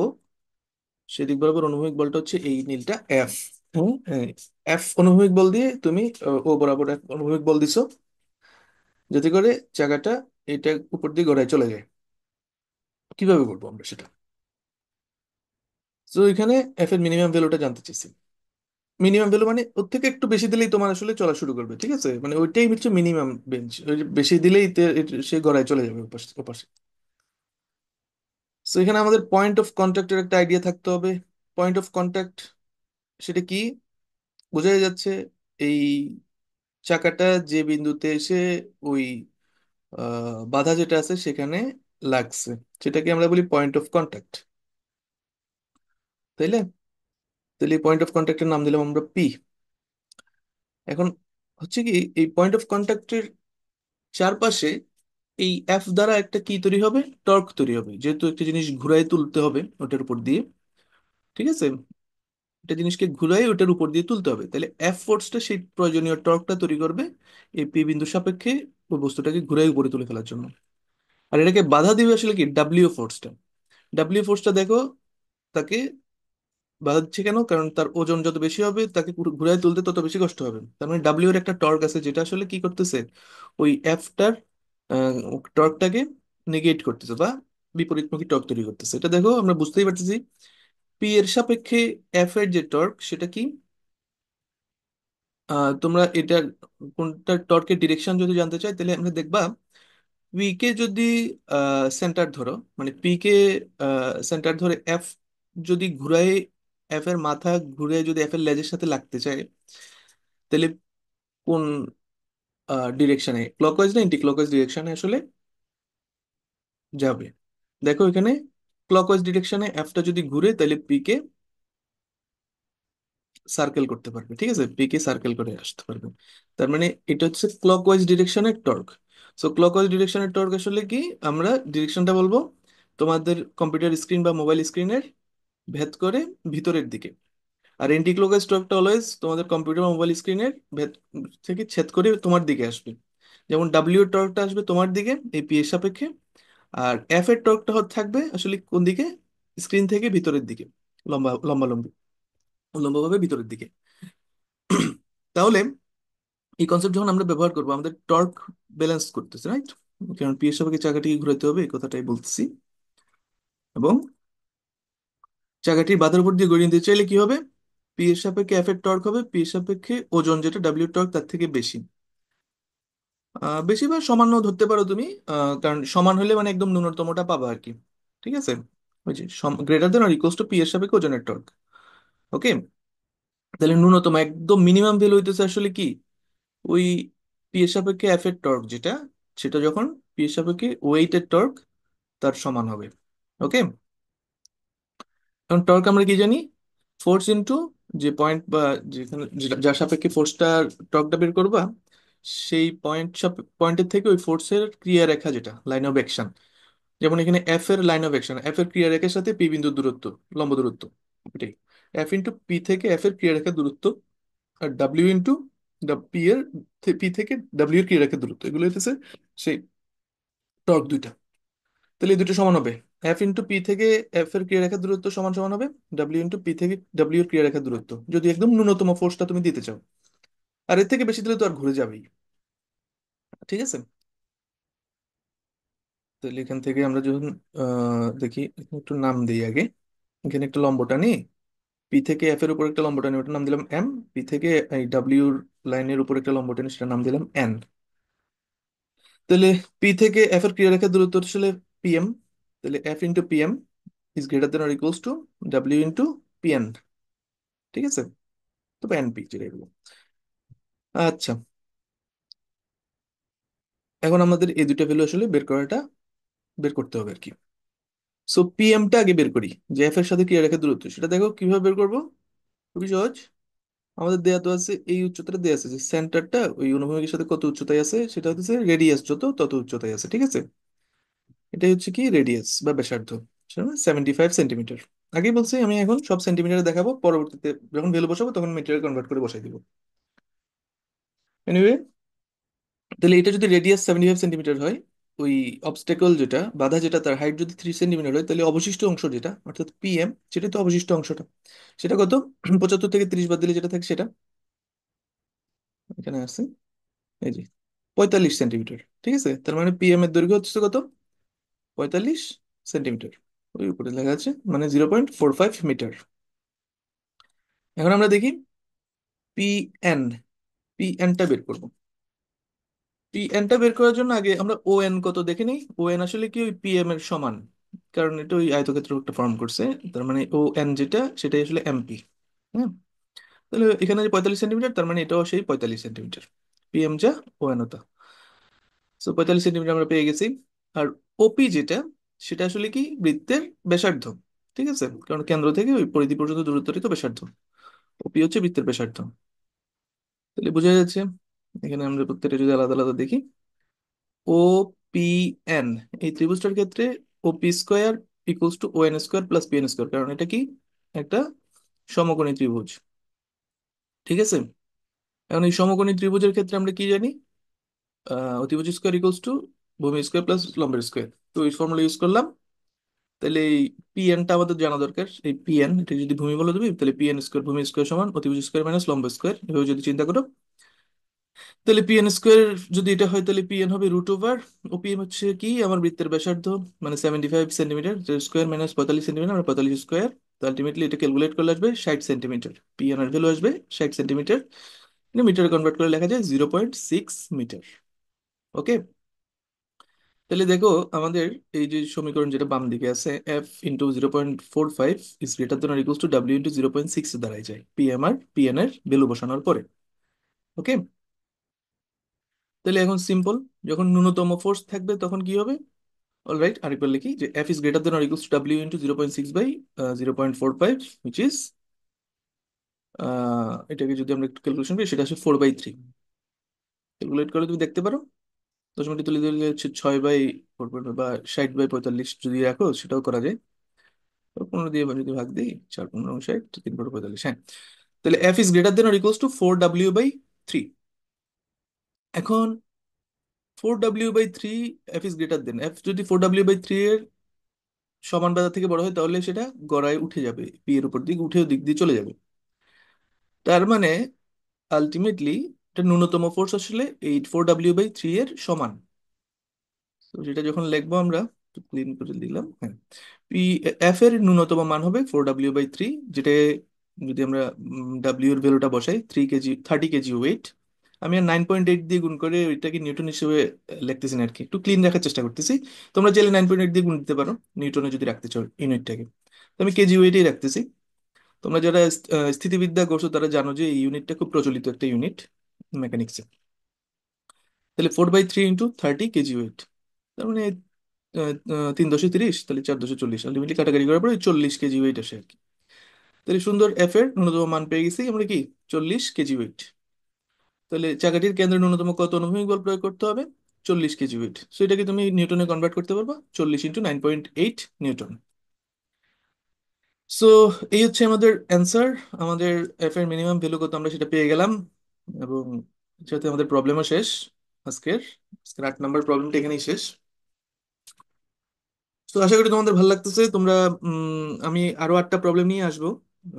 Speaker 1: সেদিক বরাবর অনুভূমিক বলটা হচ্ছে এই নীলটা এফ। হুম। এফ অনুভূমিক বল দিয়ে তুমি ও বরাবর এক অনুভূমিক বল দিছো, যাতে করে চাকাটা এটা উপর দিয়ে গড়ায় চলে যায়। কিভাবে করবো আমরা সেটা? তো এখানে এফ এর মিনিমাম ভ্যালুটা জানতে চাইছি। মিনিমাম ভ্যালু মানে ওর থেকে একটু বেশি দিলেই তোমার আসলে চলা শুরু করবে। ঠিক আছে, মানে ওইটাই হচ্ছে মিনিমাম বেঞ্চ, ওই যে বেশি দিলেই সে গড়ায় চলে যাবে ওপাশে ওপাশে। তো এখানে আমাদের পয়েন্ট অফ কন্ট্যাক্টের একটা আইডিয়া থাকতে হবে। পয়েন্ট অফ কন্ট্যাক্ট সেটা কি? বোঝাই যাচ্ছে এই চাকাটা যে বিন্দুতে এসে ওই বাধা যেটা আছে সেখানে লাগছে, সেটাকে আমরা বলি পয়েন্ট অফ কন্ট্যাক্ট। তাইলে তাহলে পয়েন্ট অফ কন্ট্যাক্টের নাম দিলাম আমরা পি। এখন হচ্ছে কি, এই পয়েন্ট অফ কন্ট্যাক্টের চারপাশে এই এফ দ্বারা একটা কি তৈরি হবে? টর্ক তৈরি হবে, যেহেতু একটা জিনিস ঘুরায় তুলতে হবে ওটার উপর দিয়ে। ঠিক আছে, একটা জিনিসকে ঘুরাই ওটার উপর দিয়ে তুলতে হবে, তাহলে এফ ফোর্সটা সেই প্রয়োজনীয় টর্কটা তৈরি করবে এই পি বিন্দুর সাপেক্ষে ওই বস্তুটাকে ঘুরাই উপরে তুলে ফেলার জন্য। আর এটাকে বাধা দিবে আসলে কি? ডাব্লিউ ফোর্সটা। ডাব্লিউ ফোর্সটা দেখো, তাকে বাধা দিচ্ছে কেন? কারণ তার ওজন যত বেশি হবে তাকে ঘুরায় তুলতে তত বেশি কষ্ট হবে। তার মানে ডাব্লিউ এর একটা টর্ক আছে, যেটা আসলে কি করতেছে, ওই এফটার টর্কটাকে নেগেট করতেছে বা বিপরীতমুখী টর্ক তৈরি করতেছে। এটা দেখো, আমরা বুঝতেই পারতেছি পি এর সাপেক্ষে এফ এর যে টর্ক সেটা কি। তোমরা এটা কোনটা টর্কের ডিরেকশন যদি জানতে চাই, তাহলে আমরা দেখবা পি কে যদি সেন্টার ধরো, মানে পি কে সেন্টার ধরে এফ যদি ঘুরায়, এফ এর মাথা ঘুরে যদি এফ এর লেজের সাথে লাগতে চায়, তাহলে কোন ডিরেকশনে, ক্লকওয়াইজ না এন্টি ক্লকওয়াইজ ডিরেকশনে আসলে যাবে? দেখো এখানে ক্লকওয়াইজ ডিরেকশনে এফটা যদি ঘুরে, তাহলে পি কে সার্কেল করতে পারবে। ঠিক আছে, পি কে সার্কেল করে আসতে পারবে। তার মানে এটা হচ্ছে ক্লকওয়াইজ ডিরেকশনের টর্ক। সো ক্লকওয়াইজ ডিরেকশনের টর্ক আসলে কি? আমরা ডিরেকশনটা বলবো তোমাদের কম্পিউটার স্ক্রিন বা মোবাইল স্ক্রিনের ভেদ করে ভিতরের দিকে। আর এন্টি ক্লকওয়াইজ টর্কটা অলওয়েজ তোমাদের কম্পিউটার মোবাইল স্ক্রিনের ভেদ থেকে ছেদ করে তোমার দিকে আসবে। যেমন ডাব্লিউ এর টর্কটা আসবে তোমার দিকে এই পি এর সাপেক্ষে, আর এফ এর টর্কটা থাকবে আসলে কোন দিকে? স্ক্রিন থেকে ভিতরের দিকে, লম্বা লম্বা লম্বি, লম্বাভাবে ভিতরের দিকে। তাহলে এই কনসেপ্ট যখন আমরা ব্যবহার করবো, আমাদের টর্ক ব্যালেন্স করতেছে, রাইট? কারণ পি এর সাপেক্ষে চাকাটিকে ঘোরাতে হবে এই কথাটাই বলতেছি। এবং চাকাটির বাধার উপর দিয়ে গড়িয়ে নিতে চাইলে কি হবে? পি এর সাপেক্ষে এফ এর টর্ক হবে পি এর সাপেক্ষে ওজন, যেটা ডাব্লিউ টর্ক তার থেকে বেশি। বেশি বা সমান্য ধরতে পারো তুমি। কারণ সমান হলে মানে একদম ন্যূনতমটা পাবা আর কি। ঠিক আছে, ওই যে greater than or equals two P এর সাপেক্ষে ওজনের টর্ক। ওকে, তাহলে ন্যূনতম একদম মিনিমাম ভ্যালু হইতেছে আসলে কি? ওই পি এর সাপেক্ষে এফ এর টর্ক যেটা, সেটা যখন পি এর সাপেক্ষে ওয়েটের টর্ক তার সমান হবে। ওকে, এখন টর্ক আমরা কি জানি? ফোর্স ইনটু যে পয়েন্ট বা যেখানে যার সাপেক্ষে ফোর্সটা টর্কটা বের করবা, সেই পয়েন্টের থেকে ওই ফোর্সের ক্রিয়া রেখা যেটা লাইন অফ অ্যাকশন, যেমন এখানে এফ এর লাইন অফ অ্যাকশন, এফ এর ক্রিয়া রেখার সাথে পি বিন্দুর দূরত্ব, লম্ব দূরত্ব, এটাই এফ ইন্টু পি থেকে এফ এর ক্রিয়া রেখার দূরত্ব, আর ডাব্লিউ ইন্টু পি এর পি থেকে ডাব্লিউ এর ক্রিয়া রেখার দূরত্ব, এগুলো হচ্ছে সেই টর্ক দুইটা। তাহলে এই দুটো সমান হবে। এফ ইন্টু পি থেকে এফ এর ক্রিয়া রেখার দূরত্ব সমান সমান হবে ডাব্লিউ ইন্টু পি থেকে ডাব্লিউ এর ক্রিয়া রেখার দূরত্ব, যদি একদম ন্যূনতম ফোর্সটা তুমি দিতে চাও। আর এর থেকে বেশি দিলে তো আর ঘুরে যাবেই। ঠিক আছে, তাহলে এখান থেকে আমরা যখন দেখি, এখানে একটু নাম দিই আগে। এখানে একটা লম্বটা নিই, পি থেকে এফ এর উপর একটা লম্বটা নিই, ওটার নাম দিলাম এম। পি থেকে এই ডাব্লিউর লাইনের উপর একটা লম্বটা নিই, সেটার নাম দিলাম এন। তাহলে পি থেকে এফ এর ক্রিয়া রেখার দূরত্ব আসলে পিএম। তাহলে F into PM is greater than or equals to W into PN. ঠিক আছে, তো এনপি যেটা এগুলো। আচ্ছা, এখন আমাদের এই দুইটা ভ্যালু আসলে বের করতে হবে আর কি। সো পিএমটা আগে বের করি, যে এফ এর সাথে ক্রিয়া রেখার দূরত্ব, সেটা দেখো কিভাবে বের করবো। খুবই সহজ। আমাদের দেয়া তো আছে, এই উচ্চতাটা দেয়া আছে যে সেন্টারটা ওই অনুভূমিকের সাথে কত উচ্চতায় আছে, সেটা হচ্ছে রেডিয়াস যত তত উচ্চতায় আছে। ঠিক আছে, এটাই হচ্ছে কি রেডিয়াস বা ব্যাসার্ধ, 75 সেন্টিমিটার। আগেই বলছি আমি, এখন সব সেন্টিমিটারে দেখাবো, পরবর্তীতে যখন ভ্যালু বসাবো তখন মিটারে কনভার্ট করে বসাই দিব। এনিওয়ে, তাহলে এটা যদি রেডিয়াস 75 সেন্টিমিটার হয়, ওই অবস্টেকল যেটা বাধা, যেটা তার হাইট যদি 3 সেন্টিমিটার হয়, তাহলে অবশিষ্ট অংশ যেটা অর্থাৎ পিএম, সেটা তো অবশিষ্ট অংশটা, সেটা কত? 75 থেকে 30 বাদ দিলে যেটা থাকে সেটা এখানে আছে, এই যে 45 সেন্টিমিটার। ঠিক আছে, তার মানে পিএম এর দৈর্ঘ্য হচ্ছে কত? 45 সেন্টিমিটার। ওই উপরে লেখা আছে, মানে 0.45 মিটার। এখন আমরা দেখি পিএন, পিএনটা বের করবো। পিএনটা বের করার জন্য আগে আমরা ও এন কত দেখে নিই। ও এন আসলে কি ওই পিএম এর সমান, কারণ এটা ওই আয়তক্ষেত্র একটা ফর্ম করছে। তার মানে ও এন যেটা, সেটাই আসলে এমপি। হ্যাঁ, তাহলে এখানে যে 45 সেন্টিমিটার, তার মানে এটাও সেই 45 সেন্টিমিটার। পিএম যা, ও এন ও তা। সো 45 সেন্টিমিটার আমরা পেয়ে গেছি। আর ওপি যেটা, সেটা আসলে কি বৃত্তের ব্যাসার্ধ। ঠিক আছে, কারণ কেন্দ্র থেকে ওই পরিধি পর্যন্ত দূরত্বটি তো ব্যাসার্ধ। ওপি হচ্ছে বৃত্তের ব্যাসার্ধ। তাহলে বোঝা যাচ্ছে, এখানে আমরা প্রত্যেকটা যদি আলাদা আলাদা দেখি। ও পি এন, এই ত্রিভুজটার ক্ষেত্রে O P square equals to O N square plus P N square, কারণ এটা কি একটা সমকোণী ত্রিভুজ। ঠিক আছে, এখন এই সমকোণী ত্রিভুজের ক্ষেত্রে আমরা কি জানি? অতিভুজ স্কোয়ার ইকুয়ালস টু ভূমি স্কোয়ার প্লাস লম্বের স্কোয়ার। তো এই ফর্মুলা ইউজ করলাম। তাহলে এই পি এনটা আমাদের জানা দরকার। এই পি এন, এটা যদি ভূমি বলো তুমি, তাহলে পি এন স্কোয়ার ভূমি স্কোয়ার সমান অতিভুজ স্কোয়ার মাইনাস লম্ব স্কোয়ার, এভাবে যদি চিন্তা করো, তাহলে পি এন স্কোয়ার যদি এটা হয়, তাহলে পি এন হবে রুট ওভার ও পি হচ্ছে কি আমার বৃত্তের ব্যাসার্ধ, মানে 75 সেন্টিমিটার স্কোয়ার মাইনাস 45 সেন্টিমিটার, মানে 45 স্কোয়ার। তো আলটিমেটলি এটা ক্যালকুলেট করলে আসবে 60 সেন্টিমিটার। পি এন এর ভ্যালু আসবে 60 সেন্টিমিটার। মিটার কনভার্ট করে লেখা যায় 0.6 মিটার। ওকে, তাহলে দেখো আমাদের এই যে সমীকরণ যেটা বাম দিকে আছে, F into 0.45 is greater than or equals to W into 0.6 দাঁড়ায় যায় পিএম আর পিএন এর ভ্যালু বসানোর পরে। ওকে, তাহলে এখন সিম্পল, যখন ন্যূনতম ফোর্স থাকবে তখন কি হবে? অলরাইট, আরেকবার লিখি যে F is greater than or equals to W into 0.6 by 0.45, which is, এটাকে যদি আমরা একটু ক্যালকুলেশন করি, সেটা আসলে 4/3। ক্যালকুলেট করে তুমি দেখতে পারো, দশমিকটি তুলে দিলে হচ্ছে 6/4 বা 60/45 যদি রাখো, সেটাও করা যায়। তো 15 দিয়ে যদি ভাগ দিই, 4 15 60, 3 4 45, হ্যাঁ। তাহলে F is greater than or equals two 4W/3। এখন 4W/3, F is greater then, F যদি 4W/3 এর সমান বা তার থেকে বড় হয়, তাহলে সেটা গড়ায় উঠে যাবে, পি এর উপর দিক উঠে দিক দিয়ে চলে যাবে। তার মানে আলটিমেটলি এটা ন্যূনতম ফোর্স আসলে এই 4W/3 এর সমান। তো সেটা যখন লিখবো আমরা, ক্লিন করে দিলাম, হ্যাঁ। পি এফ এর ন্যূনতম মান হবে 4W/3, যেটা যদি আমরা ডাব্লিউ এর ভ্যালুটা বসাই, 3 কেজি, 30 কেজি ওয়েট। আমি আর 9.8 দিয়ে গুণ করে ওইটাকে নিউটন হিসেবে লিখতেছি না আর কি, একটু ক্লিন রাখার চেষ্টা করতেছি। তোমরা চাইলে 9.8 দিয়ে গুণ দিতে পারো নিউটনে যদি রাখতে চাও ইউনিটটাকে। তো আমি কেজি ওয়েটেই রাখতেছি। তোমরা যারা স্থিতিবিদ্যা করছো তারা জানো যে এই ইউনিটটা খুব প্রচলিত একটা ইউনিট মেকানিক্সে। তাহলে 4/3 ইন্টু 30 কেজি ওয়েট, তার মানে 3×30, তাহলে 4×40, আলটিমেটলি কাটাকাটি করার পরে 40 কেজি ওয়েট আসে আর কি। তাহলে সুন্দর, এফ এর ন্যূনতম মান পেয়ে গেছি আমরা, কি 40 কেজি ওয়েট। তাহলে চাকাটির কেন্দ্রে ন্যূনতম কত অনুভূমিক বল প্রয়োগ করতে হবে? 40 কেজি ওয়েট। সো এটাকে তুমি নিউটনে কনভার্ট করতে পারবা, 40 × 9.8 নিউটন। সো এই হচ্ছে আমাদের অ্যান্সার। আমাদের এফ এর মিনিমাম ভ্যালু কত আমরা সেটা পেয়ে গেলাম, এবং সাথে আমাদের প্রবলেমও শেষ। আজকের আজকের 8 নম্বর প্রবলেমটা এখানেই শেষ। তো আশা করি তোমাদের ভালো লাগতেছে। তোমরা আমি আরো 8টা প্রবলেম নিয়ে আসবো।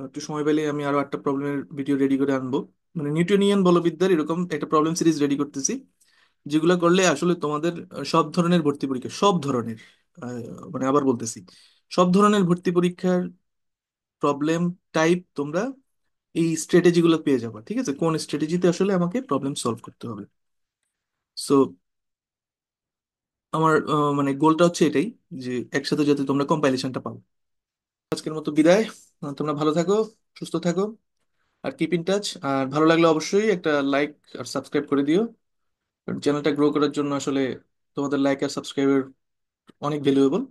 Speaker 1: একটু সময় পেলে আমি আরো 8টা প্রবলেমের ভিডিও রেডি করে আনবো। মানে নিউটনিয়ান বলবিদ্যার এরকম একটা প্রবলেম সিরিজ রেডি করতেছি, যেগুলো করলে আসলে তোমাদের সব ধরনের ভর্তি পরীক্ষা, সব ধরনের, মানে আবার বলতেছি, সব ধরনের ভর্তি পরীক্ষার প্রবলেম টাইপ তোমরা এই স্ট্র্যাটেজি গুলো পেয়ে যাবে। ঠিক আছে, কোন স্ট্র্যাটেজিতে আসলে আমাকে প্রবলেম সলভ করতে হবে। সো আমার মানে গোলটা হচ্ছে এটাই, যে একসাথে যাতে তোমরা কম্পাইলেশনটা পাও। আজকের মতো বিদায়। তোমরা ভালো থাকো, সুস্থ থাকো, আর কিপ ইন টাচ। আর ভালো লাগলে অবশ্যই একটা লাইক আর সাবস্ক্রাইব করে দিও, কারণ চ্যানেলটা গ্রো করার জন্য আসলে তোমাদের লাইক আর সাবস্ক্রাইবের অনেক ভ্যালুয়েবল।